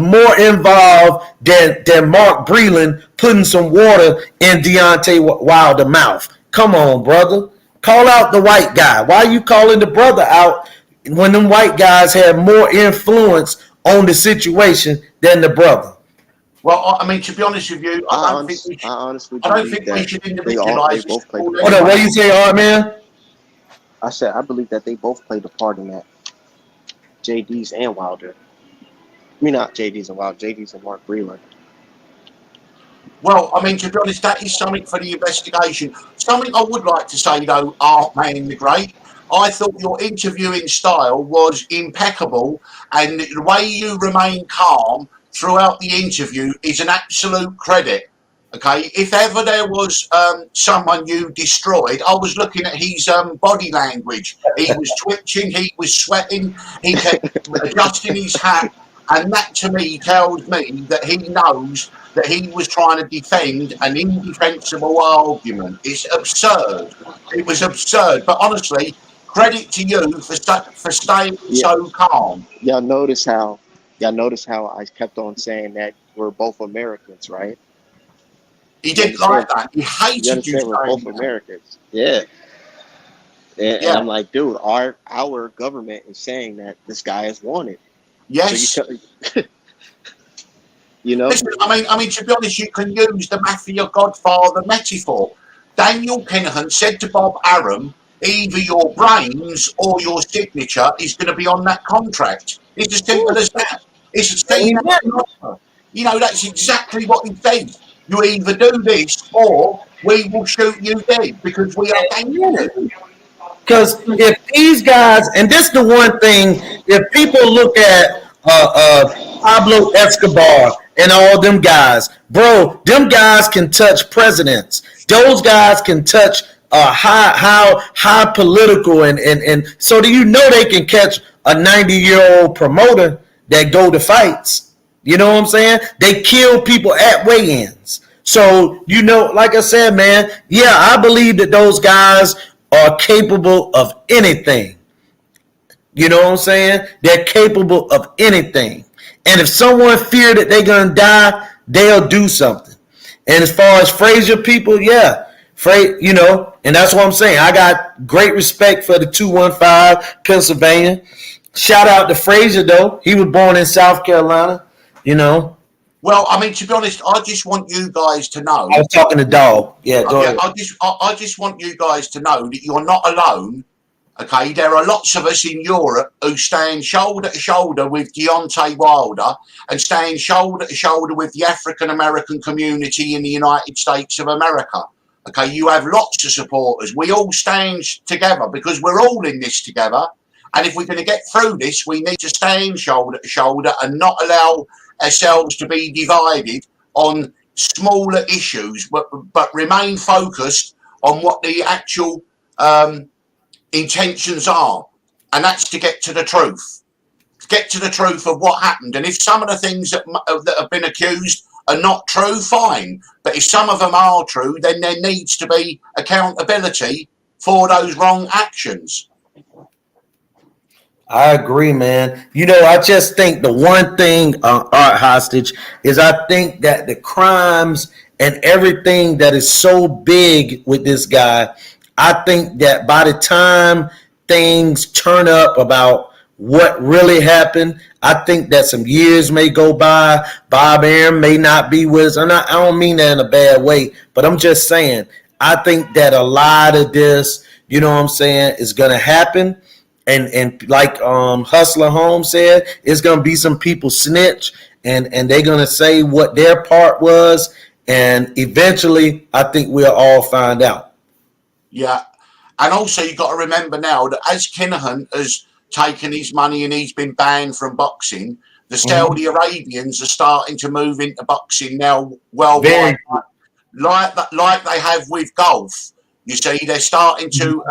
C: more involved than Mark Breland putting some water in Deontay Wilder's mouth. Come on, brother. Call out the white guy. Why are you calling the brother out when them white guys had more influence on the situation than the brother?
D: Well, I mean, to be honest with you, I don't think we should individualize.
C: Hold on, what do you say, Art, man?
F: I said I believe that they both played a part in that. JD's and Wilder. I mean, not JD's and Wilder. JD's and Mark Breland.
D: Well, I mean, to be honest, that is something for the investigation. Something I would like to say, though, Artman the Great. I thought your interviewing style was impeccable, and the way you remain calm throughout the interview is an absolute credit. Okay, if ever there was someone you destroyed, I was looking at his body language. He was twitching, he was sweating, he kept adjusting his hat, and that to me tells me that he knows that he was trying to defend an indefensible argument. It's absurd. It was absurd, but honestly, credit to you for staying so calm.
F: Y'all notice how I kept on saying that we're both Americans, right?
D: He didn't like that. He hated you.
F: We're both Americans. Yeah. And I'm like, dude, our government is saying that this guy is wanted.
D: Yes.
F: So you know.
D: Listen, I mean, to be honest, you can use the mafia godfather metaphor. Daniel Kinahan said to Bob Arum, either your brains or your signature is going to be on that contract. It's as simple as that. It's as simple as that. You know, that's exactly what he said. You either do this or we will shoot you dead because we are dangerous.
C: Because if these guys, and this is the one thing, if people look at Pablo Escobar and all them guys, bro, them guys can touch presidents. Those guys can touch high political and so do you know they can catch a 90-year-old promoter that go to fights. You know what I'm saying? They kill people at weigh-ins. So, you know, like I said, man, yeah, I believe that those guys are capable of anything. You know what I'm saying? They're capable of anything. And if someone fear that they're going to die, they'll do something. And as far as Frazier people, yeah, you know, and that's what I'm saying. I got great respect for the 215 Pennsylvania. Shout out to Frazier, though. He was born in South Carolina, you know.
D: Well, I mean, to be honest, I just want you guys to know.
C: I was talking to Dog. Yeah, go ahead.
D: I just want you guys to know that you're not alone. Okay, there are lots of us in Europe who stand shoulder to shoulder with Deontay Wilder and stand shoulder to shoulder with the African American community in the United States of America. Okay, you have lots of supporters. We all stand together because we're all in this together. And if we're going to get through this, we need to stand shoulder to shoulder and not allow ourselves to be divided on smaller issues, but remain focused on what the actual intentions are, and that's to get to the truth. Get to the truth of what happened. And if some of the things that have been accused are not true, fine. But if some of them are true, then there needs to be accountability for those wrong actions.
C: I agree, man. You know, I just think the one thing, Art Hostage, is I think that the crimes and everything that is so big with this guy, I think that by the time things turn up about what really happened, I think that some years may go by. Bob Arum may not be with us. I don't mean that in a bad way, but I'm just saying, I think that a lot of this, you know what I'm saying, is going to happen. And like Hustler Holmes said, it's going to be some people snitch and they're going to say what their part was. And eventually, I think we'll all find out.
D: Yeah. And also, you've got to remember now that as Kinahan has taken his money and he's been banned from boxing, the Saudi Arabians are starting to move into boxing now worldwide, like they have with golf. You see, they're starting to,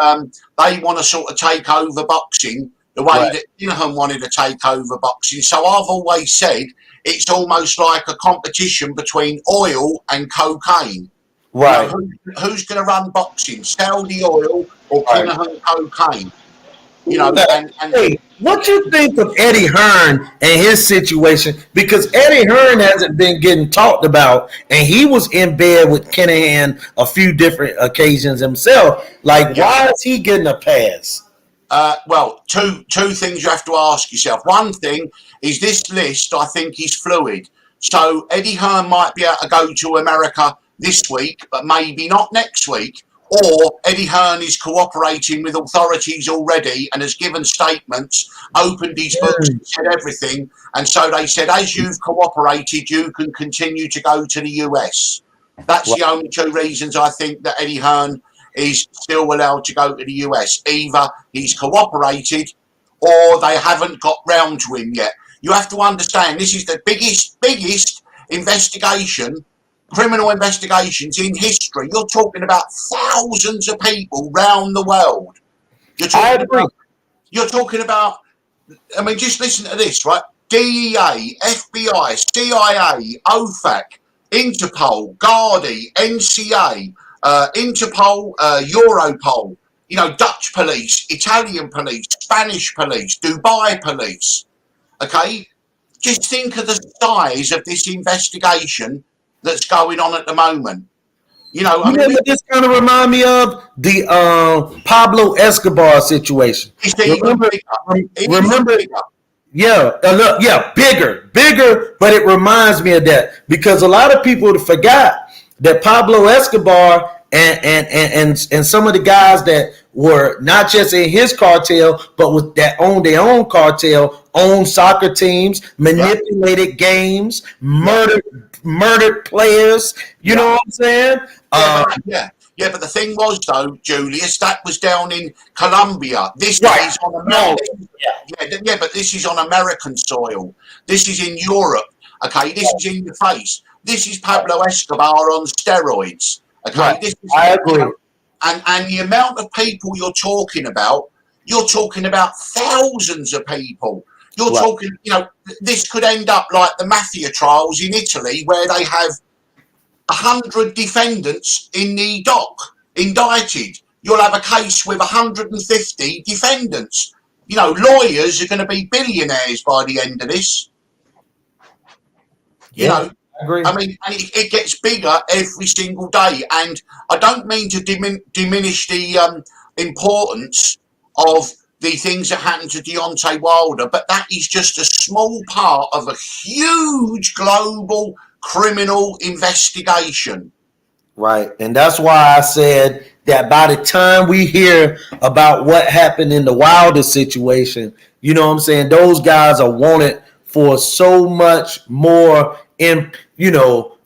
D: they want to sort of take over boxing the way that Kinahan wanted to take over boxing. So I've always said it's almost like a competition between oil and cocaine.
C: Right.
D: You know, who's going to run boxing, Saudi oil or Kinahan cocaine? You know, and
C: hey, what you think of Eddie Hearn and his situation? Because Eddie Hearn hasn't been getting talked about, and he was in bed with Kinahan a few different occasions himself. Like, why is he getting a pass?
D: Well, two things you have to ask yourself. One thing is this list, I think, is fluid. So Eddie Hearn might be able to go to America this week, but maybe not next week. Or Eddie Hearn is cooperating with authorities already and has given statements, opened his books, said everything. And so they said, as you've cooperated, you can continue to go to the US. That's the only two reasons I think that Eddie Hearn is still allowed to go to the US. Either he's cooperated or they haven't got round to him yet. You have to understand, this is the biggest investigation, criminal investigations in history. You're talking about thousands of people round the world. You're talking about, I mean, just listen to this, right? DEA, FBI, CIA, OFAC, Interpol, Gardaí, NCA, Interpol, Europol, you know, Dutch police, Italian police, Spanish police, Dubai police. Okay? Just think of the size of this investigation that's going on at the moment. You know, I mean,
C: this kind of remind me of the Pablo Escobar situation. Remember? Yeah, bigger, but it reminds me of that because a lot of people forgot that Pablo Escobar and some of the guys that were not just in his cartel, but with that owned their own cartel, owned soccer teams, manipulated games, murdered players. You know what I'm saying?
D: Yeah, but the thing was, though, Julius, that was down in Colombia. This
C: Right.
D: is on
C: No.
D: yeah, but this is on American soil. This is in Europe. Okay, this is in your face. This is Pablo Escobar on steroids. Okay,
C: Right.
D: this is,
C: I agree.
D: and the amount of people you're talking about thousands of people. You're
C: Right.
D: talking, this could end up like the mafia trials in Italy, where they have 100 defendants in the dock indicted. You'll have a case with 150 defendants. Lawyers are going to be billionaires by the end of this.
C: I agree.
D: I mean, and it gets bigger every single day. And I don't mean to diminish the importance of the things that happened to Deontay Wilder, but that is just a small part of a huge global criminal investigation.
C: Right. And that's why I said that by the time we hear about what happened in the Wilder situation, you know what I'm saying, those guys are wanted for so much more in,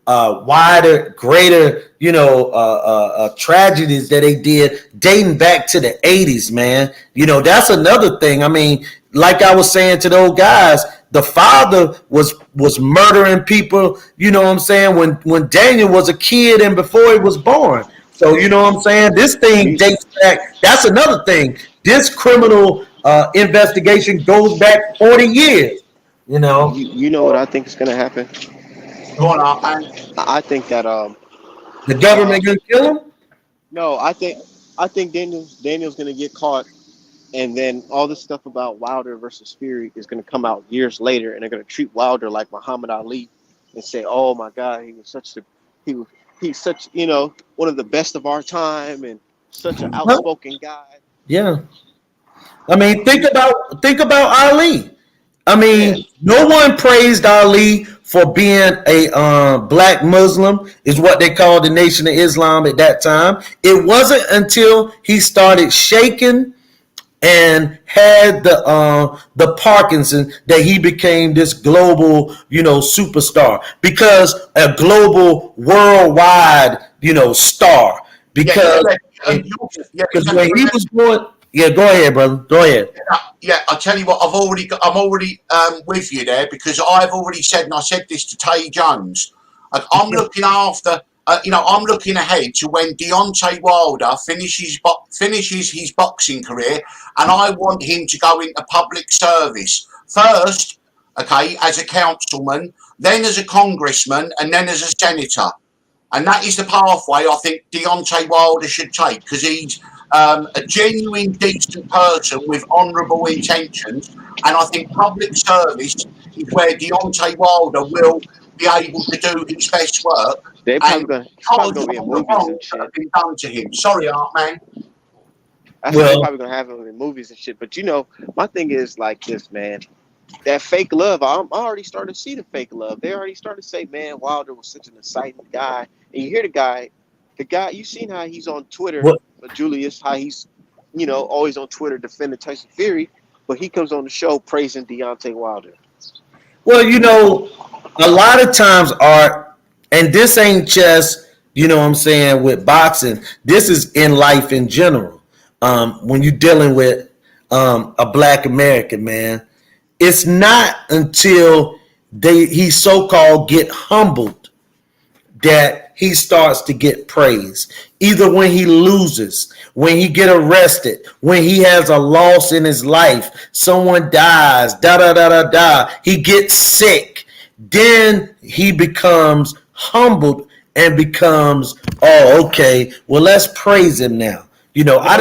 C: wider, greater, tragedies that they did dating back to the 80s, man. That's another thing. I mean, like I was saying to those guys, the father was murdering people, you know what I'm saying, when Daniel was a kid and before he was born. So, you know what I'm saying? This thing dates back. That's another thing. This criminal investigation goes back 40 years,
F: You know what I think is going to happen?
D: Go on, Artman.
F: I think that
C: the government gonna kill him.
F: no, I think Daniel's going to get caught, and then all this stuff about Wilder versus Fury is going to come out years later, and they're going to treat Wilder like Muhammad Ali and say, "Oh my God, he's such one of the best of our time and such an outspoken guy."
C: Yeah. I mean, think about Ali. I mean, no one praised Ali for being a black Muslim, is what they called the Nation of Islam at that time. It wasn't until he started shaking and had the Parkinson that he became this global, superstar, because a global worldwide, star. Because when he was going, go ahead, brother. Go ahead.
D: Yeah, I tell you what, I'm already with you there, because I've already said, and I said this to Tay Jones, I'm looking after. I'm looking ahead to when Deontay Wilder finishes his boxing career, and I want him to go into public service first, okay, as a councilman, then as a congressman, and then as a senator. And that is the pathway I think Deontay Wilder should take, because he's a genuine, decent person with honourable intentions, and I think public service is where Deontay Wilder will be able to do his best work.
F: They're probably going to be in movies and shit.
D: Been done to him. Sorry, Artman.
F: They're probably going to have him in movies and shit. But my thing is like this, man. That fake love, I already started to see the fake love. They already started to say, man, Wilder was such an exciting guy. And you hear the guy, you've seen how he's on Twitter, Julius, how he's, always on Twitter defending Tyson Fury, but he comes on the show praising Deontay Wilder.
C: Well, a lot of times, Art, and this ain't just, with boxing, this is in life in general. When you're dealing with a black American, man, it's not until he so-called get humbled that he starts to get praise. Either when he loses, when he get arrested, when he has a loss in his life, someone dies, he gets sick, then he becomes humbled and becomes, oh, okay, well, let's praise him now. I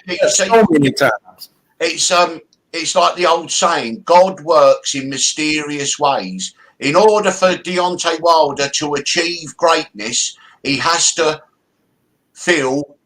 C: didn't so many times.
D: It's like the old saying, God works in mysterious ways. In order for Deontay Wilder to achieve greatness, he has to feel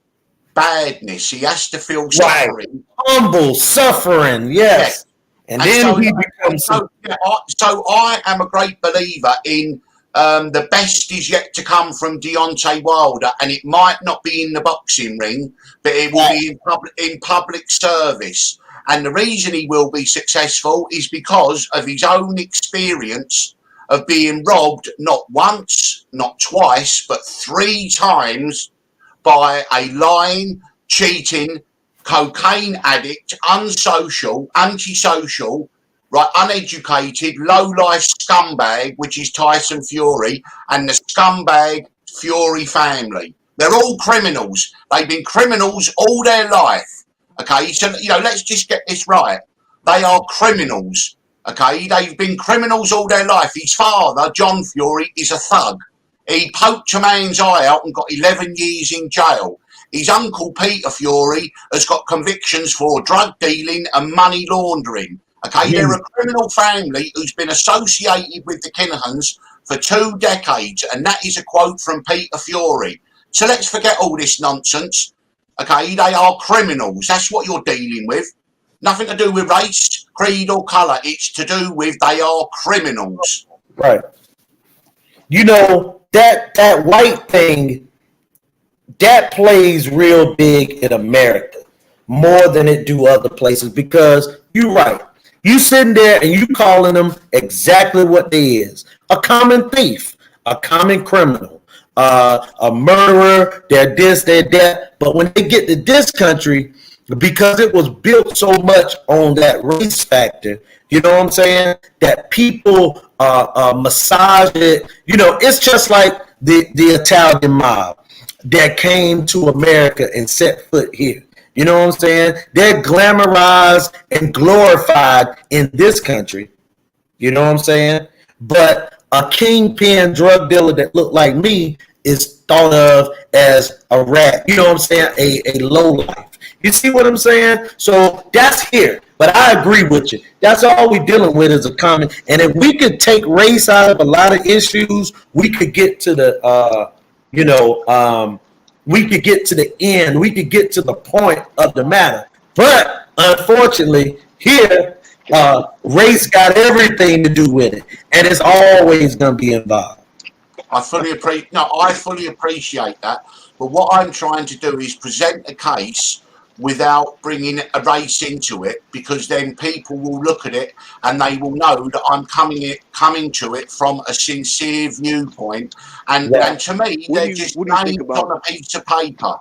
D: badness. He has to feel suffering.
C: Humble, suffering, yes. Yeah. And then he becomes...
D: So I am a great believer in the best is yet to come from Deontay Wilder, and it might not be in the boxing ring, but it will be in public service. And the reason he will be successful is because of his own experience of being robbed not once, not twice, but 3 times by a lying, cheating, cocaine addict, unsocial, antisocial, right, uneducated, low-life scumbag, which is Tyson Fury, and the scumbag Fury family. They're all criminals. They've been criminals all their life. Okay, so, you know, let's just get this right. They are criminals. Okay, they've been criminals all their life. His father, John Fury, is a thug. He poked a man's eye out and got 11 years in jail. His uncle, Peter Fury, has got convictions for drug dealing and money laundering. Okay, they're a criminal family who's been associated with the Kinahans for 2 decades, and that is a quote from Peter Fury. So let's forget all this nonsense. Okay, they are criminals. That's what you're dealing with. Nothing to do with race, creed, or colour. It's to do with they are criminals.
C: Right. You know, that white thing, that plays real big in America more than it do other places, because you're right. You sitting there and you calling them exactly what they is. A common thief, a common criminal, a murderer, they're this, they're that. But when they get to this country, because it was built so much on that race factor, you know what I'm saying? That people massage it. You know, it's just like the Italian mob that came to America and set foot here. You know what I'm saying? They're glamorized and glorified in this country. You know what I'm saying? But a kingpin drug dealer that looked like me is thought of as a rat. You know what I'm saying? A low life. You see what I'm saying? So that's here. But I agree with you. That's all we're dealing with is a common. And if we could take race out of a lot of issues, we could get to the, we could get to the end. We could get to the point of the matter. But unfortunately, here, race got everything to do with it. And it's always going to be involved.
D: I fully appreciate that. But what I'm trying to do is present a case without bringing a race into it, because then people will look at it and they will know that I'm coming to it from a sincere viewpoint. And to me, they're just names on a piece of paper.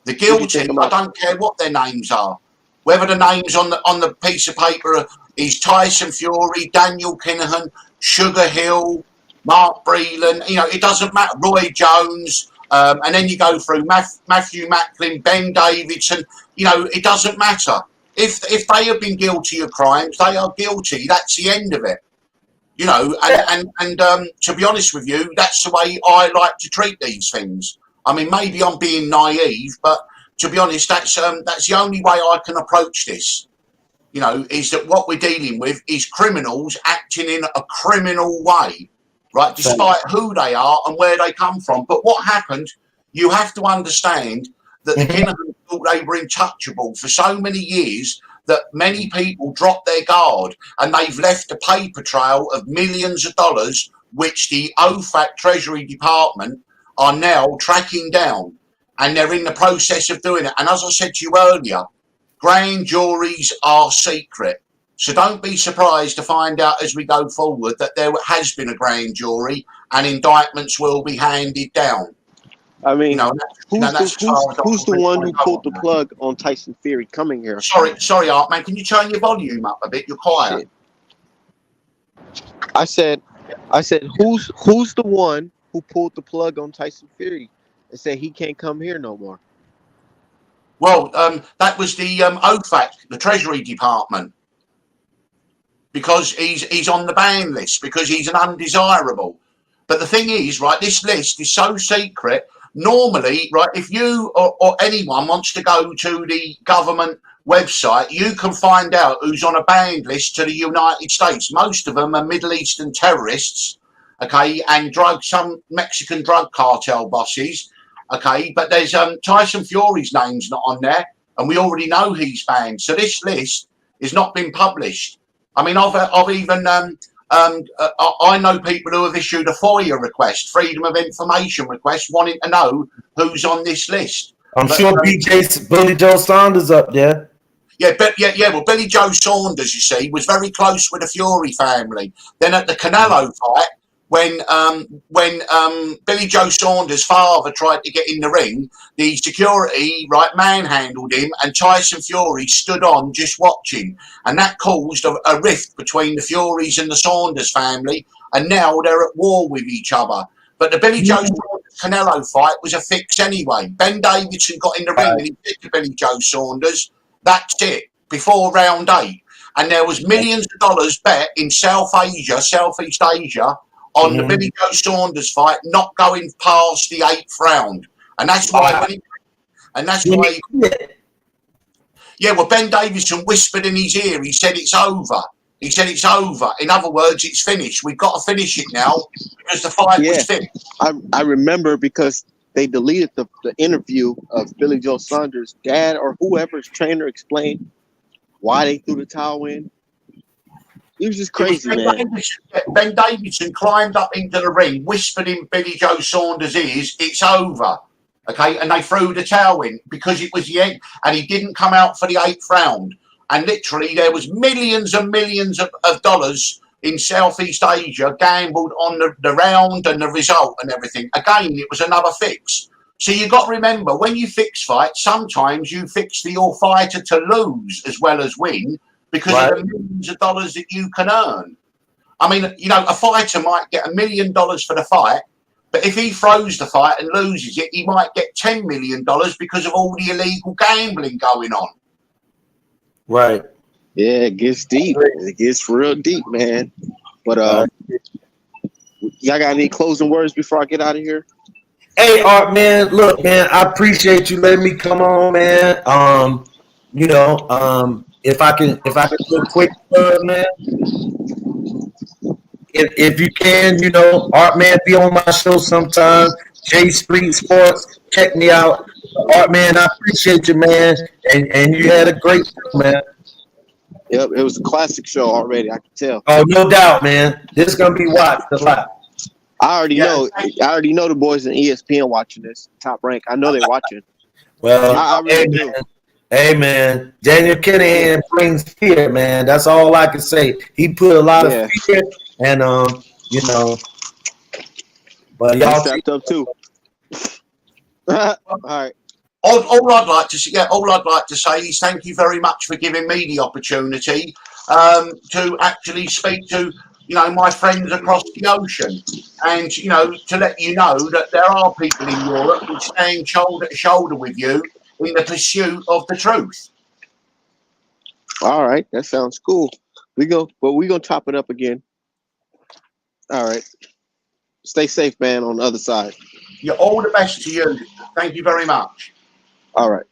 D: The guilty, I don't care what their names are. Whether the names on the piece of paper is Tyson Fury, Daniel Kinahan, Sugar Hill, Mark Breland, you know, it doesn't matter. Roy Jones, and then you go through Matthew Macklin, Ben Davidson. You know, it doesn't matter. If they have been guilty of crimes, they are guilty. That's the end of it. You know, and to be honest with you, that's the way I like to treat these things. I mean, maybe I'm being naive, but to be honest, that's the only way I can approach this. You know, is that what we're dealing with is criminals acting in a criminal way, right? Despite who they are and where they come from. But what happened, you have to understand that the Kinahans thought they were untouchable for so many years that many people dropped their guard, and they've left a paper trail of millions of dollars, which the OFAC Treasury Department are now tracking down, and they're in the process of doing it. And as I said to you earlier, grand juries are secret. So don't be surprised to find out as we go forward that there has been a grand jury and indictments will be handed down.
F: I mean,
D: you know,
F: who's the one who pulled the plug on Tyson Fury coming here?
D: Sorry, Artman, can you turn your volume up a bit? You're quiet.
F: I said, who's the one who pulled the plug on Tyson Fury and said he can't come here no more?
D: Well, that was the OFAC, the Treasury Department, because he's on the ban list because he's an undesirable. But the thing is, right, this list is so secret. Normally, right, if you or anyone wants to go to the government website, you can find out who's on a banned list to the United States. Most of them are Middle Eastern terrorists, okay, and some Mexican drug cartel bosses, okay. But there's Tyson Fury's name's not on there, and we already know he's banned. So this list has not been published. I mean, I've even I know people who have issued a FOIA request, Freedom of Information request, wanting to know who's on this list.
C: I'm sure Billy Joe Saunders up there.
D: Yeah. Well, Billy Joe Saunders, you see, was very close with the Fury family. Then at the Canelo fight, when Billy Joe Saunders' father tried to get in the ring, the security manhandled him, and Tyson Fury stood on just watching, and that caused a rift between the Furies and the Saunders family, and now they're at war with each other. But the Billy Joe Saunders Canelo fight was a fix anyway. Ben Davidson got in the ring and he said to Billy Joe Saunders, "That's it," before round 8. And there was millions of dollars bet in Southeast Asia, on the Billy Joe Saunders fight not going past the 8th round. And that's why well, Ben Davidson whispered in his ear, he said it's over. He said it's over. In other words, it's finished. We've got to finish it now because the fight was finished.
F: I remember because they deleted the interview of Billy Joe Saunders' dad or whoever's trainer explained why they threw the towel in. He was just crazy, man.
D: Ben Davidson climbed up into the ring, whispered in Billy Joe Saunders' ears, "It's over." Okay, and they threw the towel in because it was the end, and he didn't come out for the 8th round. And literally, there was millions and millions of dollars in Southeast Asia gambled on the round and the result and everything. Again, it was another fix. So you got to remember, when you fix fights, sometimes you fix for your fighter to lose as well as win because of the millions of dollars that you can earn. I mean, you know, a fighter might get $1 million for the fight, but if he throws the fight and loses it, he might get $10 million because of all the illegal gambling going on.
C: Right.
F: Yeah, it gets deep. It gets real deep, man. But y'all got any closing words before I get out of here?
C: Hey, Art, man, look, man, I appreciate you letting me come on, man. If I can do a quick plug, man. If you can, Art, man, be on my show sometime. J Street Sports, check me out. Art, man, I appreciate you, man, and you had a great show, man.
F: Yep, it was a classic show already. I can tell.
C: Oh, no doubt, man. This is gonna be watched a lot.
F: I already know. I already know the boys in ESPN watching this. Top Rank. I know they're watching.
C: Well,
F: I really do.
C: Hey, man, Daniel Kinahan brings fear, man. That's all I can say. He put a lot of fear, and but y'all
F: stepped up too. All right.
D: All I'd like to say is thank you very much for giving me the opportunity to actually speak to my friends across the ocean, and to let you know that there are people in Europe who stand shoulder to shoulder with you in the pursuit of the truth.
F: All right, that sounds cool. We're gonna top it up again. All right. Stay safe, man, on the other side.
D: You're all the best to you. Thank you very much.
F: All right.